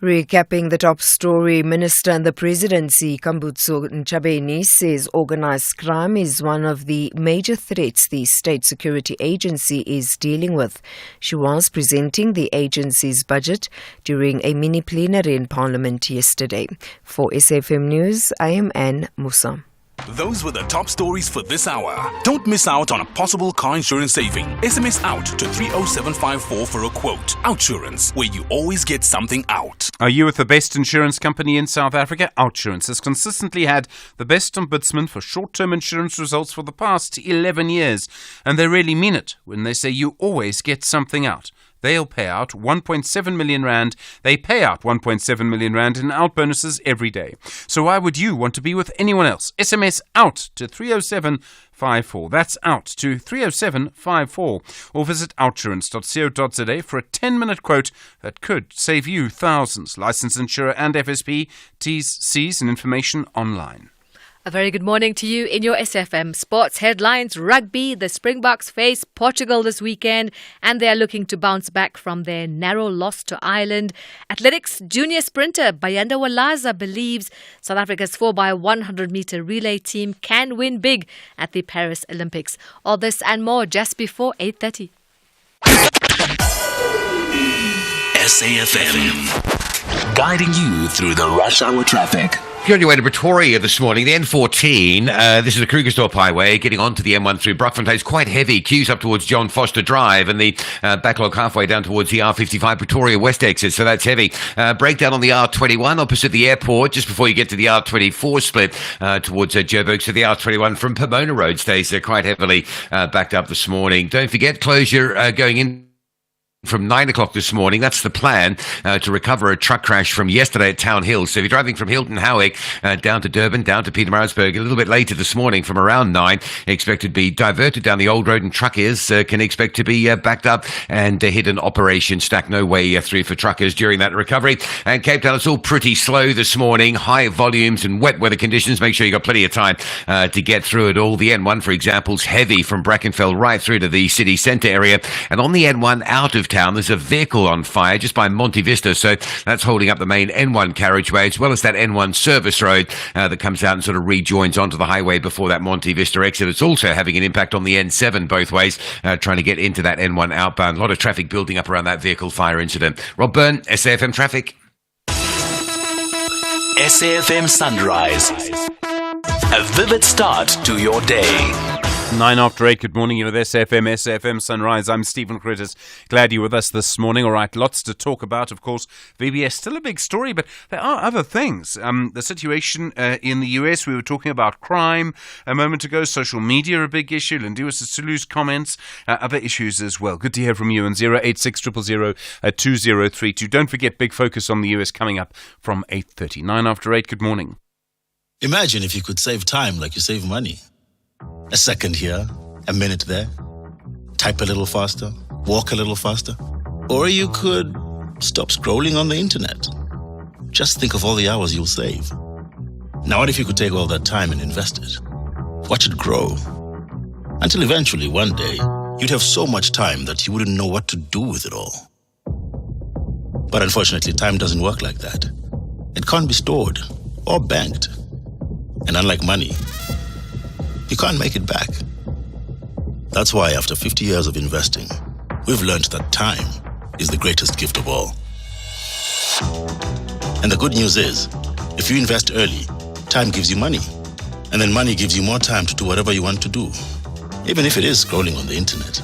Recapping the top story, Minister in the Presidency, Kambutso Nchabeni, says organised crime is one of the major threats the State Security Agency is dealing with. She was presenting the agency's budget during a mini-plenary in Parliament yesterday. For SFM News, I am Anne Musa. Those were the top stories for this hour. Don't miss out on a possible car insurance saving. SMS out to 30754 for a quote. Outsurance, where you always get something out. Are you with the best insurance company in South Africa? Outsurance has consistently had the best ombudsman for short-term insurance results for the past 11 years. And they really mean it when they say you always get something out. They'll pay out 1.7 million rand. They pay out 1.7 million rand in out bonuses every day. So why would you want to be with anyone else? SMS out to 30754. That's out to 30754. Or visit outsurance.co.za for a 10-minute quote that could save you thousands. Licensed insurer and FSP. T's, C's and information online. A very good morning to you in your SFM Sports headlines. Rugby, the Springboks face Portugal this weekend and they are looking to bounce back from their narrow loss to Ireland. Athletics, junior sprinter Bayanda Walaza believes South Africa's 4x100 meter relay team can win big at the Paris Olympics. All this and more just before 8:30. SAFM, guiding you through the rush hour traffic. If you're on your way to Pretoria this morning, the N14, this is the Krugersdorp Highway, getting on to the M1 through Brockfontein. It's quite heavy. Queues up towards John Foster Drive and the backlog halfway down towards the R55 Pretoria West exit, so that's heavy. Breakdown on the R21 opposite the airport, just before you get to the R24 split towards Joburg. So the R21 from Pomona Road stays quite heavily backed up this morning. Don't forget, closure going in from 9 o'clock this morning. That's the plan to recover a truck crash from yesterday at Town Hill. So if you're driving from Hilton Howick down to Durban, down to Pietermaritzburg a little bit later this morning from around 9, expect to be diverted down the old road, and truckers can expect to be backed up and hit an operation stack no way through for truckers during that recovery. And Cape Town, it's all pretty slow this morning. High volumes and wet weather conditions. Make sure you got plenty of time to get through it all. The N1, for example, is heavy from Brackenfell right through to the city centre area. And on the N1 out of town, there's a vehicle on fire just by Monte Vista, so that's holding up the main N1 carriageway, as well as that N1 service road that comes out and sort of rejoins onto the highway before that Monte Vista exit. It's also having an impact on the N7 both ways, trying to get into that N1 outbound. A lot of traffic building up around that vehicle fire incident. Rob Byrne, SAFM Traffic. SAFM Sunrise. A vivid start to your day. 9 after 8, good morning. You're with SAFM Sunrise. I'm Stephen Critters. Glad you're with us this morning. All right, lots to talk about, of course. VBS, still a big story, but there are other things. The situation in the US, we were talking about crime a moment ago. Social media, a big issue. Lindiwe Sisulu's comments, other issues as well. Good to hear from you on 086 000 2032. Don't forget, big focus on the US coming up from 8:30. 9 after 8, good morning. Imagine if you could save time like you save money. A second here, a minute there. Type a little faster, walk a little faster. Or you could stop scrolling on the internet. Just think of all the hours you'll save. Now what if you could take all that time and invest it? Watch it grow. Until eventually, one day, you'd have so much time that you wouldn't know what to do with it all. But unfortunately, time doesn't work like that. It can't be stored or banked. And unlike money, you can't make it back. That's why after 50 years of investing, we've learned that time is the greatest gift of all. And the good news is, if you invest early, time gives you money. And then money gives you more time to do whatever you want to do, even if it is scrolling on the internet.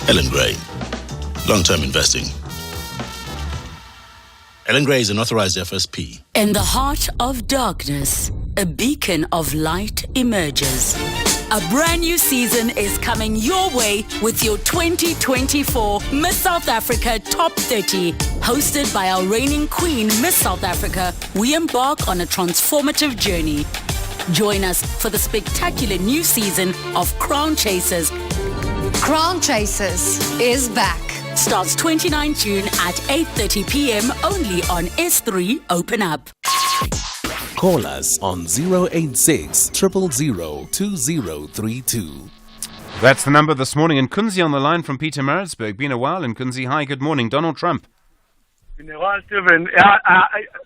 Ellen Gray, long-term investing. Ellen Gray is an authorized FSP. In the heart of darkness, a beacon of light emerges. A brand new season is coming your way with your 2024 Miss South Africa Top 30. Hosted by our reigning queen, Miss South Africa, we embark on a transformative journey. Join us for the spectacular new season of Crown Chasers. Crown Chasers is back. Starts 29 June at 8:30 p.m. only on S3 Open Up. Call us on 086 000 2032. That's the number this morning. And Kunzi on the line from Peter Maritzburg. Been a while. And Kunzi, hi, good morning. Donald Trump. Been a while, Stephen.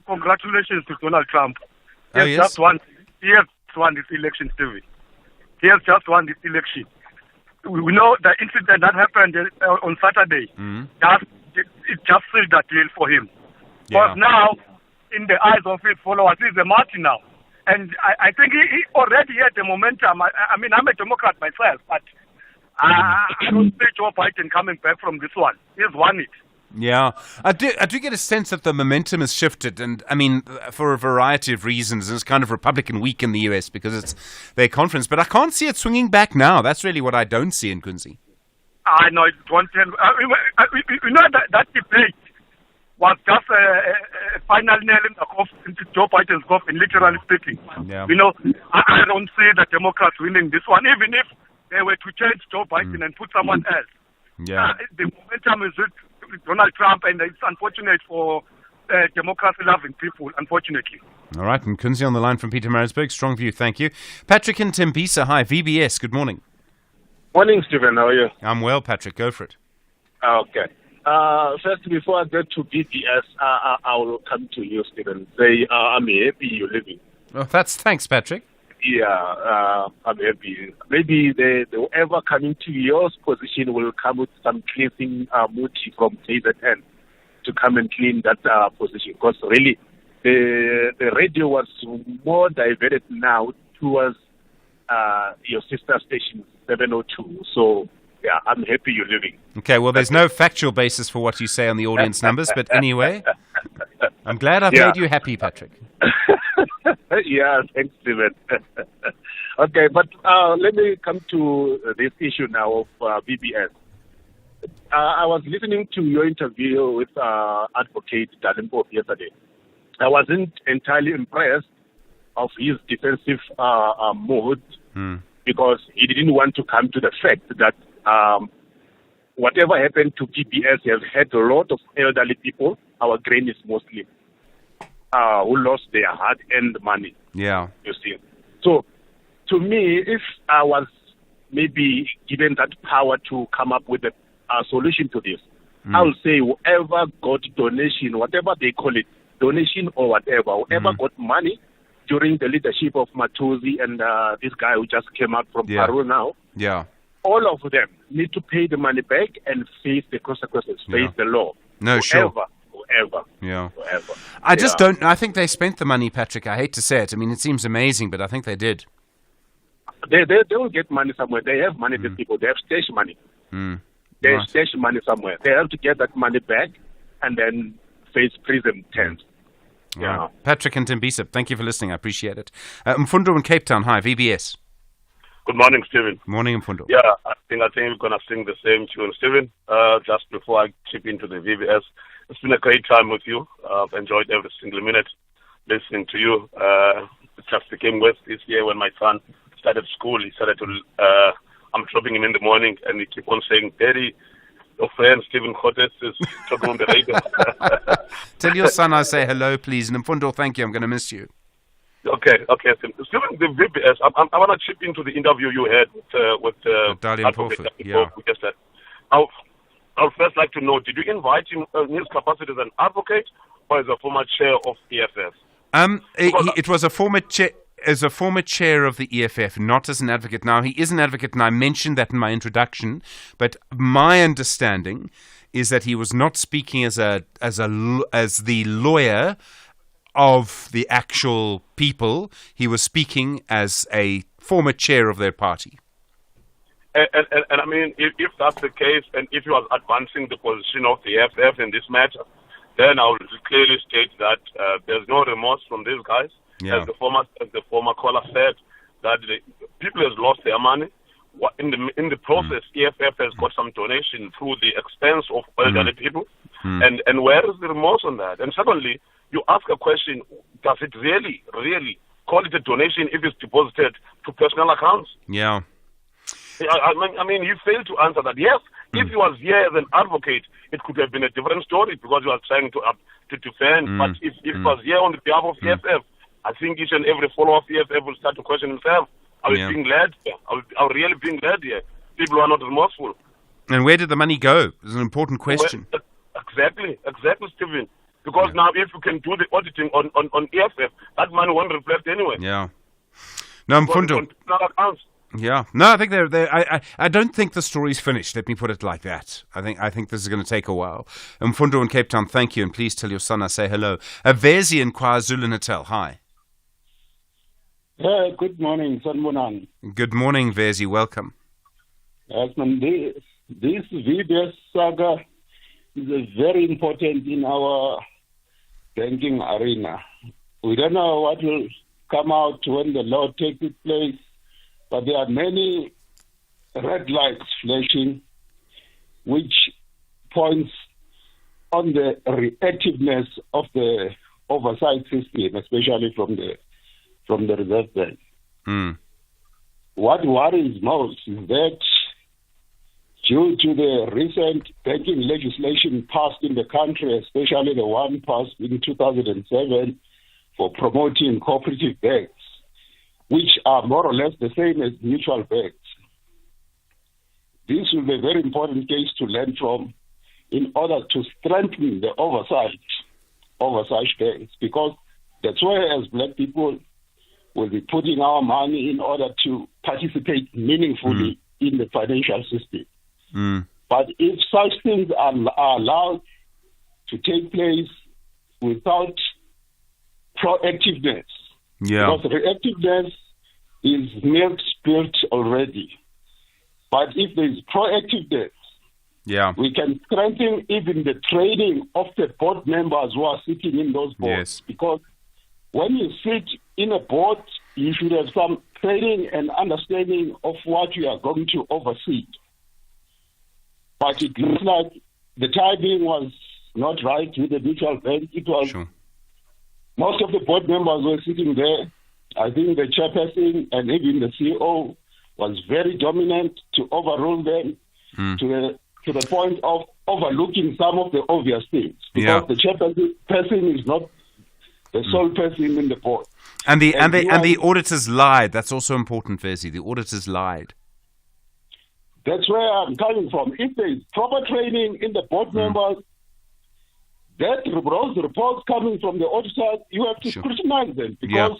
Congratulations to Donald Trump. He has just won this election, Stephen. He has just won this election. We know the incident that happened on Saturday. It just sealed that deal for him. But now, in the eyes of his followers, he's a martyr now. And I think he already had the momentum. I mean, I'm a Democrat myself, but I don't see Joe Biden coming back from this one. He's won it. Yeah, I do get a sense that the momentum has shifted, and I mean, for a variety of reasons. It's kind of Republican week in the US because it's their conference, but I can't see it swinging back now. That's really what I don't see in Kunzi. I know, you know that debate was just a final nail in the coffin, into Joe Biden's coffin, literally speaking. Yeah. You know, I don't see the Democrats winning this one, even if they were to change Joe Biden and put someone else. Yeah. The momentum is with Donald Trump, and it's unfortunate for democracy-loving people, unfortunately. All right, and Kunzi on the line from Peter Maritzburg. Strong view, thank you. Patrick in Tembisa, hi, VBS, good morning. Morning, Stephen, how are you? I'm well, Patrick, go for it. Okay. First, before I get to BBS, I will come to you, Stephen. Say, I'm happy you're living. Oh, thanks, Patrick. Yeah, I'm happy. Maybe whoever coming to your position will come with some cleansing motive from KZN to come and clean that position. Because really, the radio was more diverted now towards your sister station, 702. So, yeah, I'm happy you're living. Okay, well, there's no factual basis for what you say on the audience numbers, but anyway, I'm glad I've made you happy, Patrick. Yeah, thanks, Stephen. Okay, but let me come to this issue now of BBS. I was listening to your interview with Advocate Dalimpo yesterday. I wasn't entirely impressed of his defensive mood because he didn't want to come to the fact that whatever happened to BBS has had a lot of elderly people, our grannies mostly, who lost their hard-earned money. Yeah. You see. So, to me, if I was maybe given that power to come up with a solution to this, I would say whoever got donation, whatever they call it, donation or whatever, whoever got money during the leadership of Matosi and this guy who just came out from Peru now, all of them need to pay the money back and face the consequences, face the law. No, sure. Whoever. Yeah. Whoever. I just don't. I think they spent the money, Patrick. I hate to say it. I mean, it seems amazing, but I think they did. They will get money somewhere. They have money, these people. They have stash money. They have stash money somewhere. They have to get that money back and then face prison terms. Yeah. Right. Patrick and Tembisa, thank you for listening. I appreciate it. Mfundo in Cape Town. Hi, VBS. Good morning, Stephen. Morning, Mfundo. Yeah, I think we're going to sing the same tune, Stephen. Just before I chip into the VBS, it's been a great time with you. I've enjoyed every single minute listening to you. It just became worse this year when my son started school. He started to, I'm dropping him in the morning, and he keep on saying, Daddy, your friend Stephen Cortes is talking on the radio. Tell your son I say hello, please. And Mfundo, thank you. I'm going to miss you. Okay. Stephen, the VBS, I want to chip into the interview you had with Dalian Porford. Yeah. I'd first like to know, did you invite him in his capacity as an advocate or as a former chair of EFF? It was a former chair. As a former chair of the EFF, not as an advocate. Now, he is an advocate, and I mentioned that in my introduction, but my understanding is that he was not speaking as the lawyer of the actual people. He was speaking as a former chair of their party. And I mean, if that's the case, and if you are advancing the position of the EFF in this matter, then I will clearly state that there's no remorse from these guys. Yeah. As the former caller said, that the people has lost their money. In the process, EFF has got some donation through the expense of elderly people. And where is the remorse on that? And secondly, you ask a question, does it really call it a donation if it's deposited to personal accounts? Yeah. I mean, you failed to answer that. Yes, if he was here as an advocate, it could have been a different story because he was trying to defend. But if he was here on the behalf of EFF, I think each and every follower of EFF will start to question himself. Are we being led here? Are we really being led here? People are not remorseful. And where did the money go? It's an important question. Exactly, Stephen. Because now if you can do the auditing on EFF, that money won't reflect anyway. Yeah. No, Mfundo. Yeah. No, I think I don't think the story's finished. Let me put it like that. I think this is going to take a while. Mfundo in Cape Town, thank you, and please tell your son I say hello. Vezi in KwaZulu-Natal, hi. Good morning, Sanbonan. Good morning, Vezi. Welcome. Yes, man. This VBS saga is very important in our banking arena. We don't know what will come out when the law takes its place, but there are many red lights flashing, which points on the reactiveness of the oversight system, especially from the Reserve Bank. What worries most is that due to the recent banking legislation passed in the country, especially the one passed in 2007 for promoting cooperative banks, which are more or less the same as mutual banks. This will be a very important case to learn from in order to strengthen the oversight banks, because that's where as black people will be putting our money in order to participate meaningfully in the financial system. But if such things are allowed to take place without proactiveness, because reactiveness is milk spilt already. But if there is proactiveness, we can strengthen even the training of the board members who are sitting in those boards. Because when you sit in a board, you should have some training and understanding of what you are going to oversee. But it looks like the timing was not right with the mutual bank. It was most of the board members were sitting there. I think the chairperson and even the CEO was very dominant to overrule them to the point of overlooking some of the obvious things, because the chairperson is not the sole person in the board. And the auditors lied. That's also important, Vezi. The auditors lied. That's where I'm coming from. If there is proper training in the board members, those reports coming from the auditors, you have to scrutinize them, because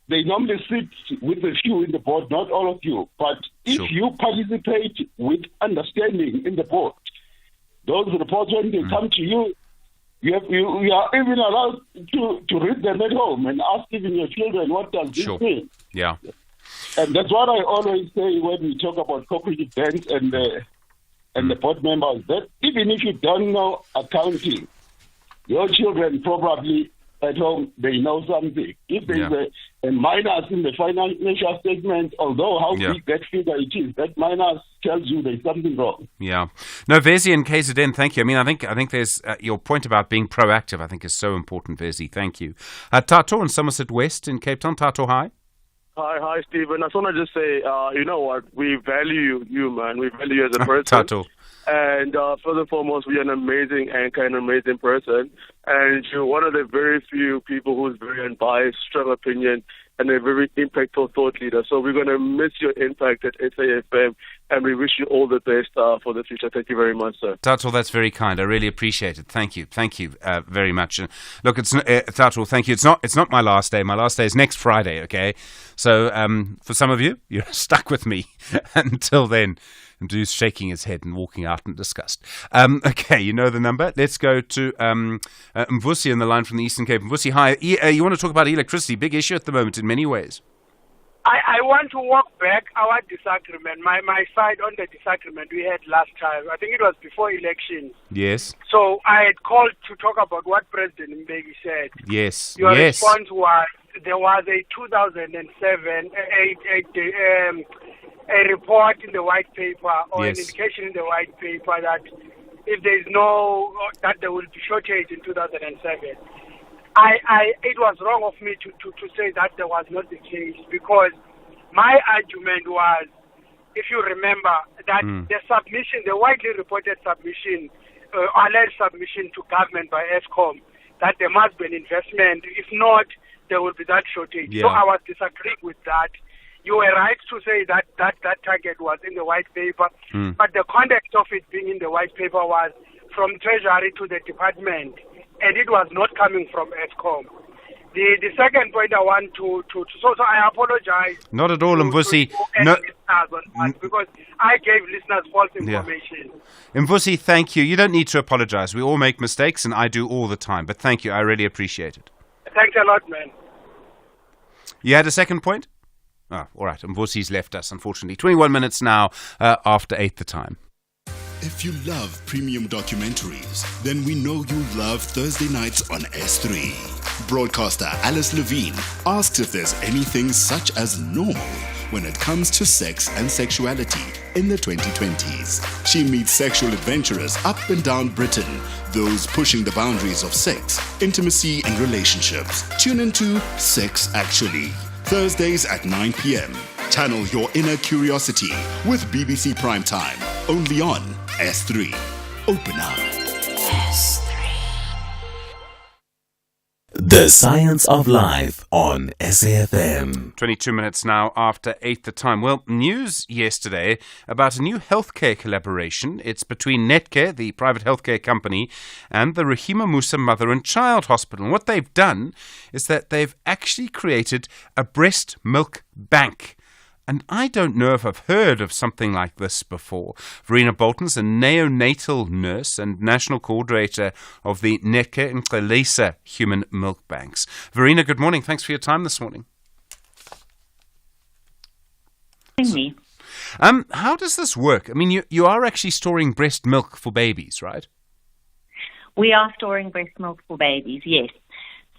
they normally sit with a few in the board, not all of you. But if you participate with understanding in the board, those reports, when they come to you, you are even allowed to read them at home and ask even your children, what does this mean? Yeah. And that's what I always say when we talk about cooperative banks and the board members, that even if you don't know accounting, your children probably at home, they know something. If there is a minus in the financial statement, although how big that figure it is, that minus tells you there's something wrong. Yeah. No, Vezi and KZN, thank you. I mean, I think there's your point about being proactive, I think, is so important, Vezi. Thank you. Tato in Somerset West in Cape Town. Tato, hi. Hi, Stephen. I just want to just say, you know what? We value you, man. We value you as a person. Tato. And first and foremost, you're an amazing anchor and an amazing person. And you're one of the very few people who's very unbiased, strong opinion, and a very impactful thought leader. So we're going to miss your impact at SAFM, and we wish you all the best for the future. Thank you very much, sir. Tato, that's very kind. I really appreciate it. Thank you very much. Look, it's Tato, thank you. It's not my last day. My last day is next Friday. Okay, so for some of you, you're stuck with me until then. And Drew's shaking his head and walking out in disgust. Okay, you know the number. Let's go to Mvusi on the line from the Eastern Cape. Mvusi, hi. You want to talk about electricity? Big issue at the moment in many ways. I want to walk back our disagreement, my side on the disagreement we had last time. I think it was before elections. Yes. So I had called to talk about what President Mbeki said. Yes. Your response was there was a 2007 a report in the white paper or an indication in the white paper that if there is that there will be shortage in 2007. It was wrong of me to say that there was not the case, because my argument was if you remember, that the submission, the widely reported submission, alleged submission to government by ESCOM, that there must be an investment. If not, there will be that shortage. Yeah. So I was disagreeing with that. You were right to say that that target was in the white paper, but the context of it being in the white paper was from Treasury to the department, and it was not coming from ESCOM. The second point I want to so I apologize. Not at all, Mvusi. No, because I gave listeners false information. Yeah. Mvusi, thank you. You don't need to apologize. We all make mistakes, and I do all the time. But thank you. I really appreciate it. Thanks a lot, man. You had a second point? Oh, all right. Mvusi's left us, unfortunately. 21 minutes now after 8 the time. If you love premium documentaries, then we know you love Thursday nights on S3. Broadcaster Alice Levine asks if there's anything such as normal when it comes to sex and sexuality in the 2020s. She meets sexual adventurers up and down Britain, those pushing the boundaries of sex, intimacy and relationships. Tune into Sex Actually, Thursdays at 9 p.m. Channel your inner curiosity with BBC Primetime, only on S3. Open up. S3. The Science of Life on SAFM. 22 minutes now after 8 the time. Well, news yesterday about a new healthcare collaboration. It's between Netcare, the private healthcare company, and the Rahima Musa Mother and Child Hospital. And what they've done is that they've actually created a breast milk bank. And I don't know if I've heard of something like this before. Verena Bolton's a neonatal nurse and national coordinator of the Netcare and Clegg Human Milk Banks. Verena, good morning. Thanks for your time this morning. Me. How does this work? I mean, you are actually storing breast milk for babies, right? We are storing breast milk for babies, yes.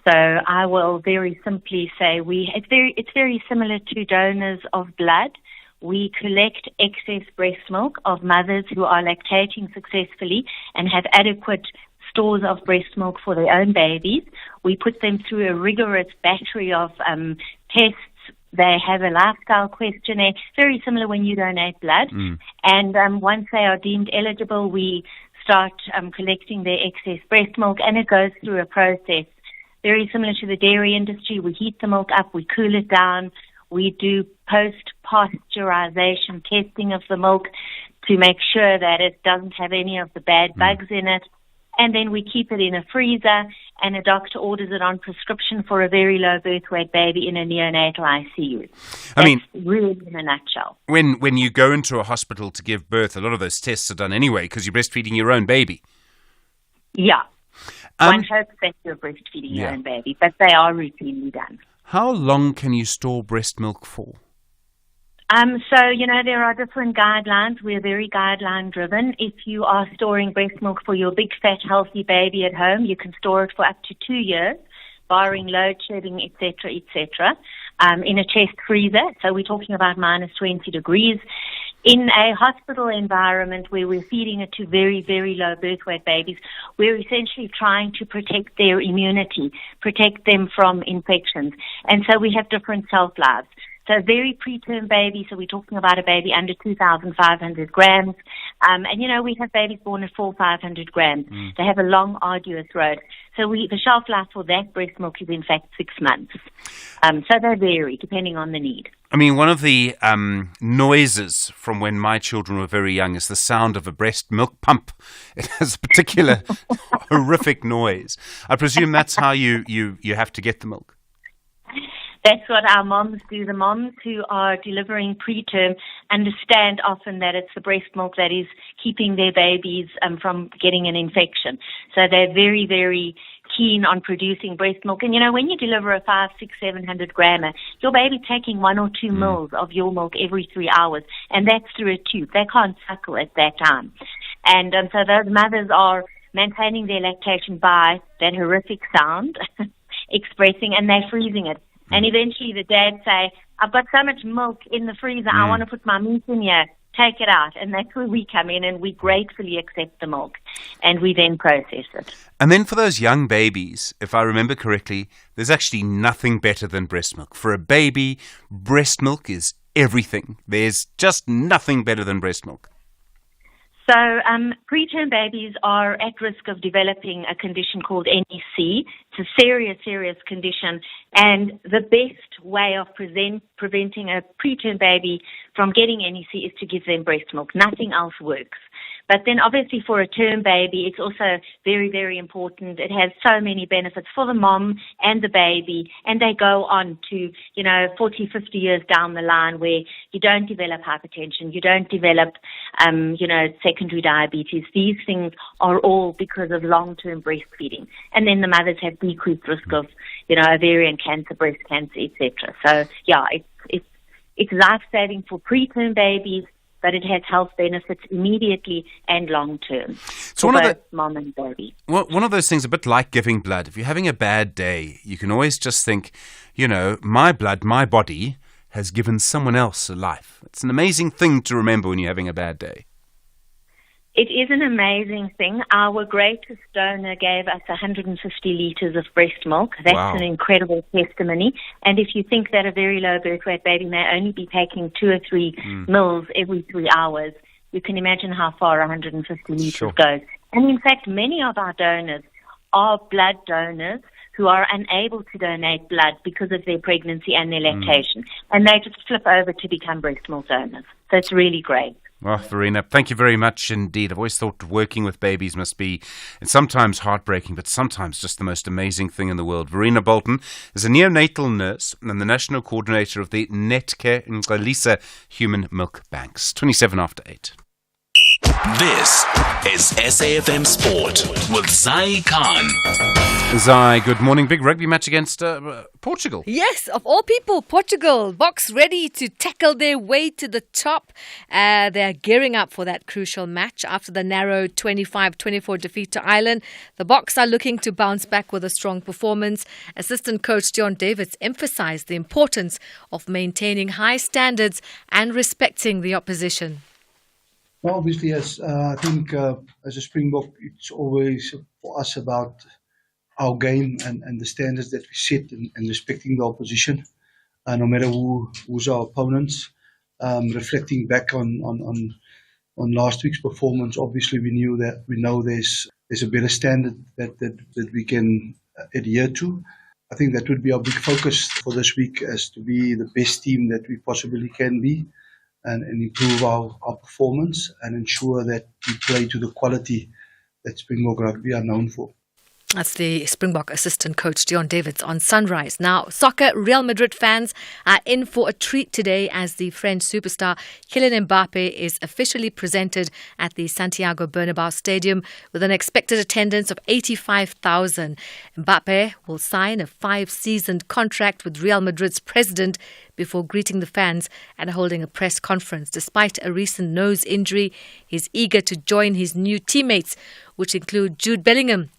So I will very simply say it's very similar to donors of blood. We collect excess breast milk of mothers who are lactating successfully and have adequate stores of breast milk for their own babies. We put them through a rigorous battery of tests. They have a lifestyle questionnaire, very similar when you donate blood. And once they are deemed eligible, we start collecting their excess breast milk, and it goes through a process very similar to the dairy industry. We heat the milk up, we cool it down, we do post-pasteurization testing of the milk to make sure that it doesn't have any of the bad bugs in it. And then we keep it in a freezer, and a doctor orders it on prescription for a very low birth weight baby in a neonatal ICU. I mean, really in a nutshell. When you go into a hospital to give birth, a lot of those tests are done anyway because you're breastfeeding your own baby. Yeah. One hopes that you're breastfeeding your own baby, but they are routinely done. How long can you store breast milk for? So, there are different guidelines. We're very guideline driven. If you are storing breast milk for your big, fat, healthy baby at home, you can store it for up to 2 years, barring load shedding, etc., in a chest freezer. So we're talking about minus 20 degrees. In a hospital environment where we're feeding it to very, very low birth weight babies, we're essentially trying to protect their immunity, protect them from infections. And so we have different shelf lives. So a very preterm baby, so we're talking about a baby under 2,500 grams. And, we have babies born at 400-500 grams. They have a long, arduous road. So the shelf life for that breast milk is, in fact, 6 months. So they vary depending on the need. I mean, one of the noises from when my children were very young is the sound of a breast milk pump. It has a particular horrific noise. I presume that's how you have to get the milk. That's what our moms do. The moms who are delivering preterm understand often that it's the breast milk that is keeping their babies from getting an infection. So they're very, very keen on producing breast milk. And, when you deliver a 500, 600, 700 grammer, your baby's taking 1 or 2 mils of your milk every 3 hours, and that's through a tube. They can't suckle at that time. And so those mothers are maintaining their lactation by that horrific sound, expressing, and they're freezing it. And eventually the dad say, I've got so much milk in the freezer, I want to put my meat in here, take it out. And that's where we come in, and we gratefully accept the milk, and we then process it. And then for those young babies, if I remember correctly, there's actually nothing better than breast milk. For a baby, breast milk is everything. There's just nothing better than breast milk. So preterm babies are at risk of developing a condition called NEC. It's a serious, serious condition. And the best way of preventing a preterm baby from getting NEC is to give them breast milk. Nothing else works. But then obviously for a term baby, it's also very, very important. It has so many benefits for the mom and the baby. And they go on to, 40, 50 years down the line where you don't develop hypertension, you don't develop, secondary diabetes. These things are all because of long-term breastfeeding. And then the mothers have decreased risk of, ovarian cancer, breast cancer, etc. So, yeah, it's life-saving for preterm babies, but it has health benefits immediately and long-term for both mom and baby. Well, one of those things a bit like giving blood. If you're having a bad day, you can always just think, my blood, my body has given someone else a life. It's an amazing thing to remember when you're having a bad day. It is an amazing thing. Our greatest donor gave us 150 litres of breast milk. That's an incredible testimony. And if you think that a very low birth weight baby may only be taking 2 or 3 mils every 3 hours, you can imagine how far 150 litres goes. And in fact, many of our donors are blood donors who are unable to donate blood because of their pregnancy and their lactation. And they just flip over to become breast milk donors. So it's really great. Well, Verena, thank you very much indeed. I've always thought working with babies must be, and sometimes heartbreaking, but sometimes just the most amazing thing in the world. Verena Bolton is a neonatal nurse and the national coordinator of the Netcare Ngalisa Human Milk Banks. 27 after 8. This is SAFM Sport with Zai Khan. Zai, good morning. Big rugby match against Portugal. Yes, of all people, Portugal. Box ready to tackle their way to the top. They're gearing up for that crucial match after the narrow 25-24 defeat to Ireland. The Boks are looking to bounce back with a strong performance. Assistant coach John Davids emphasised the importance of maintaining high standards and respecting the opposition. Well, obviously, as I think as a Springbok, it's always for us about our game and the standards that we set and respecting the opposition, no matter who's our opponents. Reflecting back on last week's performance, obviously we know there's a better standard that we can adhere to. I think that would be our big focus for this week, as to be the best team that we possibly can be. And improve our performance and ensure that we play to the quality that Springbok Rugby are known for. That's the Springbok assistant coach, John Davids, on Sunrise. Now, soccer Real Madrid fans are in for a treat today as the French superstar Kylian Mbappe is officially presented at the Santiago Bernabeu Stadium with an expected attendance of 85,000. Mbappe will sign a 5-season contract with Real Madrid's president before greeting the fans and holding a press conference. Despite a recent nose injury, he's eager to join his new teammates, which include Jude Bellingham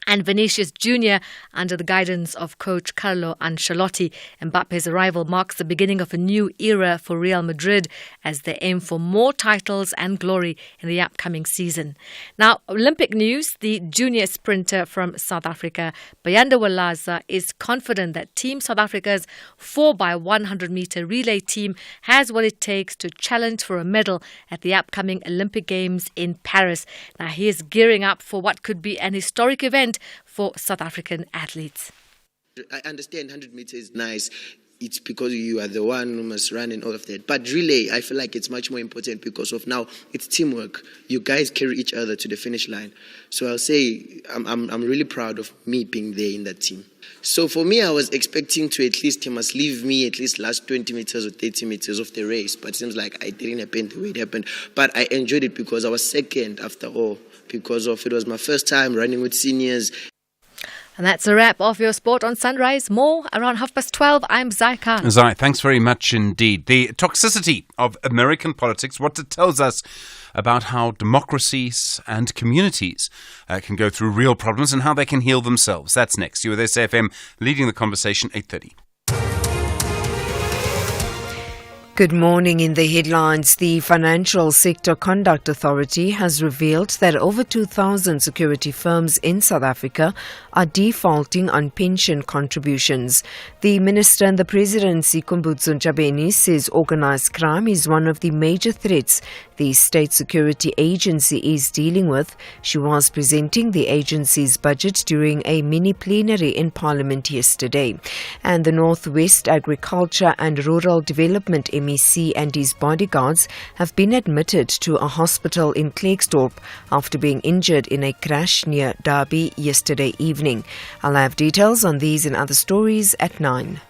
and Vinicius Jr. under the guidance of coach Carlo Ancelotti. Mbappe's arrival marks the beginning of a new era for Real Madrid as they aim for more titles and glory in the upcoming season. Now, Olympic news, the junior sprinter from South Africa, Bayanda Walaza, is confident that Team South Africa's 4x100-meter relay team has what it takes to challenge for a medal at the upcoming Olympic Games in Paris. Now, he is gearing up for what could be an historic event for South African athletes. I understand 100 meters is nice. It's because you are the one who must run and all of that. But relay, I feel like it's much more important because of now it's teamwork. You guys carry each other to the finish line. So I'll say I'm really proud of me being there in that team. So for me, I was expecting to at least, he must leave me at least last 20 meters or 30 meters of the race. But it seems like it didn't happen the way it happened. But I enjoyed it because I was second after all. Because of it was my first time running with seniors. And that's a wrap of your sport on Sunrise. More around 12:30. I'm Zai Khan. Zai, thanks very much indeed. The toxicity of American politics, what it tells us about how democracies and communities can go through real problems and how they can heal themselves. That's next. You're with SAFM leading the conversation, 8:30. Good morning. In the headlines, the Financial Sector Conduct Authority has revealed that over 2,000 security firms in South Africa are defaulting on pension contributions. The Minister and the Presidency, Kumbutso Ntshabeni, says organised crime is one of the major threats the State Security Agency is dealing with. She was presenting the agency's budget during a mini-plenary in Parliament yesterday. And the Northwest Agriculture and Rural Development MEC and his bodyguards have been admitted to a hospital in Clegg after being injured in a crash near Derby yesterday evening. I'll have details on these and other stories at 9.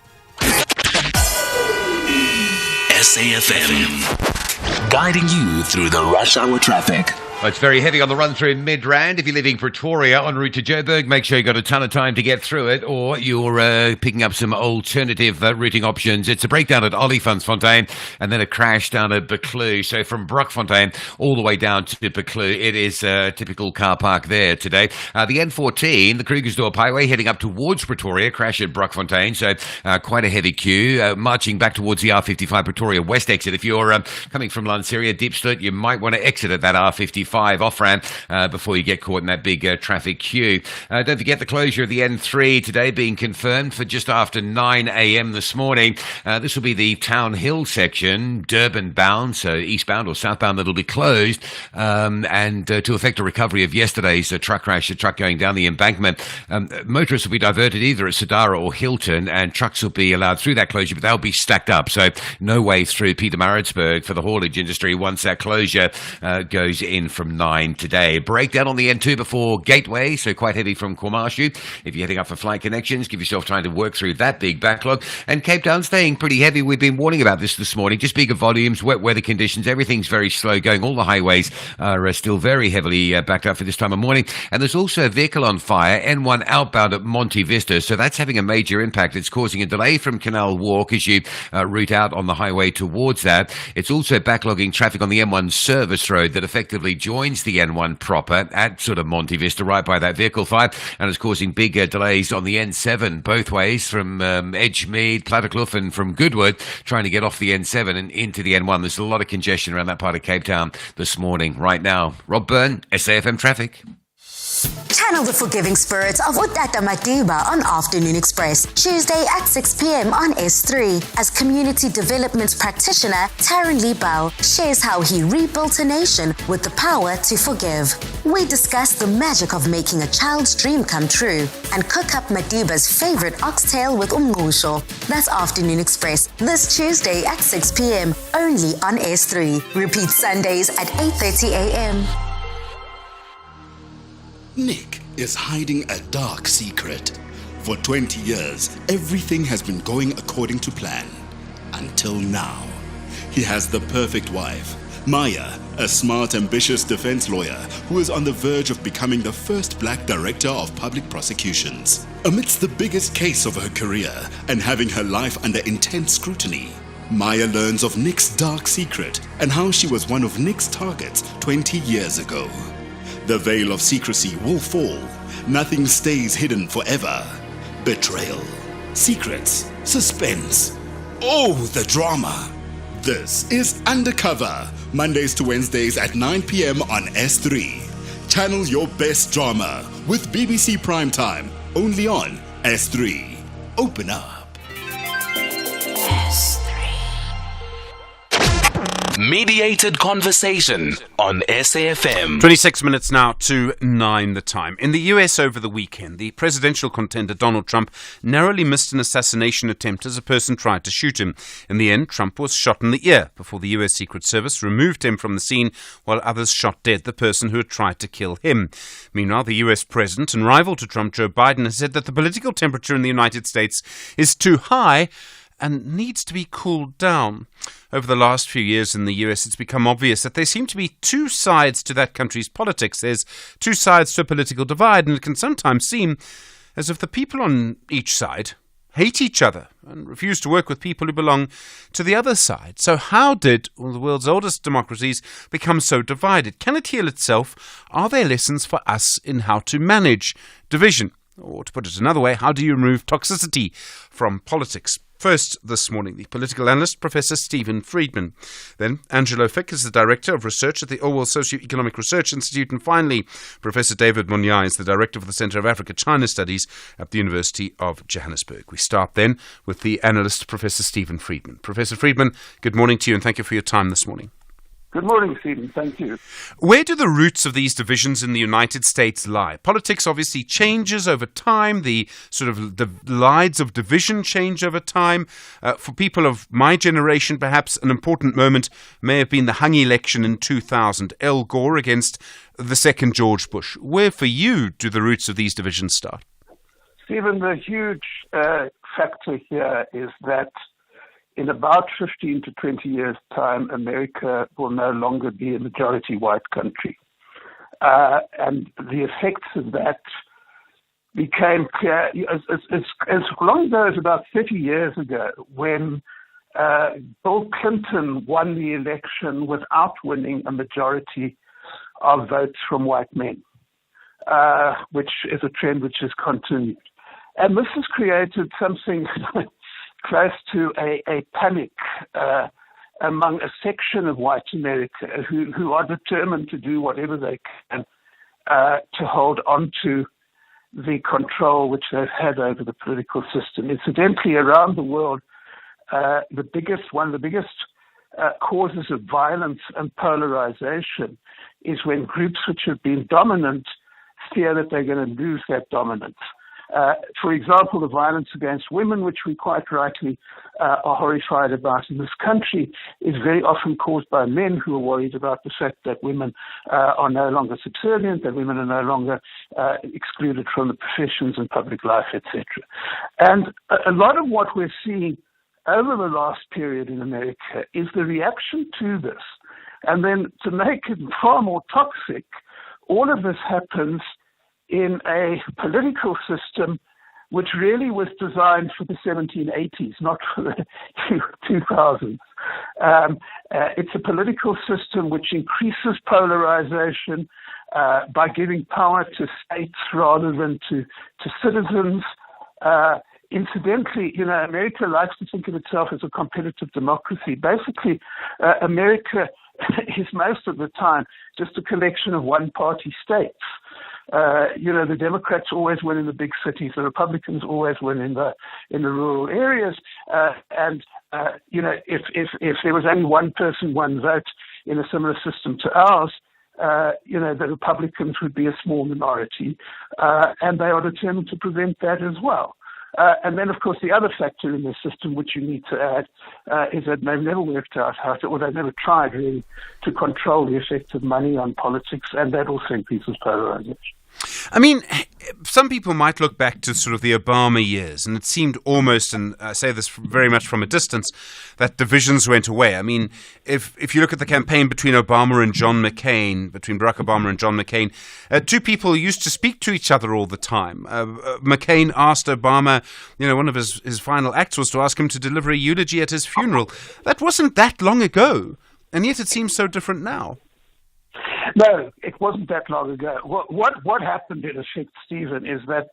SAFM, guiding you through the rush hour traffic. Well, it's very heavy on the run through Midrand. If you're leaving Pretoria en route to Joburg, make sure you've got a ton of time to get through it, or you're picking up some alternative routing options. It's a breakdown at Olifantsfontein and then a crash down at Buccleuch. So from Brockfontein all the way down to Buccleuch, it is a typical car park there today. The N14, the Krugersdorp Highway, heading up towards Pretoria, crash at Brockfontein. So quite a heavy queue. Marching back towards the R55 Pretoria West exit. If you're coming from Lanseria, Diepsloot, you might want to exit at that R55 off-ramp before you get caught in that big traffic queue. Don't forget the closure of the N3 today being confirmed for just after 9 a.m. this morning. This will be the Town Hill section, Durban bound, so eastbound or southbound, that'll be closed. And to effect a recovery of yesterday's truck crash, the truck going down the embankment, motorists will be diverted either at Sadara or Hilton, and trucks will be allowed through that closure, but they'll be stacked up. So no way through Pietermaritzburg for the haulage industry once that closure goes in from 9 today. Breakdown on the N2 before Gateway, so quite heavy from Kwamashu. If you're heading up for flight connections, give yourself time to work through that big backlog. And Cape Town staying pretty heavy. We've been warning about this morning. Just bigger volumes, wet weather conditions. Everything's very slow going. All the highways are still very heavily backed up for this time of morning. And there's also a vehicle on fire, N1 outbound at Monte Vista. So that's having a major impact. It's causing a delay from Canal Walk as you route out on the highway towards that. It's also backlogging traffic on the M1 service road that effectively joins the N1 proper at sort of Monte Vista, right by that vehicle fire, and it's causing big delays on the N7 both ways from Edgemead, Plattekloof, and from Goodwood, trying to get off the N7 and into the N1. There's a lot of congestion around that part of Cape Town this morning. Right now, Rob Byrne, SAFM Traffic. Channel the forgiving spirit of Utata Madiba on Afternoon Express, Tuesday at 6 p.m. on S3, as community development practitioner Taryn Lee Bell shares how he rebuilt a nation with the power to forgive. We discuss the magic of making a child's dream come true and cook up Madiba's favorite oxtail with umngusho. That's Afternoon Express this Tuesday at 6 p.m. only on S3. Repeat Sundays at 8:30 a.m. Nick is hiding a dark secret. For 20 years, everything has been going according to plan. Until now. He has the perfect wife, Maya, a smart, ambitious defense lawyer who is on the verge of becoming the first black director of public prosecutions. Amidst the biggest case of her career and having her life under intense scrutiny, Maya learns of Nick's dark secret and how she was one of Nick's targets 20 years ago. The veil of secrecy will fall. Nothing stays hidden forever. Betrayal, secrets, suspense. Oh, the drama. This is Undercover, Mondays to Wednesdays at 9 p.m. on S3. Channel your best drama with BBC Primetime, only on S3. Open up. S3. Mediated conversation on SAFM. 26 minutes now to 9 the time. In the US over the weekend, the presidential contender Donald Trump narrowly missed an assassination attempt as a person tried to shoot him. In the end, Trump was shot in the ear before the US Secret Service removed him from the scene while others shot dead the person who had tried to kill him. Meanwhile, the US president and rival to Trump, Joe Biden, has said that the political temperature in the United States is too high and needs to be cooled down. Over the last few years in the US, it's become obvious that there seem to be two sides to that country's politics. There's two sides to a political divide, and it can sometimes seem as if the people on each side hate each other and refuse to work with people who belong to the other side. So how did the world's oldest democracies become so divided? Can it heal itself? Are there lessons for us in how to manage division? Or to put it another way, how do you remove toxicity from politics? First this morning, the political analyst, Professor Stephen Friedman. Then Angelo Fick is the Director of Research at the Orwell Socio-Economic Research Institute. And finally, Professor David Munyai is the Director of the Centre of Africa-China Studies at the University of Johannesburg. We start then with the analyst, Professor Stephen Friedman. Professor Friedman, good morning to you and thank you for your time this morning. Good morning, Stephen. Thank you. Where do the roots of these divisions in the United States lie? Politics obviously changes over time. The sort of the lines of division change over time. For people of my generation, perhaps an important moment may have been the hung election in 2000, Al Gore against the second George Bush. Where for you do the roots of these divisions start? Stephen, the huge factor here is that in about 15 to 20 years' time, America will no longer be a majority white country. And the effects of that became clear as long ago as about 30 years ago when Bill Clinton won the election without winning a majority of votes from white men, which is a trend which has continued. And this has created something close to a panic among a section of white America who are determined to do whatever they can to hold on to the control which they've had over the political system. Incidentally, around the world, one of the biggest causes of violence and polarization is when groups which have been dominant fear that they're going to lose that dominance. For example, the violence against women, which we quite rightly are horrified about in this country, is very often caused by men who are worried about the fact that women are no longer subservient, that women are no longer excluded from the professions and public life, etc. And a lot of what we're seeing over the last period in America is the reaction to this. And then to make it far more toxic, all of this happens in a political system which really was designed for the 1780s, not for the 2000s. It's a political system which increases polarization by giving power to states rather than to citizens. Incidentally, America likes to think of itself as a competitive democracy. Basically, America is most of the time just a collection of one-party states. The Democrats always win in the big cities. The Republicans always win in the rural areas. If there was only one person, one vote in a similar system to ours, the Republicans would be a small minority, and they are determined to prevent that as well. And then, of course, the other factor in the system which you need to add is that they've never worked out they've never tried really to control the effect of money on politics, and that also increases polarization. I mean, some people might look back to sort of the Obama years, and it seemed almost, and I say this very much from a distance, that divisions went away. I mean, if you look at the campaign between Barack Obama and John McCain, two people used to speak to each other all the time. McCain asked Obama, one of his final acts was to ask him to deliver a eulogy at his funeral. That wasn't that long ago, and yet it seems so different now. No, it wasn't that long ago. What happened, in effect, Stephen, is that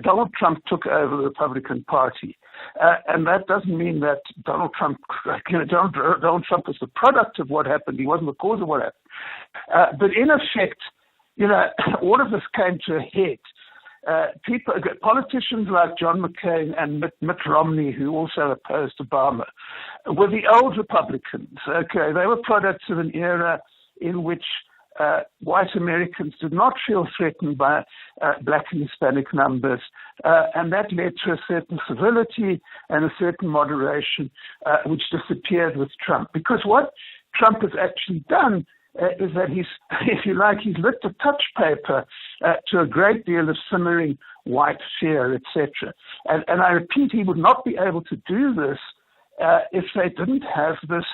Donald Trump took over the Republican Party. And that doesn't mean that Donald Trump was the product of what happened. He wasn't the cause of what happened. But in effect, all of this came to a head. Politicians like John McCain and Mitt Romney, who also opposed Obama, were the old Republicans. Okay, they were products of an era in which white Americans did not feel threatened by black and Hispanic numbers, and that led to a certain civility and a certain moderation, which disappeared with Trump. Because what Trump has actually done is that he's lit a touch paper to a great deal of simmering white fear, etc. And I repeat, he would not be able to do this if they didn't have this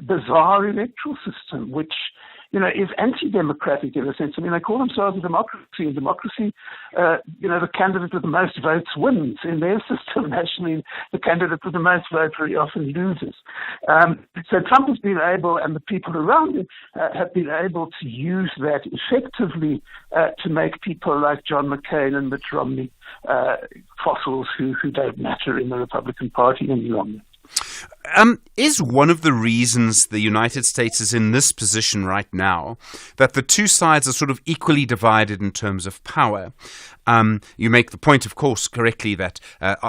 bizarre electoral system, which is anti-democratic in a sense. I mean, they call themselves a democracy. In democracy, the candidate with the most votes wins. In their system, nationally, the candidate with the most votes very often loses. So Trump has been able, and the people around him have been able to use that effectively to make people like John McCain and Mitt Romney fossils who don't matter in the Republican Party any longer. Is one of the reasons the United States is in this position right now that the two sides are sort of equally divided in terms of power? You make the point, of course, correctly that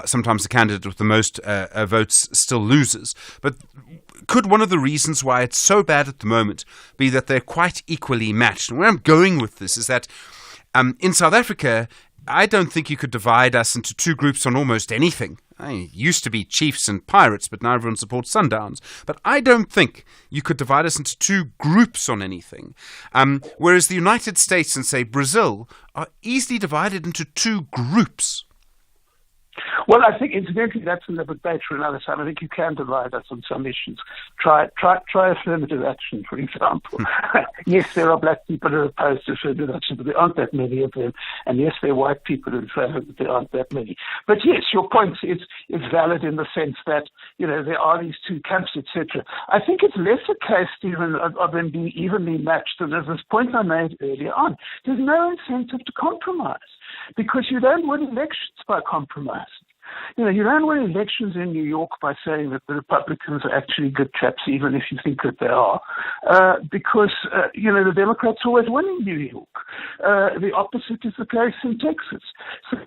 sometimes the candidate with the most votes still loses. But could one of the reasons why it's so bad at the moment be that they're quite equally matched? And where I'm going with this is that in South Africa, I don't think you could divide us into two groups on almost anything. It used to be Chiefs and Pirates, but now everyone supports Sundowns. But I don't think you could divide us into two groups on anything. Whereas the United States and, say, Brazil are easily divided into two groups. Well, I think, incidentally, that's a debate for another time. I think you can divide us on some issues. Try affirmative action, for example. Yes, there are black people who are opposed to affirmative action, but there aren't that many of them. And yes, there are white people who are in favor, but there aren't that many. But yes, your point is valid in the sense that, there are these two camps, etc. I think it's less a case, Stephen, of them being evenly matched. And as this point I made earlier on, there's no incentive to compromise because you don't win elections by compromise. You don't win elections in New York by saying that the Republicans are actually good chaps, even if you think that they are, because, the Democrats always win in New York. The opposite is the case in Texas. So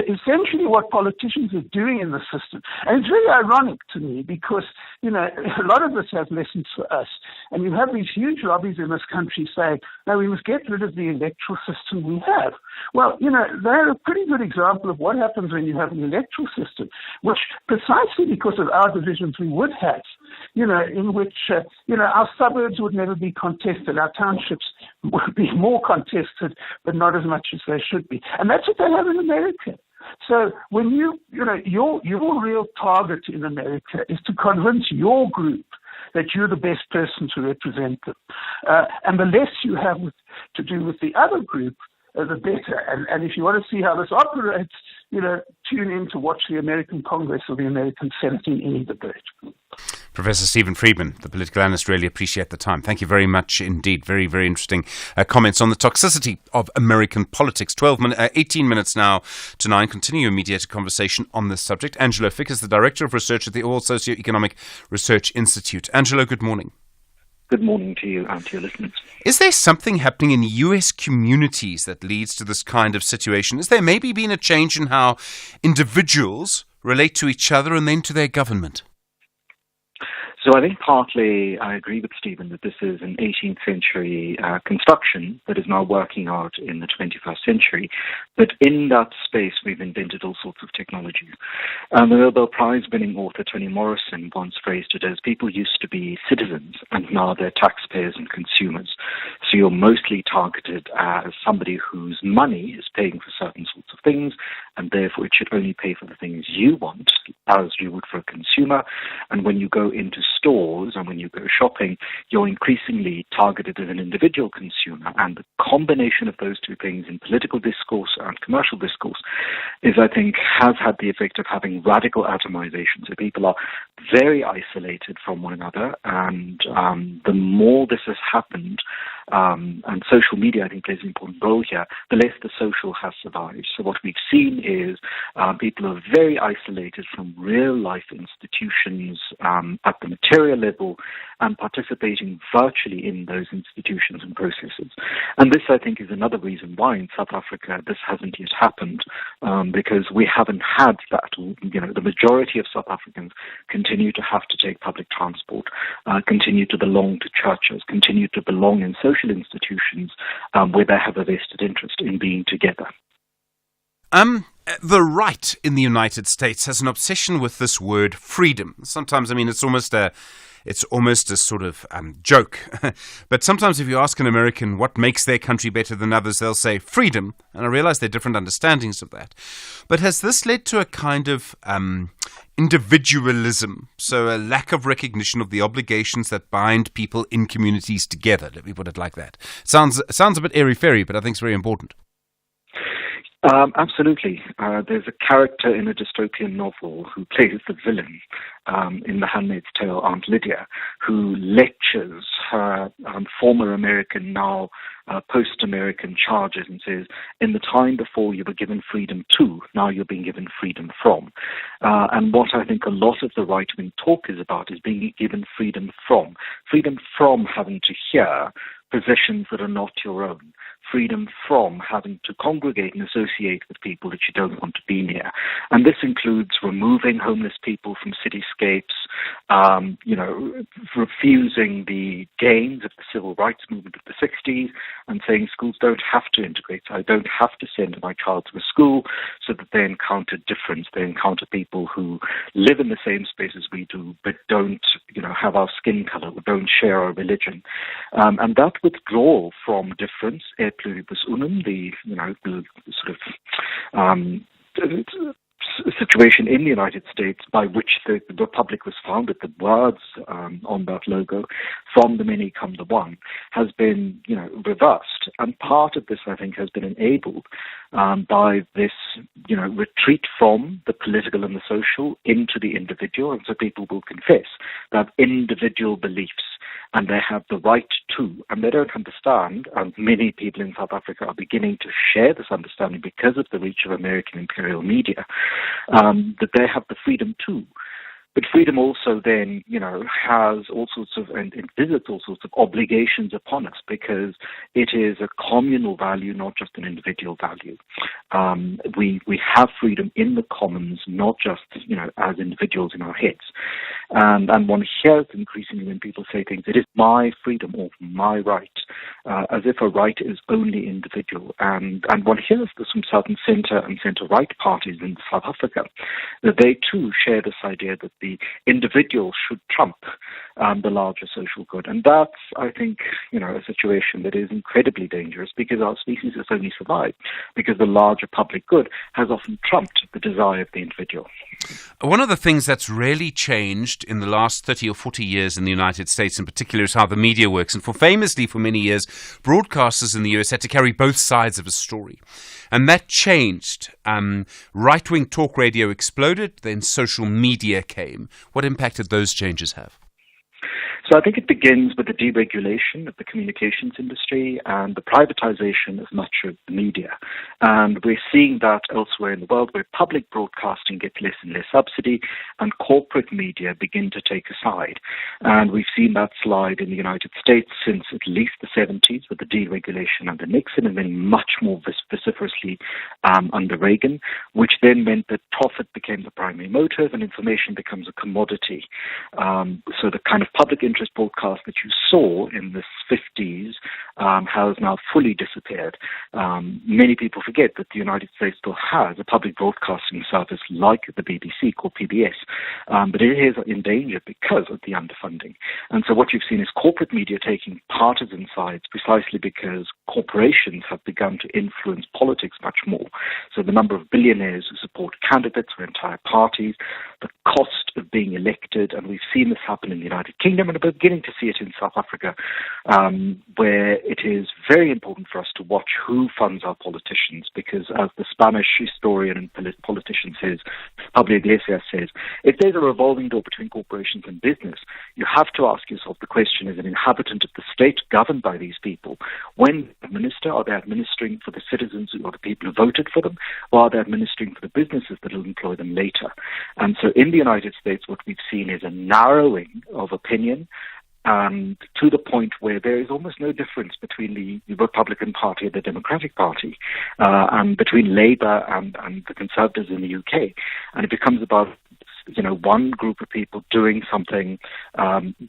essentially what politicians are doing in the system, and it's very ironic to me because, a lot of this has lessons for us. And you have these huge lobbies in this country saying, no, we must get rid of the electoral system we have. Well, they're a pretty good example of what happens when you have an electoral system, which precisely because of our divisions we would have, in which, our suburbs would never be contested, our townships would be more contested, but not as much as they should be. And that's what they have in America. So when your real target in America is to convince your group that you're the best person to represent them. And the less you have to do with the other group, the better. And if you want to see how this operates, tune in to watch the American Congress or the American Senate in any debate. Professor Stephen Friedman, the political analyst, really appreciate the time. Thank you very much indeed. Very, very interesting comments on the toxicity of American politics. 18 minutes now to 9. Continue your mediated conversation on this subject. Angelo Fick is the Director of Research at the All Socioeconomic Research Institute. Angelo, good morning. Good morning to you and to your listeners. Is there something happening in U.S. communities that leads to this kind of situation? Has there maybe been a change in how individuals relate to each other and then to their government? So I think partly I agree with Stephen that this is an 18th century construction that is now working out in the 21st century. But in that space, we've invented all sorts of technologies. The Nobel Prize-winning author Toni Morrison once phrased it as people used to be citizens and now they're taxpayers and consumers. So you're mostly targeted as somebody whose money is paying for certain sorts of things, and therefore it should only pay for the things you want, as you would for a consumer. And when you go into stores and when you go shopping, you're increasingly targeted as an individual consumer. And the combination of those two things in political discourse and commercial discourse is, I think, has had the effect of having radical atomization. So people are very isolated from one another. And the more this has happened, and social media, I think, plays an important role here, the less the social has survived. So what we've seen is people are very isolated from real-life institutions at the material level and participating virtually in those institutions and processes. And this, I think, is another reason why in South Africa this hasn't yet happened, because we haven't had that. The majority of South Africans continue to have to take public transport, continue to belong to churches, continue to belong in social institutions where they have a vested interest in being together. The right in the United States has an obsession with this word freedom. Sometimes, it's almost a it's almost a sort of joke. But sometimes if you ask an American what makes their country better than others, they'll say freedom. And I realize there are different understandings of that. But has this led to a kind of individualism, so a lack of recognition of the obligations that bind people in communities together? Let me put it like that. Sounds a bit airy-fairy, but I think it's very important. Absolutely. There's a character in a dystopian novel who plays the villain in The Handmaid's Tale, Aunt Lydia, who lectures her former American, now post-American charges and says, in the time before you were given freedom to, now you're being given freedom from. And what I think a lot of the right-wing talk is about is being given freedom from having to hear positions that are not your own, freedom from having to congregate and associate with people that you don't want to be near. And this includes removing homeless people from cityscapes, refusing the gains of the civil rights movement of the 60s and saying schools don't have to integrate. I don't have to send my child to a school so that they encounter difference. They encounter people who live in the same space as we do, but don't, have our skin color, or don't share our religion. And that withdrawal from difference, e pluribus unum, the sort of situation in the United States by which the Republic was founded, the words on that logo, from the many come the one, has been, reversed. And part of this, I think, has been enabled by this, retreat from the political and the social into the individual. And so people will confess that individual beliefs, and they have the right to, and they don't understand, and many people in South Africa are beginning to share this understanding because of the reach of American imperial media, that they have the freedom to. But freedom also then, has all sorts of, and it visits all sorts of obligations upon us because it is a communal value, not just an individual value. We have freedom in the commons, not just, as individuals in our heads. And one hears increasingly when people say things, it is my freedom or my right, as if a right is only individual. And one hears this from certain centre and centre-right parties in South Africa, that they too share this idea that the individual should trump the larger social good. And that's, I think, a situation that is incredibly dangerous because our species has only survived because the larger public good has often trumped the desire of the individual. One of the things that's really changed in the last 30 or 40 years in the United States in particular is how the media works. And famously for many years, broadcasters in the US had to carry both sides of a story. And that changed. Right-wing talk radio exploded, then social media came. What impact did those changes have? So I think it begins with the deregulation of the communications industry and the privatization of much of the media. And we're seeing that elsewhere in the world where public broadcasting gets less and less subsidy and corporate media begin to take a side. And we've seen that slide in the United States since at least the 70s with the deregulation under Nixon and then much more vociferously under Reagan, which then meant that profit became the primary motive and information becomes a commodity. So the kind of public interest broadcast that you saw in the 50s has now fully disappeared. Many people forget that the United States still has a public broadcasting service like the BBC called PBS, but it is in danger because of the underfunding. And so what you've seen is corporate media taking partisan sides precisely because corporations have begun to influence politics much more. So the number of billionaires who support candidates or entire parties, the cost of being elected, and we've seen this happen in the United Kingdom and we're beginning to see it in South Africa, where it is very important for us to watch who funds our politicians because as the Spanish historian and politician says, Pablo Iglesias says, if there's a revolving door between corporations and business, you have to ask yourself the question, as an inhabitant of the state governed by these people, when they administer, are they administering for the citizens or the people who voted for them, or are they administering for the businesses that will employ them later? And so in the United States, what we've seen is a narrowing of opinion to the point where there is almost no difference between the Republican Party and the Democratic Party, and between Labour and the Conservatives in the UK. And it becomes about one group of people doing something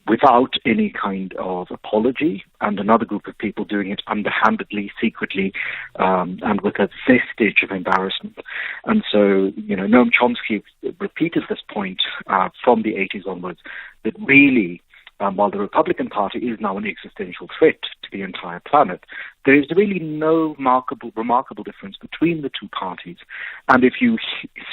without any kind of apology, and another group of people doing it underhandedly, secretly, and with a vestige of embarrassment. And so, Noam Chomsky repeated this point from the 80s onwards, that really while the Republican Party is now an existential threat to the entire planet, there is really no remarkable difference between the two parties. And if you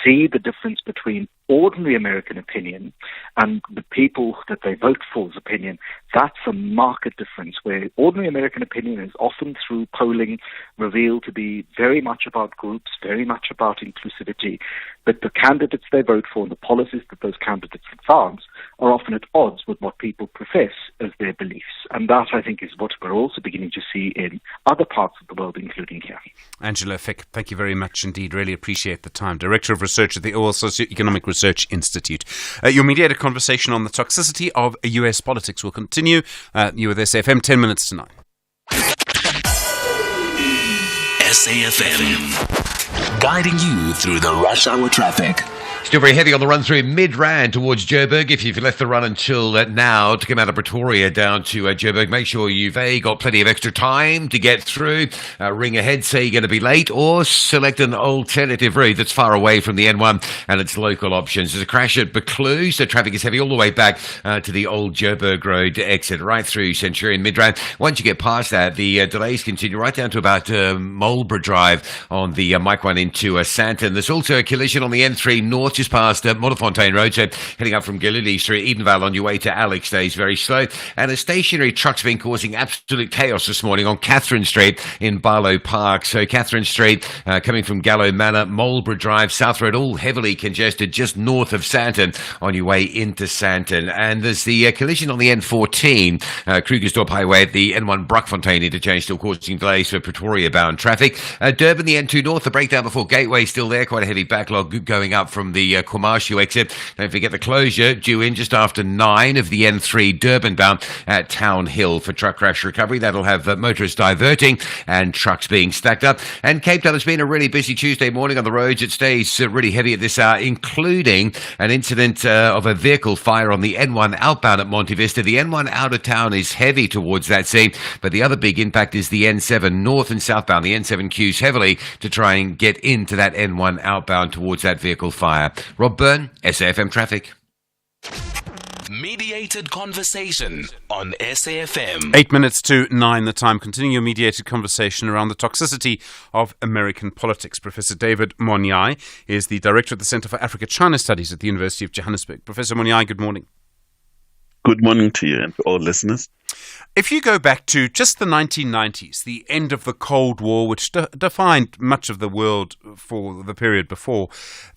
see the difference between ordinary American opinion and the people that they vote for's opinion, that's a marked difference, where ordinary American opinion is often through polling revealed to be very much about groups, very much about inclusivity, but the candidates they vote for and the policies that those candidates advance are often at odds with what people profess as their beliefs. And that, I think, is what we're also beginning to see in other parts of the world, including here. Angela Fick, thank you very much indeed. Really appreciate the time. Director of Research at the Oil Socioeconomic Research Institute. Your mediated conversation on the toxicity of US politics will continue. You with SAFM, 10 minutes to 9. SAFM, guiding you through the rush hour traffic. Still very heavy on the run through Midrand towards Joburg. If you've left the run until now to come out of Pretoria down to Joburg, make sure you've got plenty of extra time to get through. Ring ahead, say you're going to be late, or select an alternative route that's far away from the N1 and its local options. There's a crash at Buccleuch, so traffic is heavy all the way back to the old Joburg Road exit, right through Centurion Midrand. Once you get past that, the delays continue right down to about Marlborough Drive on the Mike 1 into Sandton. There's also a collision on the N3 North, just past Modderfontein Road, so heading up from Galilee through Edenvale on your way to Alex stays very slow. And a stationary truck's been causing absolute chaos this morning on Catherine Street in Barlow Park. So Catherine Street, coming from Gallow Manor, Marlborough Drive, South Road, all heavily congested just north of Sandton on your way into Sandton. And there's the collision on the N14, Krugersdorp Highway at the N1 Bruckfontein interchange, still causing delays for Pretoria-bound traffic. Durban, the N2 North, the breakdown before Gateway still there, quite a heavy backlog going up from the Kwamashu exit. Don't forget the closure due in just after 9 of the N3 Durban bound at Town Hill for truck crash recovery. That'll have motorists diverting and trucks being stacked up. And Cape Town has been a really busy Tuesday morning on the roads. It stays really heavy at this hour, including an incident of a vehicle fire on the N1 outbound at Monte Vista. The N1 out of town is heavy towards that scene, but the other big impact is the N7 north and southbound. The N7 queues heavily to try and get into that N1 outbound towards that vehicle fire. Rob Byrne, SAFM Traffic. Mediated conversation on SAFM. 8 minutes to 9 the time. Continuing your mediated conversation around the toxicity of American politics. Professor David Monyai is the Director of the Centre for Africa-China Studies at the University of Johannesburg. Professor Monyai, good morning. Good morning to you and to all listeners. If you go back to just the 1990s, the end of the Cold War, which defined much of the world for the period before,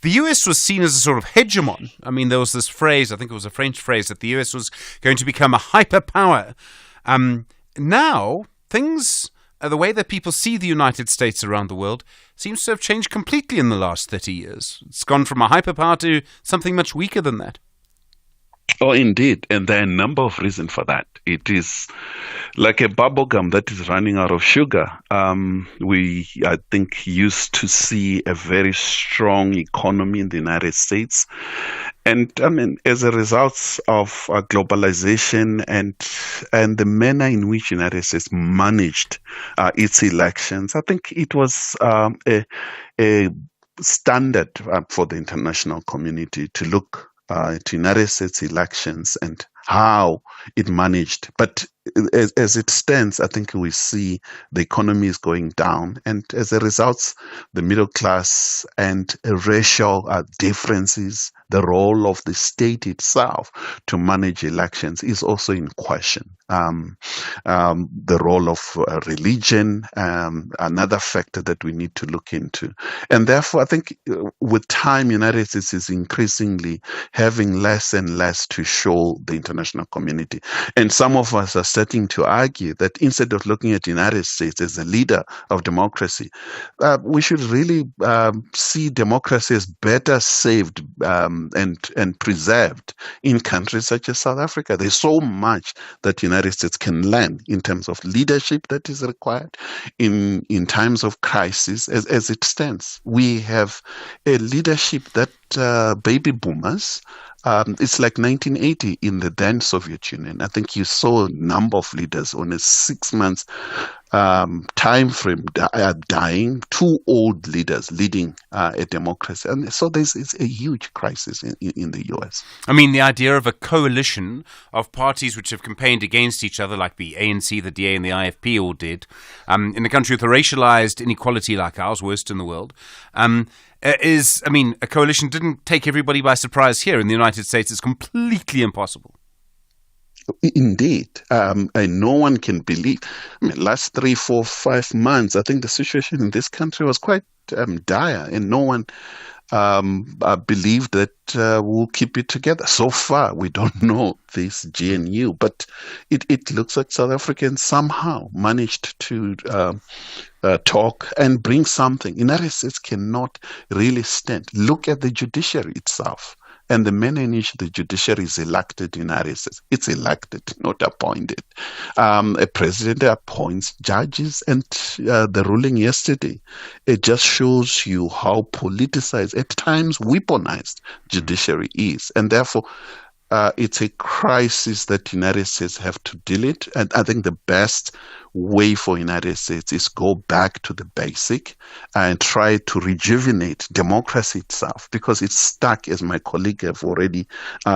the US was seen as a sort of hegemon. I mean, there was this phrase, I think it was a French phrase, that the US was going to become a hyperpower. Now, things, the way that people see the United States around the world, seems to have changed completely in the last 30 years. It's gone from a hyperpower to something much weaker than that. Oh, indeed. And there are a number of reasons for that. It is like a bubble gum that is running out of sugar. We, I think, used to see a very strong economy in the United States. And I mean, as a result of globalization and the manner in which the United States managed its elections, I think it was a standard for the international community to look to United States elections and how it managed. But as it stands, I think we see the economy is going down. And as a result, the middle class and racial differences, the role of the state itself to manage elections is also in question. The role of religion, another factor that we need to look into. And therefore, I think with time, United States is increasingly having less and less to show the international community. And some of us are starting to argue that instead of looking at the United States as a leader of democracy, we should really see democracy as better saved and preserved in countries such as South Africa. There's so much that the United States can learn in terms of leadership that is required in times of crisis. As it stands, we have a leadership that baby boomers, it's like 1980 in the then Soviet Union. I think you saw a number of leaders on a 6 months time frame dying, two old leaders leading a democracy. And so it's a huge crisis in the US. I mean, the idea of a coalition of parties which have campaigned against each other, like the ANC, the DA and the IFP all did, in a country with a racialized inequality like ours, worst in the world, a coalition didn't take everybody by surprise here. In the United States, it's completely impossible. Indeed. And no one can believe. Last 3, 4, 5 months, I think the situation in this country was quite dire, and no one believed that we'll keep it together. So far, we don't know this GNU, but it looks like South Africans somehow managed to talk and bring something. United States cannot really stand. Look at the judiciary itself. And the manner in which the judiciary is elected in the United States. It's elected, not appointed. A president appoints judges, and the ruling yesterday, it just shows you how politicized, at times weaponized, judiciary is. And therefore, it's a crisis that the United States have to deal with. And I think the best way for the United States is go back to the basic and try to rejuvenate democracy itself, because it's stuck, as my colleague have already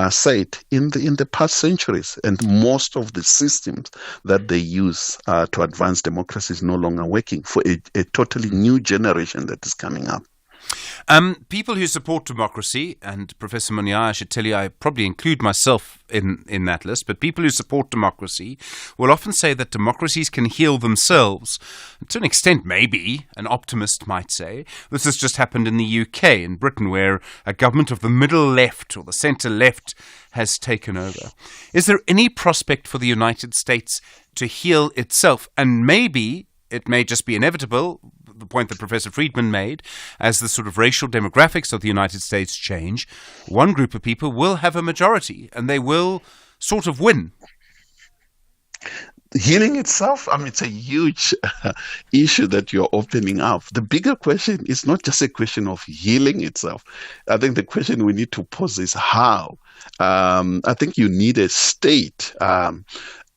said, in the past centuries. And most of the systems that they use to advance democracy is no longer working for a totally new generation that is coming up. People who support democracy, and Professor Munyaya, I should tell you, I probably include myself in that list, but people who support democracy will often say that democracies can heal themselves. To an extent, maybe, an optimist might say. This has just happened in the UK, in Britain, where a government of the middle left or the centre left has taken over. Is there any prospect for the United States to heal itself? And maybe it may just be inevitable, the point that Professor Friedman made, as the sort of racial demographics of the United States change, one group of people will have a majority and they will sort of win. Healing itself, it's a huge issue that you're opening up. The bigger question is not just a question of healing itself. I think the question we need to pose is how. I think you need a state.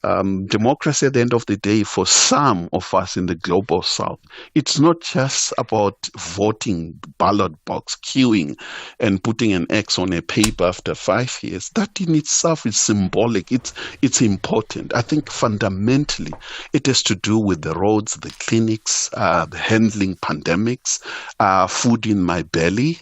Democracy at the end of the day, for some of us in the global south, it's not just about voting, ballot box, queuing, and putting an X on a paper after 5 years. That in itself is symbolic. It's important. I think fundamentally it has to do with the roads, the clinics, the handling pandemics, food in my belly,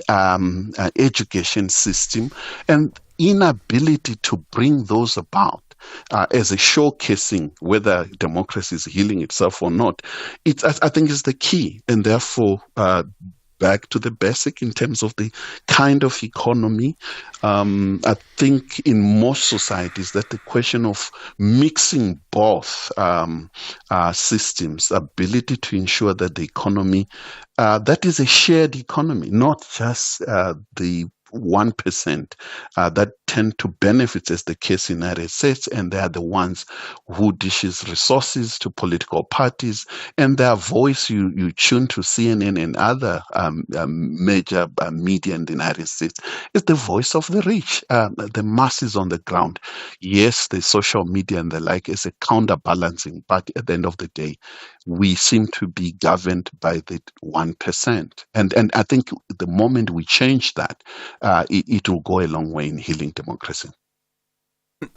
education system, and inability to bring those about. As a showcasing whether democracy is healing itself or not, I think is the key. And therefore, back to the basic in terms of the kind of economy, I think in most societies that the question of mixing both systems, ability to ensure that the economy, that is a shared economy, not just the 1% that tend to benefit, as the case in the United States, and they are the ones who dishes resources to political parties, and their voice you tune to CNN and other major media in the United States is the voice of the rich, the masses on the ground. Yes, the social media and the like is a counterbalancing, but at the end of the day, we seem to be governed by the 1%. And I think the moment we change that, it will go a long way in healing democracy.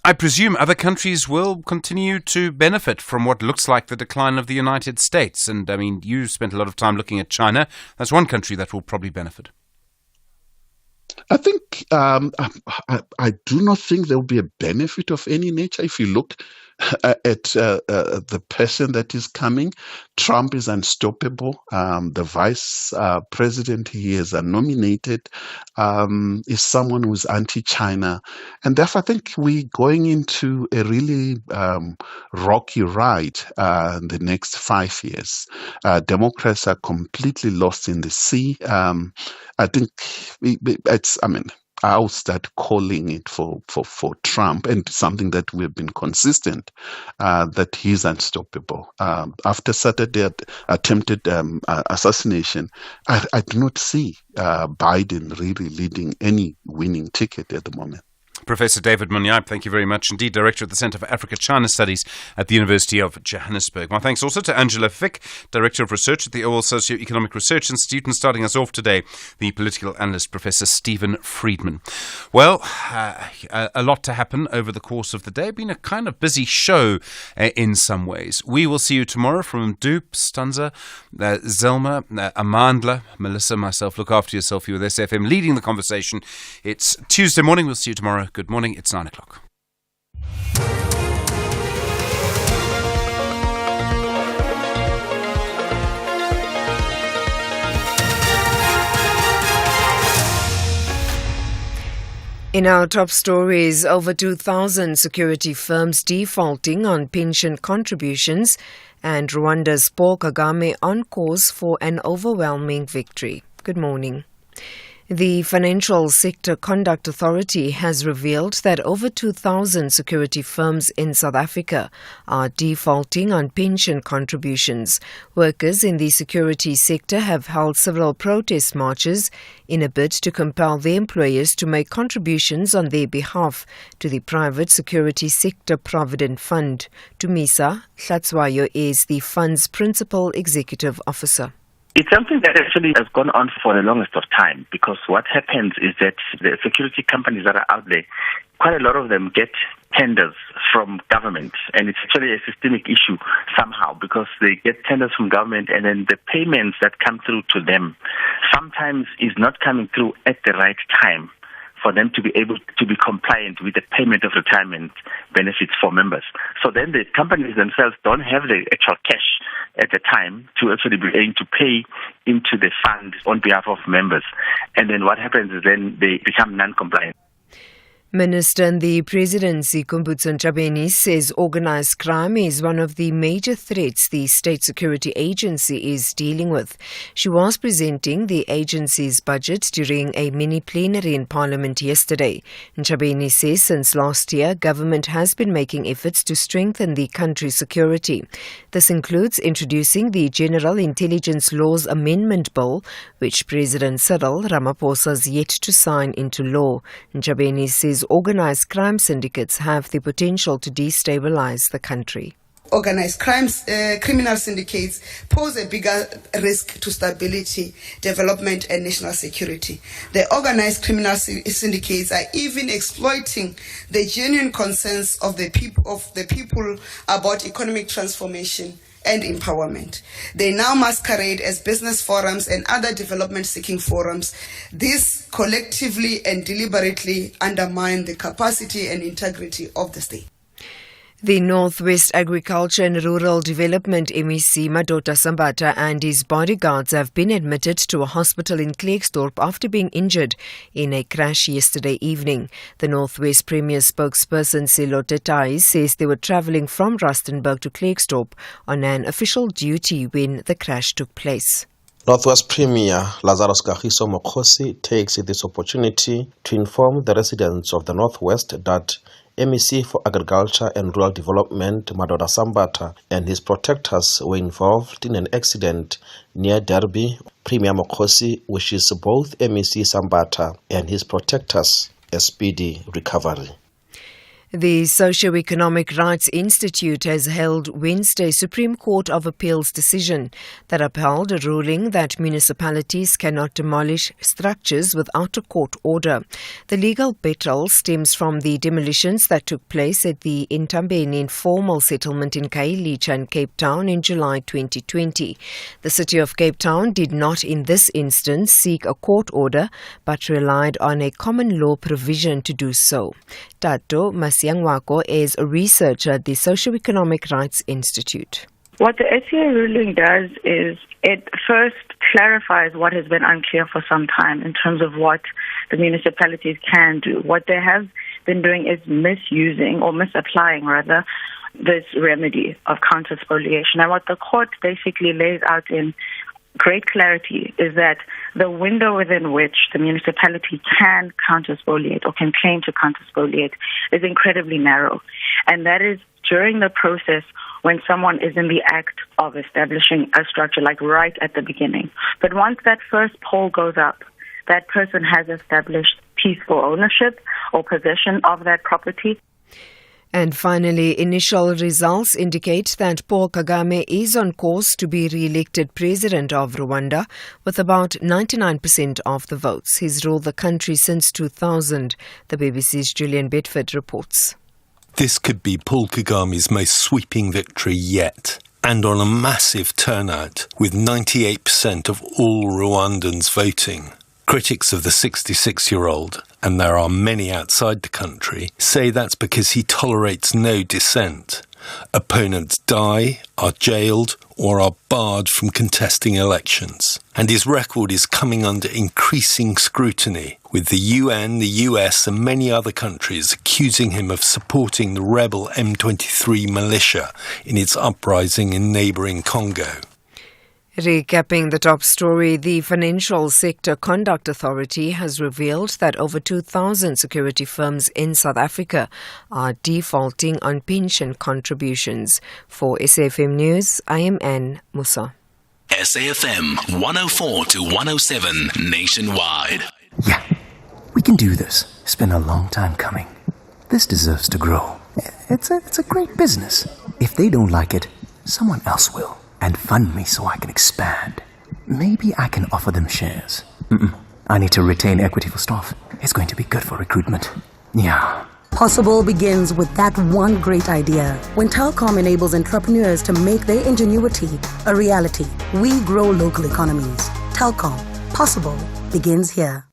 I presume other countries will continue to benefit from what looks like the decline of the United States. And I mean, you spent a lot of time looking at China. That's one country that will probably benefit. I think I do not think there will be a benefit of any nature. If you look at the person that is coming, Trump is unstoppable. The vice president he has nominated is someone who is anti-China. And therefore, I think we're going into a really rocky ride in the next 5 years. Democrats are completely lost in the sea. I think I'll start calling it for Trump, and something that we've been consistent that he's unstoppable. After Saturday attempted assassination, I do not see Biden really leading any winning ticket at the moment. Professor David Munyap, thank you very much indeed, Director of the Centre for Africa-China Studies at the University of Johannesburg. My thanks also to Angela Fick, Director of Research at the Oil Socio-Economic Research Institute, and starting us off today, the political analyst, Professor Stephen Friedman. Well, a lot to happen over the course of the day. Been a kind of busy show in some ways. We will see you tomorrow from Dupe, Stanza, Zelma, Amandla, Melissa, myself. Look after yourself. You with SFM leading the conversation. It's Tuesday morning. We'll see you tomorrow. Good morning. It's 9 o'clock. In our top stories, over 2,000 security firms defaulting on pension contributions, and Rwanda's Paul Kagame on course for an overwhelming victory. Good morning. The Financial Sector Conduct Authority has revealed that over 2,000 security firms in South Africa are defaulting on pension contributions. Workers in the security sector have held several protest marches in a bid to compel their employers to make contributions on their behalf to the Private Security Sector Provident Fund. Tumisa Hlatswayo is the fund's principal executive officer. It's something that actually has gone on for the longest of time, because what happens is that the security companies that are out there, quite a lot of them get tenders from government, and it's actually a systemic issue somehow, because they get tenders from government and then the payments that come through to them sometimes is not coming through at the right time for them to be able to be compliant with the payment of retirement benefits for members. So then the companies themselves don't have the actual cash at the time to actually be able to pay into the fund on behalf of members. And then what happens is then they become non-compliant. Minister in the Presidency, Kumbutso Ntshabeni, says organised crime is one of the major threats the State Security Agency is dealing with. She was presenting the agency's budget during a mini-plenary in Parliament yesterday. Ntshabeni says since last year, government has been making efforts to strengthen the country's security. This includes introducing the General Intelligence Laws Amendment Bill, which President Cyril Ramaphosa has yet to sign into law. Ntshabeni says organised crime syndicates have the potential to destabilize the country. Organized criminal syndicates pose a bigger risk to stability, development and national security. The organized criminal syndicates are even exploiting the genuine concerns of the people about economic transformation and empowerment. They now masquerade as business forums and other development-seeking forums. This collectively and deliberately undermine the capacity and integrity of the state. The Northwest Agriculture and Rural Development MEC Madota Sambata and his bodyguards have been admitted to a hospital in Klerksdorp after being injured in a crash yesterday evening. The Northwest Premier spokesperson Selo Tetai says they were travelling from Rustenburg to Klerksdorp on an official duty when the crash took place. Northwest Premier Lazarus Kagiso Mokhosi takes this opportunity to inform the residents of the Northwest that MEC for Agriculture and Rural Development Madota Sambata and his protectors were involved in an accident near Derby. Premier Mokhosi wishes both MEC Sambata and his protectors a speedy recovery. The Socio-Economic Rights Institute has held Wednesday's Supreme Court of Appeals decision that upheld a ruling that municipalities cannot demolish structures without a court order. The legal battle stems from the demolitions that took place at the Intambeni informal settlement in Khayelitsha in Cape Town in July 2020. The City of Cape Town did not in this instance seek a court order but relied on a common law provision to do so. Tato Masiangwako is a researcher at the Socio-Economic Rights Institute. What the SCA ruling does is it first clarifies what has been unclear for some time in terms of what the municipalities can do. What they have been doing is misusing or misapplying rather this remedy of counter spoliation. And what the court basically lays out in great clarity is that the window within which the municipality can counter-spoliate or can claim to counter-spoliate is incredibly narrow. And that is during the process when someone is in the act of establishing a structure, like right at the beginning. But once that first pole goes up, that person has established peaceful ownership or possession of that property. And finally, initial results indicate that Paul Kagame is on course to be re-elected president of Rwanda with about 99% of the votes. He's ruled the country since 2000, the BBC's Julian Bedford reports. This could be Paul Kagame's most sweeping victory yet, and on a massive turnout, with 98% of all Rwandans voting. Critics of the 66-year-old, and there are many outside the country, say that's because he tolerates no dissent. Opponents die, are jailed, or are barred from contesting elections. And his record is coming under increasing scrutiny, with the UN, the US and many other countries accusing him of supporting the rebel M23 militia in its uprising in neighbouring Congo. Recapping the top story, the Financial Sector Conduct Authority has revealed that over 2,000 security firms in South Africa are defaulting on pension contributions. For SAFM News, I am Anne Musa. SAFM 104 to 107 nationwide. Yeah, we can do this. It's been a long time coming. This deserves to grow. It's a great business. If they don't like it, someone else will. And fund me so I can expand. Maybe I can offer them shares. I need to retain equity for staff. It's going to be good for recruitment. Yeah. Possible begins with that one great idea. When Telkom enables entrepreneurs to make their ingenuity a reality, we grow local economies. Telkom. Possible begins here.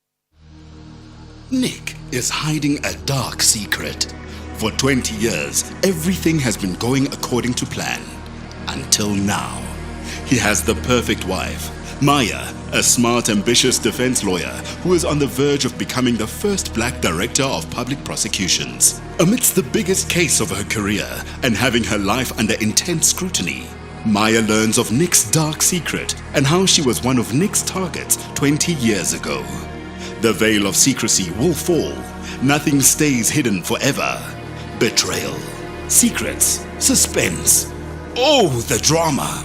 Nick is hiding a dark secret. For 20 years, everything has been going according to plan. Until now. He has the perfect wife, Maya, a smart, ambitious defense lawyer who is on the verge of becoming the first black director of public prosecutions. Amidst the biggest case of her career and having her life under intense scrutiny, Maya learns of Nick's dark secret and how she was one of Nick's targets 20 years ago. The veil of secrecy will fall. Nothing stays hidden forever. Betrayal, secrets, suspense. Oh, the drama.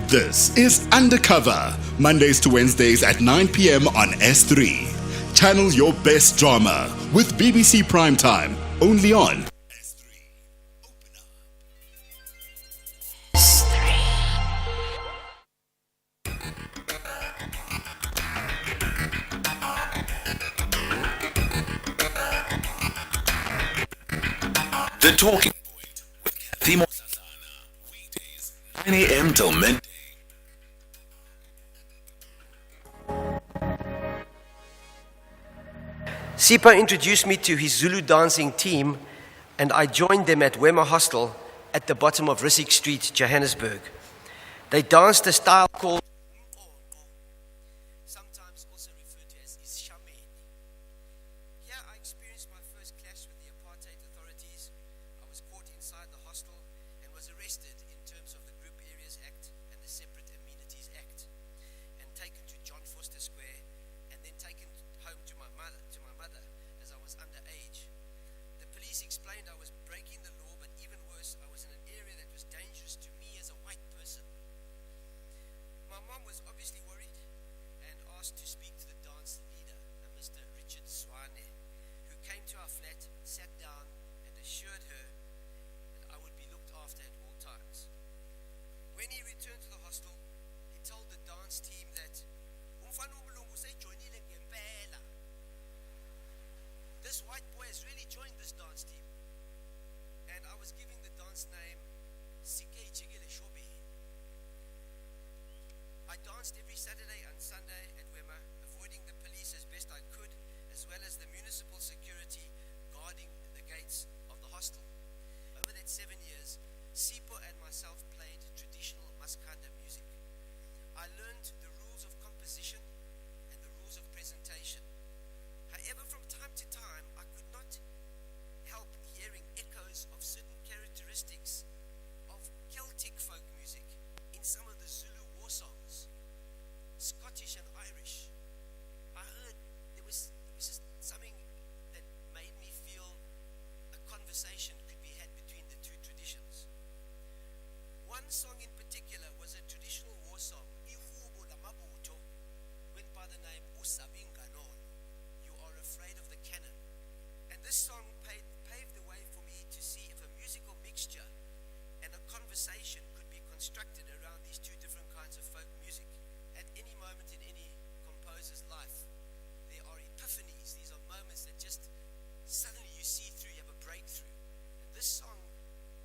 This is Undercover, Mondays to Wednesdays at 9 p.m. on S3. Channel your best drama with BBC Primetime, only on S3. The Talking Point with Kathy Mosasana. Weekdays, 9 a.m. till midday. Sipa introduced me to his Zulu dancing team, and I joined them at Wema Hostel at the bottom of Rissik Street, Johannesburg. They danced a style called sometimes also referred to as Ishameni. Here I experienced my first clash with the apartheid authorities. I was caught inside the hostel and was arrested in terms of the Group Areas Act and the Separate Amenities Act, and taken to John Foster Square, and then taken home to my mother as I was underage. The police explained I was breaking the law, but even worse, I was in an area that was dangerous to me as a white person. My mom was obviously worried and asked to speak to the dance leader, Mr. Richard Swane, who came to our flat, sat down and assured her that I would be looked after at all times. When he returned to the hostel, he told the dance team that this white boy has really joined this dance team. And I was giving the dance name Sike Chigele Shobe. I danced every Saturday and Sunday at Wema, avoiding the police as best I could, as well as the municipal security guarding the gates of the hostel. Over that 7 years, Sipo and myself played traditional Maskanda music. I learned the rules of composition and the rules of presentation. However, from time to time, I could not help hearing echoes of certain characteristics of Celtic folk music in some of the Zulu war songs. conversation could be had between the two traditions. One song in particular was a traditional war song, Ihubo Lamabuto, went by the name Usabinganon, You Are Afraid of the Cannon. And this song paved the way for me to see if a musical mixture and a conversation could be constructed around these two different kinds of folk music. At any moment in any composer's life, there are epiphanies. These are moments that just suddenly you see through, you have a breakthrough. And this song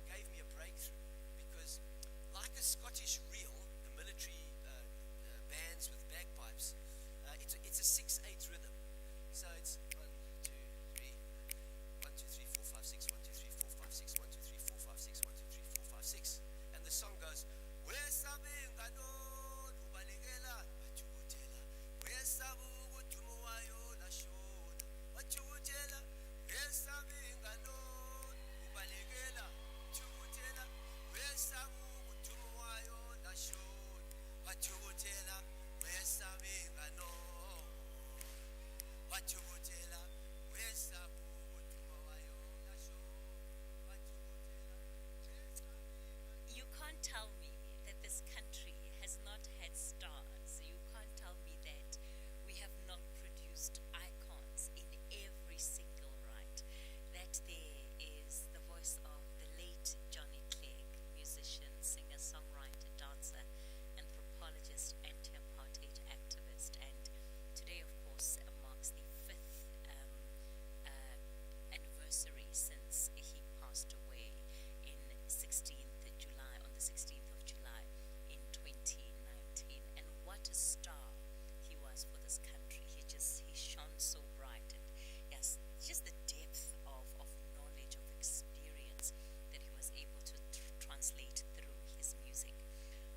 gave me a breakthrough because, like a Scottish reel, the military bands with bagpipes, it's a 6/8 rhythm. So it's 1, 2, 3, 1, 2, 3, 4, 5, 6, 1, 2, 3, 4, 5, 6, 1, 2, 3, 4, 5, 6, 1, 2, 3, 4, 5, 6. And the song goes, You can't tell me that this country has not had stars. You can't tell me that we have not produced icons in every single right. That there is the voice of the late Johnny Clegg, musician, singer, songwriter, dancer, anthropologist, anti-apartheid activist. And today, of course, marks the 5th anniversary since he passed away in 16th July, on the 16th of July in 2019. And what a star he was for this country. He shone so bright, and yes, just the depth of knowledge, of experience that he was able to translate through his music.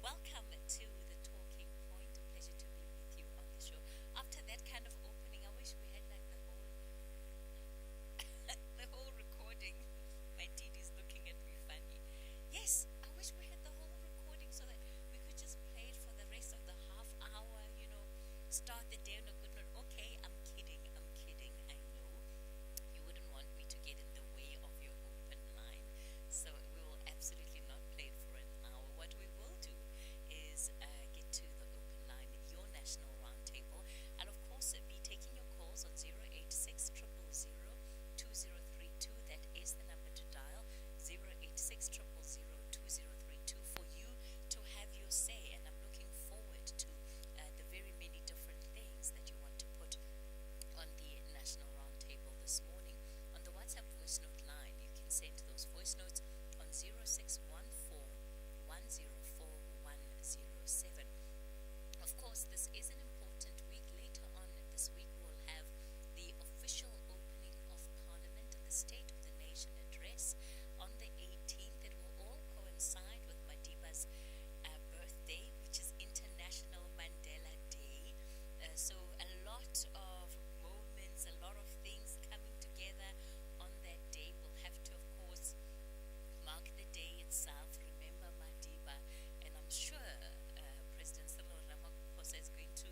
Welcome to the Talking Point. A pleasure to be with you on the show. After that kind of opening, I wish we had like the whole recording. My Didi's looking at me funny. Yes, I wish we had the whole recording so that we could just play it for the rest of the half hour, start the day on a good note. Okay, I'm kidding, I know. You wouldn't want me to get in the way of your open line, so we will absolutely not play it for an hour. What we will do is get to the open line, your national roundtable. I'll of course be taking your calls on 086 000 2032. That is the number to dial, 086 000 2032, for you to have your say. And I'm looking forward to the very many different things that you want to put on the national roundtable this morning. On the WhatsApp voice note line, you can send those voice notes on 0614 104 107. Of course, this is an important week. Later on this week, we'll have the official opening of Parliament and the State of the Nation address on the 18th. It will all coincide with Madiba's birthday, which is International Mandela Day. So a lot of moments, a lot of things coming together on that day. We'll have to, of course, mark the day itself, remember Madiba, and I'm sure President Cyril Ramaphosa is going to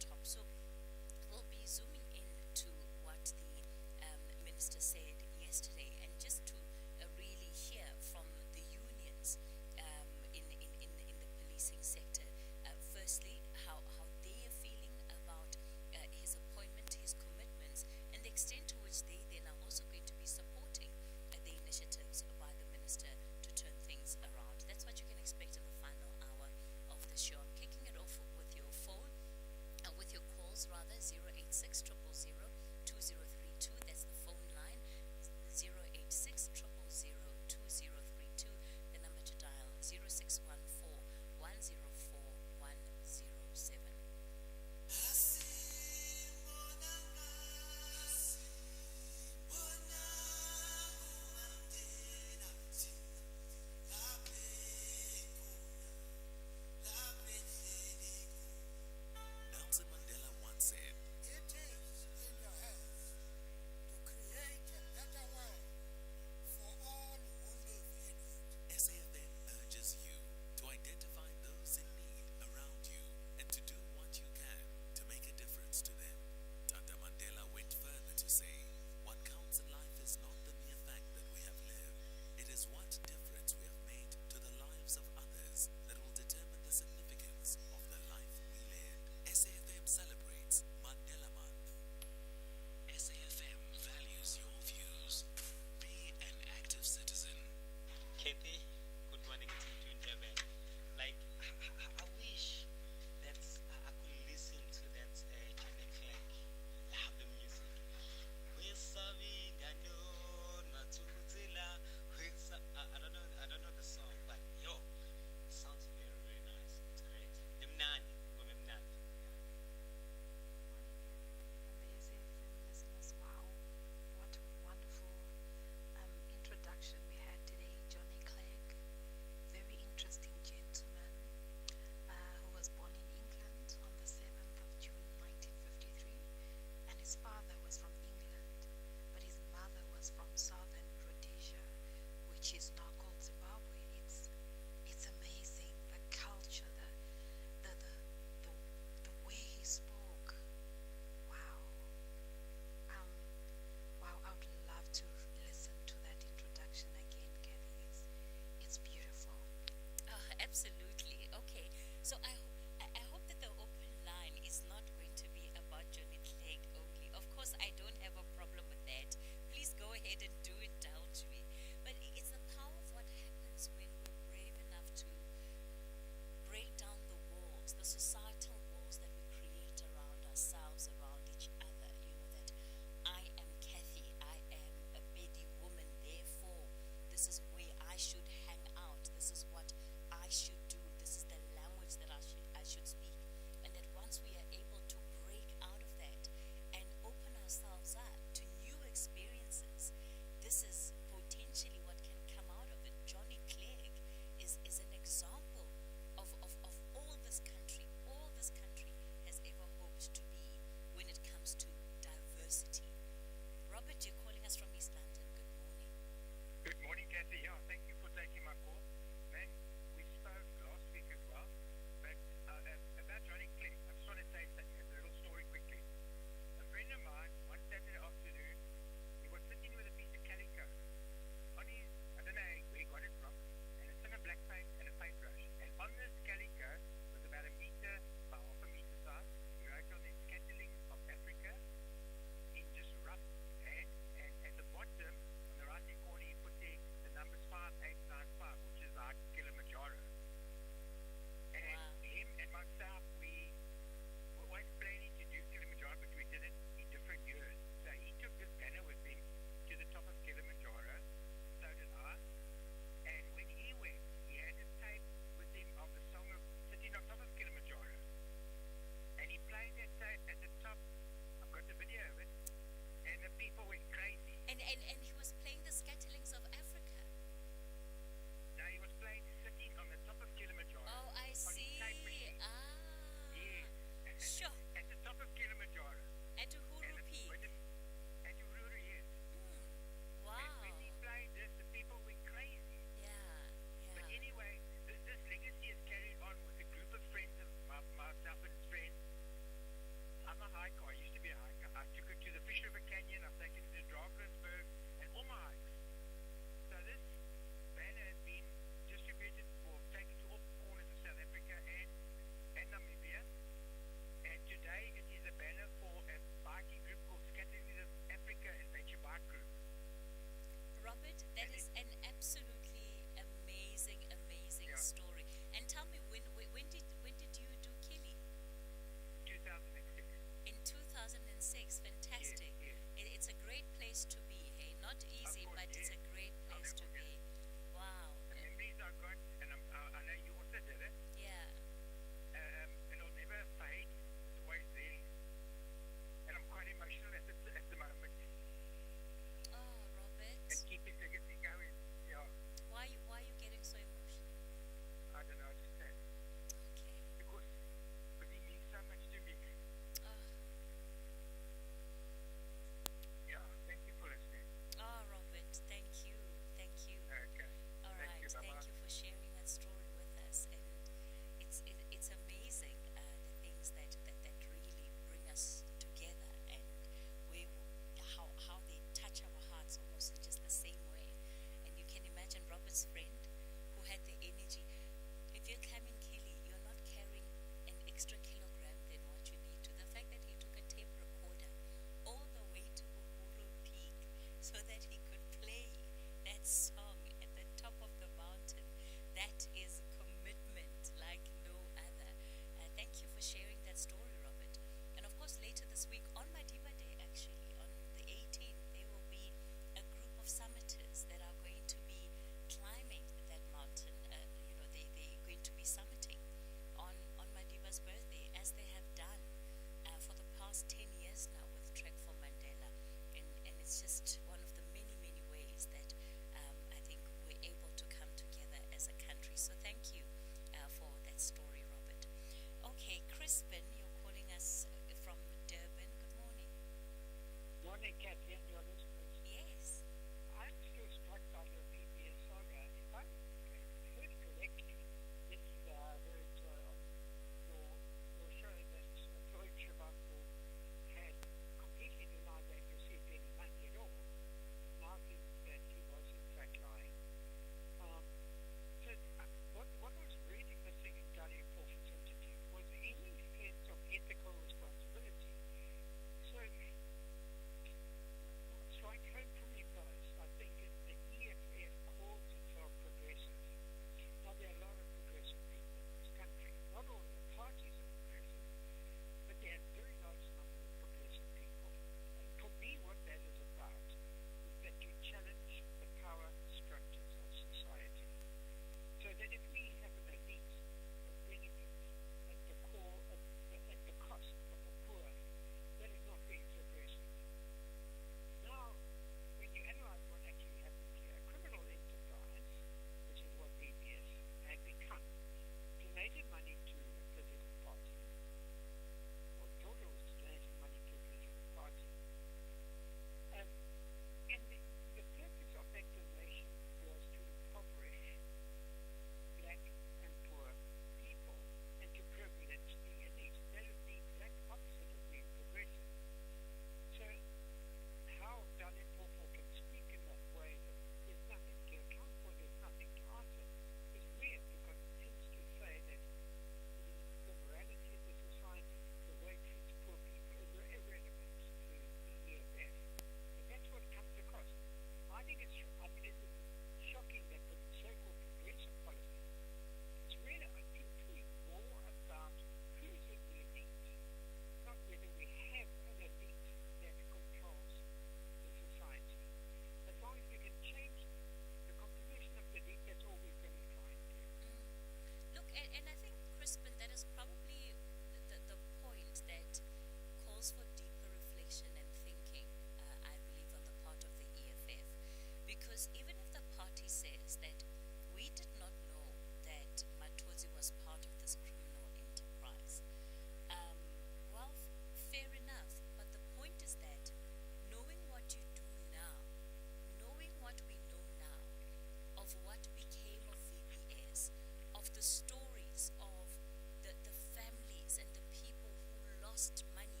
lost money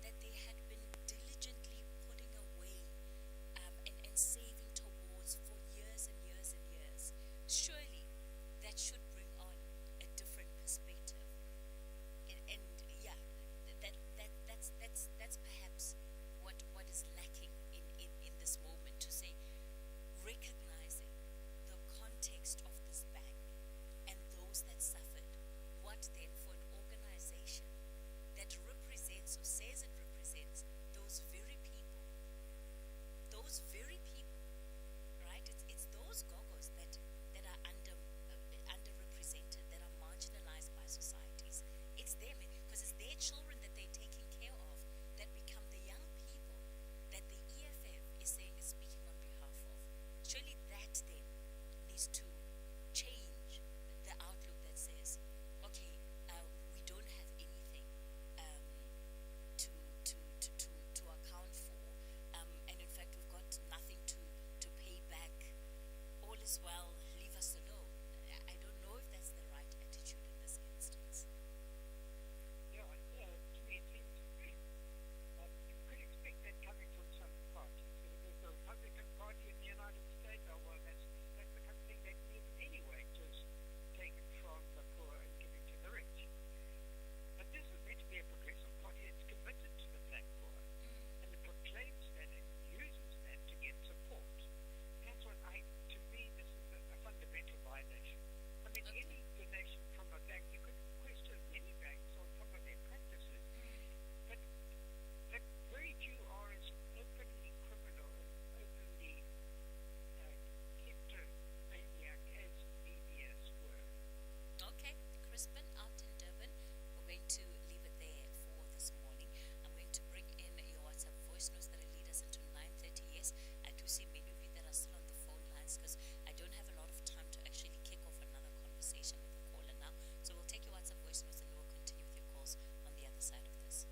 that they had been diligently putting away and saving towards for years and years and years. Surely that should bring on a different perspective. And yeah, that's perhaps what is lacking in this moment, to say, recognizing the context of this bank and those that suffered. What then for an organization that represents or says it represents those very people, right? It's those gogos that are underrepresented, that are marginalized by societies. It's them, because it's their children that they're taking care of that become the young people that the EFF is saying is speaking on behalf of. Surely that then needs to change the outlook that says, okay, we don't have anything to account for, and in fact we've got nothing to pay back. All is well, leave us alone. I don't know if that's the right attitude in this instance. Yeah, to me it seems you could expect that coming from some parties. The Republican Party in the United States, well, that's the kind of thing they need anyway, just take it from the poor and give it to the rich. But this is meant to be a progressive party that's committed to the black poor, and it proclaims that and uses that to get support. That's what to me, this is a fundamental violation. I mean, any donation from a bank, you could question many banks on some of their practices, but very few are as openly criminal and openly kleptomaniac as VBS were. Okay, Crispin out in Durban. We're going to leave it there for this morning. I'm going to bring in your WhatsApp voice notes that will lead us into 9:30. Yes, I do see many of you that are still on the phone lines, because I don't have a lot of time to actually kick off another conversation with the caller now. So we'll take your WhatsApp voice notes and we'll continue with your calls on the other side of this.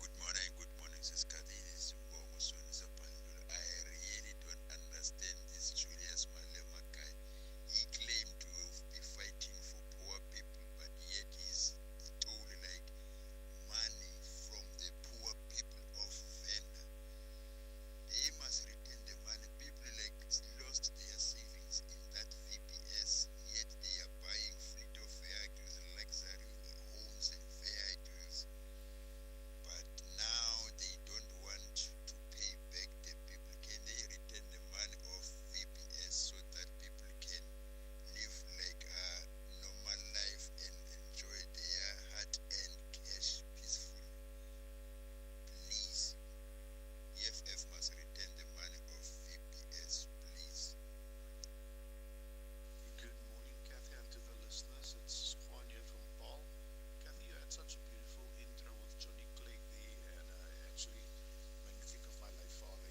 Good morning, Siskadi. This is Mbongo Sonisa Pandula. I really don't understand this Julius Malema guy. He claimed to be fighting for poor people, but yet he's stole like money from the poor people of Venda. They must return the money. People like lost their savings in that VBS, yet they are buying fleet of vehicles, luxury homes and vehicles. But now they don't want to pay back the people. Can they return the money of VBS so that people can live like a normal life and enjoy their hard-earned cash peacefully? Please, EFF must return the money of VBS, please. Good morning, Kathy, and to the listeners. It's Juan here from Paul. Kathy, you had such a beautiful intro with Johnny Clegg there, and actually made me think of my late father.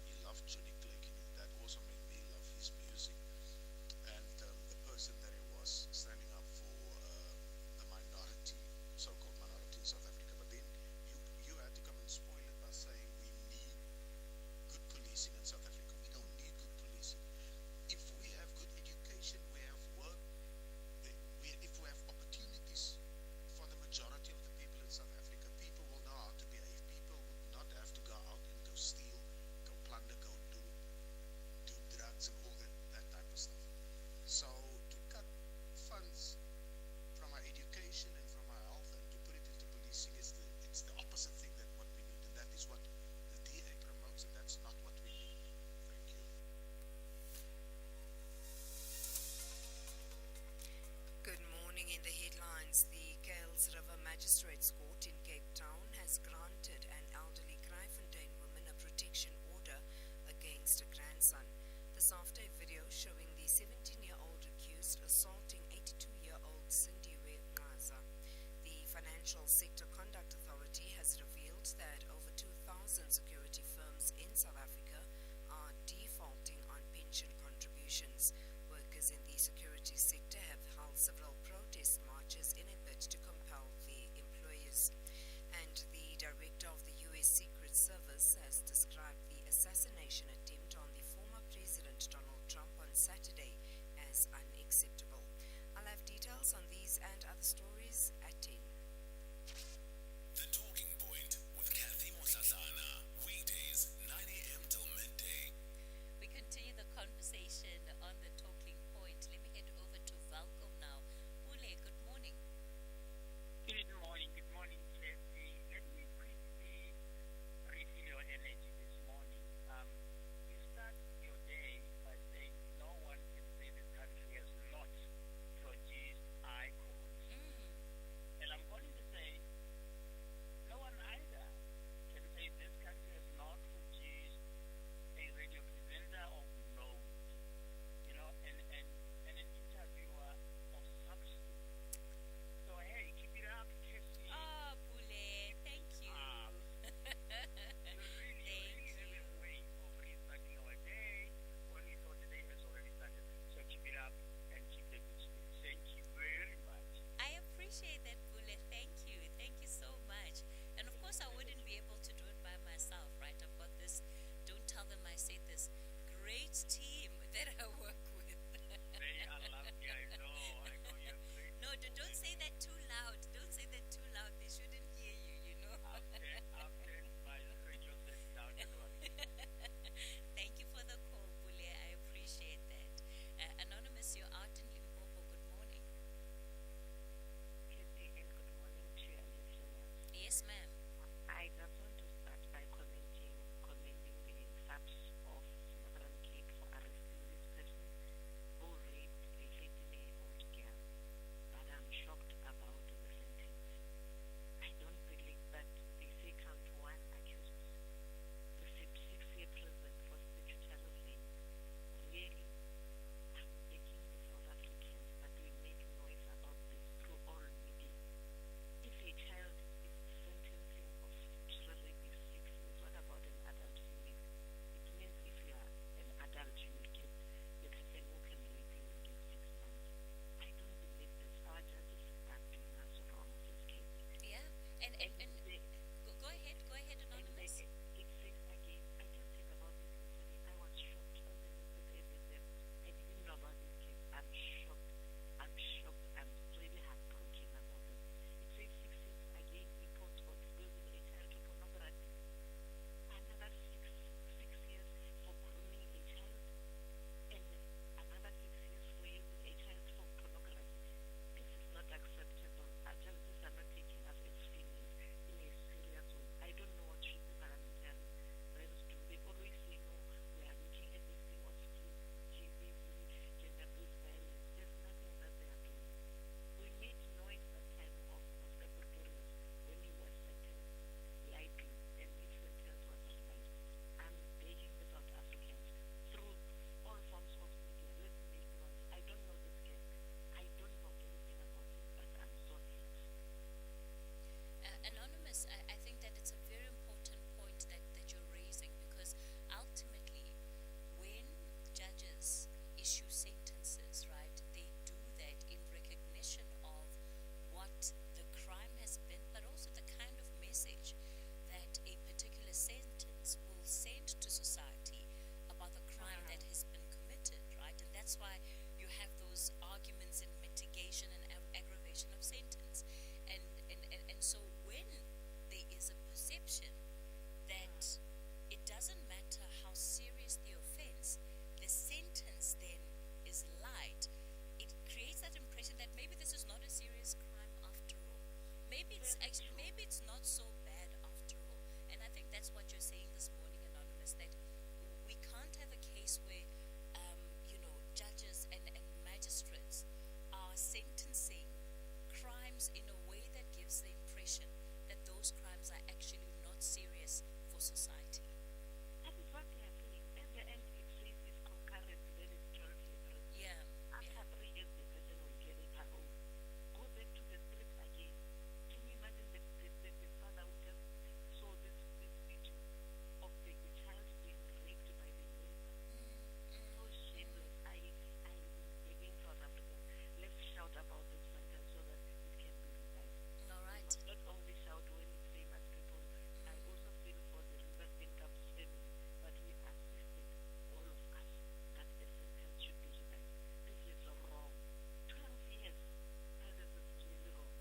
He loved Johnny Clegg, and that also made me love his music. And the person that he was standing up for the minority, so-called minority in South Africa. But then you had to come and spoil it by saying we need good policing in South Africa. We don't need good policing. If we have good education, we have work, if we have opportunities for the majority of the people in South Africa, people will know how to behave. People would not have to go out and go steal, go plunder, go do drugs and all that type of stuff. So to cut funds from our education and from our health and to put it into policing it's the opposite thing that what we need, and that is what the DA promotes, and that's not what we need. Thank you. Good morning. In the headlines, the Kuils River Magistrates Court in Cape Town has granted an elderly Kraaifontein woman a protection order against a grandson. This after a video showing the 17-year-old accused assaulting 82-year-old Israel-Gaza. The Financial Sector Conduct Authority has revealed that over 2,000 security firms in South Africa are defaulting on pension contributions. Workers in the security sector have held several protest marches in a bid to compel their employers. And the director of the U.S. Secret Service has described the assassination attempt on the former President Donald Trump on Saturday as unacceptable. I'll have details on these and other stories at 10. maybe it's not so bad after all. And I think that's what you're saying this morning, Anonymous, that we can't have a case where, judges and magistrates are sentencing crimes in a way that gives the impression that those crimes are actually not serious for society. That is what they are saying. At the end, it says it's concurrent, then it's 12 years. Yeah. After 3 years, the person will get it alone. Go back to the streets again. Can you imagine the father who just saw this video of the child being raped by the neighbor? So shameless. I'm begging South Africa, let's shout about this matter so that it can be revised. All right. We must not only shout when it's famous people. I also feel for the Rivers Bank family, but we assisted all of us that the sentence should be revised. This is wrong. 12 years. That is really wrong.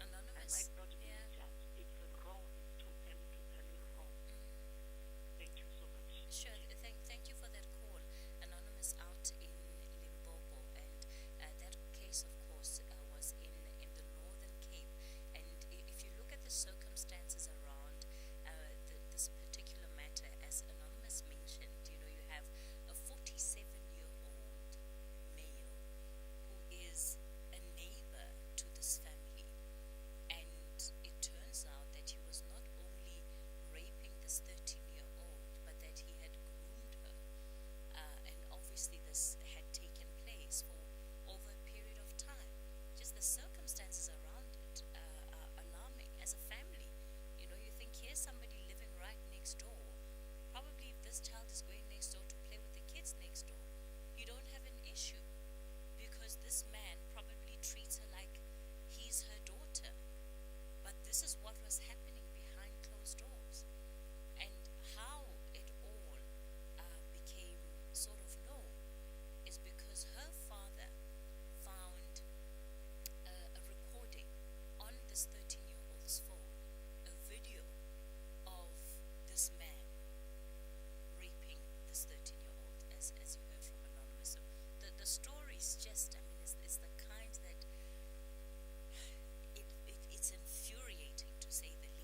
Anonymous. I might not be a judge. It's wrong. It's totally wrong. Thank you so much. Sure. Thank you for that call, Anonymous, out in Limpopo, and that case, of course, was in the Northern Cape. And if you look at the circumstances around this particular matter, as Anonymous mentioned, you have a 47-year-old male who is a neighbor to this family, and it turns out that he was not only raping this 13-year-old, but that he had groomed her, and obviously this had taken place for over a period of time. Just the circumstances around it are alarming. As a family, you think, here's somebody living right next door. Probably if this child is going next door to play with the kids next door, you don't have an issue, because this man probably treats her like he's her daughter. But this is what was happening behind closed doors. And how it all became sort of known is because her father found a recording on this 13-year-old's phone, a video of this man raping this 13-year-old, as you heard from Anonymous. So the story is just, it's the kind that it's infuriating, to say the least.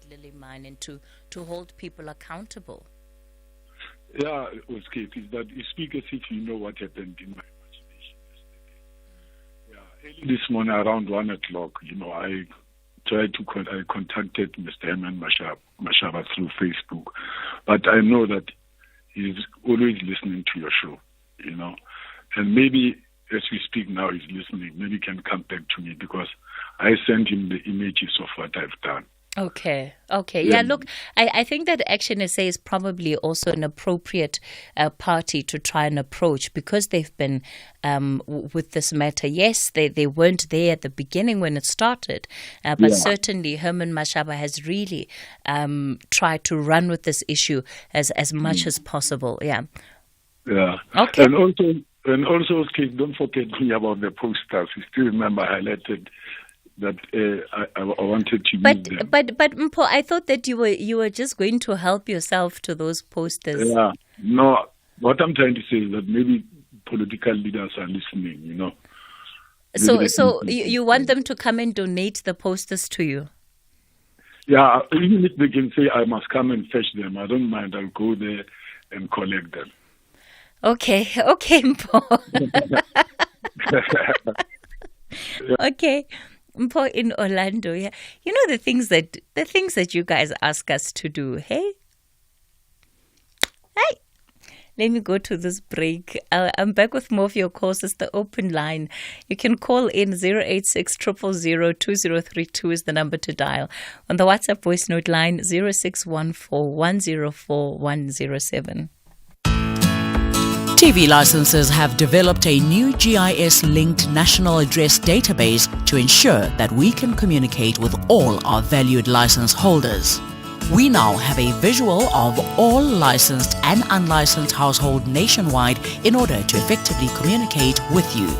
at Lily Mine and to hold people accountable? Yeah, Kate, is that you speak as if you know what happened in my imagination yesterday. Yeah, early this morning around 1 o'clock, I contacted Mr. Herman Mashaba through Facebook, but I know that he's always listening to your show, and maybe as we speak now he's listening. Maybe he can come back to me because I sent him the images of what I've done. Okay. Yeah, look, I think that Action SA is probably also an appropriate party to try and approach because they've been with this matter. Yes, they weren't there at the beginning when it started, but certainly Herman Mashaba has really tried to run with this issue as much as possible. Yeah. Yeah. Okay. And also, Kate, don't forget me about the posters. You still remember I highlighted that I wanted to use them. But Mpho, I thought that you were just going to help yourself to those posters. Yeah, no. What I'm trying to say is that maybe political leaders are listening. So you want them to come and donate the posters to you? Yeah, even if they can say I must come and fetch them, I don't mind. I'll go there and collect them. Okay, Mpho. Okay. Mpho in Orlando, yeah. The things that you guys ask us to do, hey? Let me go to this break. I'm back with more of your calls. It's the open line. You can call in 086 000 2032 is the number to dial. On the WhatsApp voice note line 0614 104 107. TV licenses have developed a new GIS-linked national address database to ensure that we can communicate with all our valued license holders. We now have a visual of all licensed and unlicensed households nationwide in order to effectively communicate with you.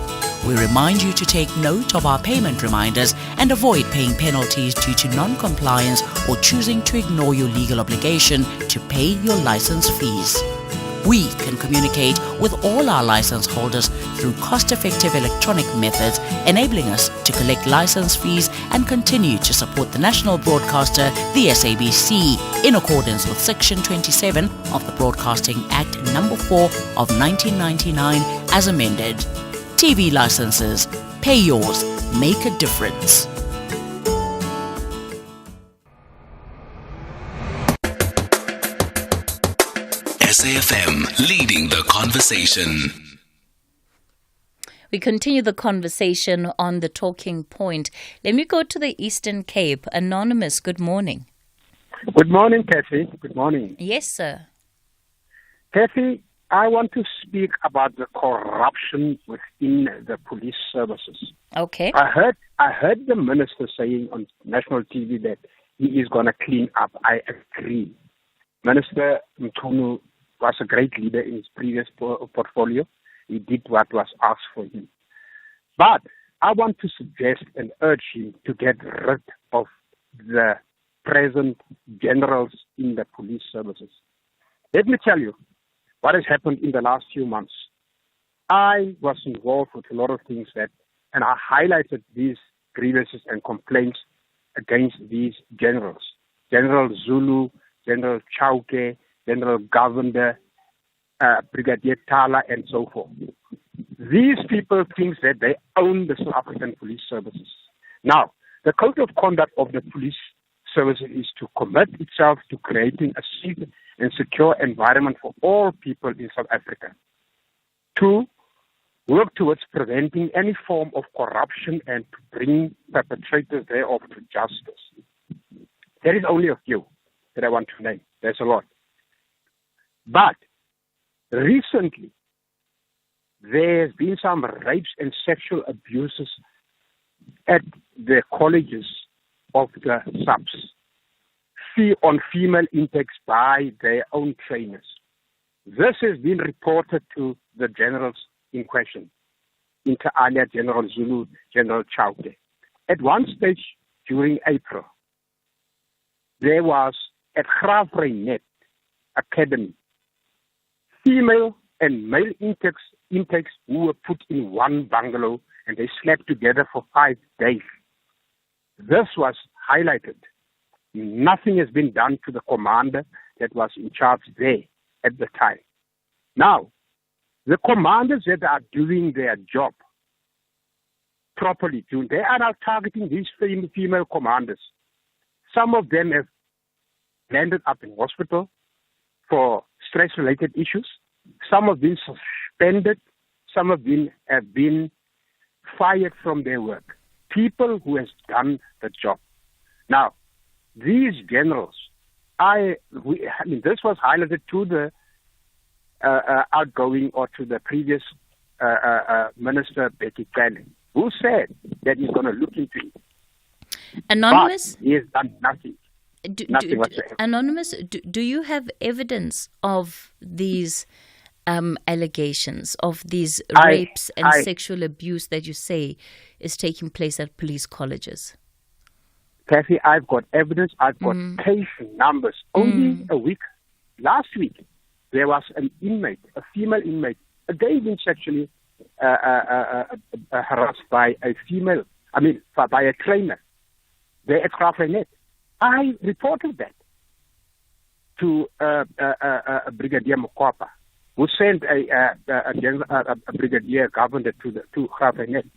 We remind you to take note of our payment reminders and avoid paying penalties due to non-compliance or choosing to ignore your legal obligation to pay your license fees. We can communicate with all our license holders through cost-effective electronic methods, enabling us to collect license fees and continue to support the national broadcaster, the SABC, in accordance with Section 27 of the Broadcasting Act No. 4 of 1999 as amended. TV licenses. Pay yours. Make a difference. SAFM, leading the conversation. We continue the conversation on the talking point. Let me go to the Eastern Cape. Anonymous, good morning. Good morning, Kathy. Good morning. Yes, sir. Kathy, I want to speak about the corruption within the police services. Okay. I heard the minister saying on national TV that he is going to clean up. I agree. Minister Mtunu was a great leader in his previous portfolio. He did what was asked for him. But I want to suggest and urge him to get rid of the present generals in the police services. Let me tell you what has happened in the last few months. I was involved with a lot of things and I highlighted these grievances and complaints against these generals. General Zulu, General Chauke, General Governor, Brigadier Tala, and so forth. These people think that they own the South African police services. Now, the code of conduct of the police services is to commit itself to creating a safe and secure environment for all people in South Africa. 2, work towards preventing any form of corruption and to bring perpetrators thereof to justice. There is only a few that I want to name. There's a lot. But recently, there's been some rapes and sexual abuses at the colleges of the subs on female intakes by their own trainers. This has been reported to the generals in question, inter alia General Zulu, General Chauke. At one stage during April, there was at Graafreinet Academy, female and male intakes who were put in one bungalow and they slept together for 5 days. This was highlighted Nothing has been done to the commander that was in charge there at the time. Now, the commanders that are doing their job properly, they are now targeting these female commanders. Some of them have landed up in hospital for stress-related issues. Some have been suspended. Some of them have been fired from their work. People who has done the job. Now, these generals, this was highlighted to the outgoing or to the previous Minister Becky Clegg, who said that he's going to look into it. Anonymous? But he has done nothing. Nothing whatsoever. Anonymous, do you have evidence of these allegations, of these rapes and sexual abuse that you say is taking place at police colleges? Kathy, I've got evidence. I've got case numbers. Only last week, there was an inmate, a female inmate, again being sexually harassed by a female, by a trainer there at Graaff-Reinet. I reported that to Brigadier Mokwapa, who sent a brigadier governor to Graaff-Reinet.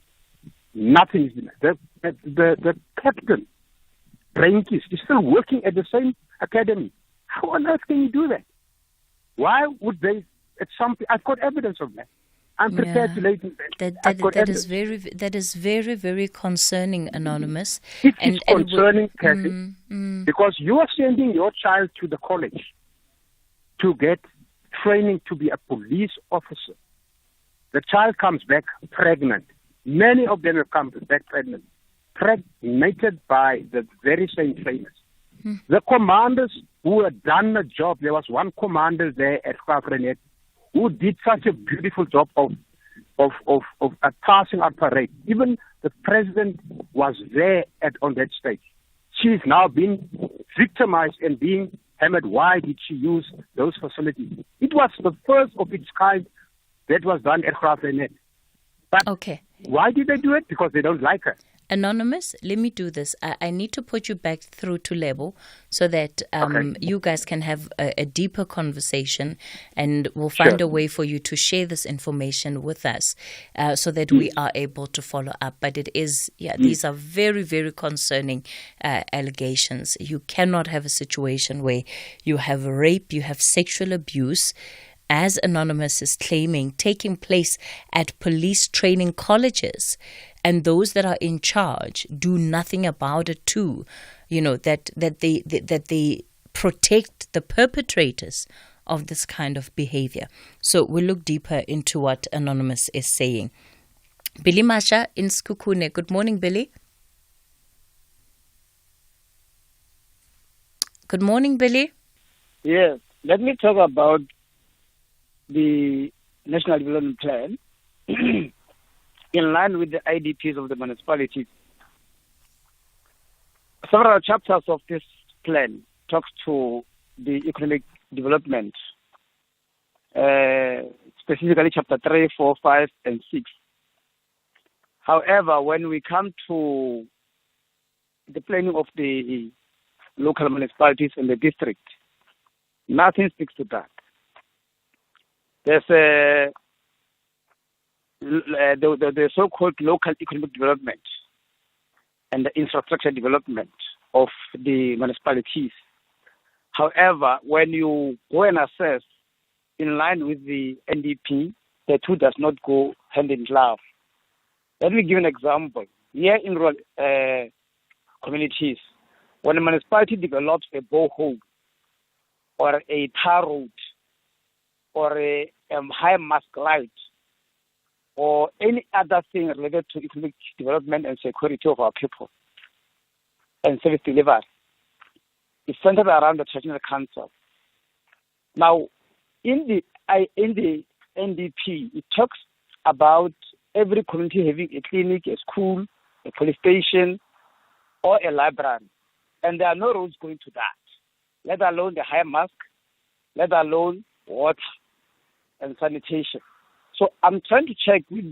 Nothing is done. The captain, Brainkies, is still working at the same academy. How on earth can you do that? Why would they? I've got evidence of that. I'm prepared to lay that is very, very concerning, Anonymous. It is concerning, Kathy, because you are sending your child to the college to get training to be a police officer. The child comes back pregnant. Many of them have come back pregnant, pregnated by the very same trainers. The commanders who had done the job, there was one commander there at Graaff-Reinet who did such a beautiful job of passing our parade. Even the president was there on that stage. She's now been victimized and being hammered. Why did she use those facilities? It was the first of its kind that was done at Graaff-Reinet. But why did they do it? Because they don't like her. Anonymous, let me do this. I need to put you back through to Lebo so that you guys can have a deeper conversation, and we'll find a way for you to share this information with us so that we are able to follow up. But it is, these are very, very concerning allegations. You cannot have a situation where you have rape, you have sexual abuse, as Anonymous is claiming, taking place at police training colleges, and those that are in charge do nothing about it too. You know, that they protect the perpetrators of this kind of behavior. So we'll look deeper into what Anonymous is saying. Billy Masha in Skukune. Good morning, Billy. Good morning, Billy. Yes, let me talk about the National Development Plan. In line with the IDPs of the municipalities, several chapters of this plan talks to the economic development, specifically chapter 3, 4, 5, and 6. However, when we come to the planning of the local municipalities and the district, nothing speaks to that. There's the so-called local economic development and the infrastructure development of the municipalities. However, when you go and assess in line with the NDP, the two does not go hand in glove. Let me give an example. Here in rural communities, when a municipality develops a borehole or a tar road or a high mast light, or any other thing related to economic development and security of our people and service delivery, is centered around the traditional council. Now, in the NDP, it talks about every community having a clinic, a school, a police station, or a library, and there are no roads going to that, let alone the high mask, let alone water and sanitation. So I'm trying to check with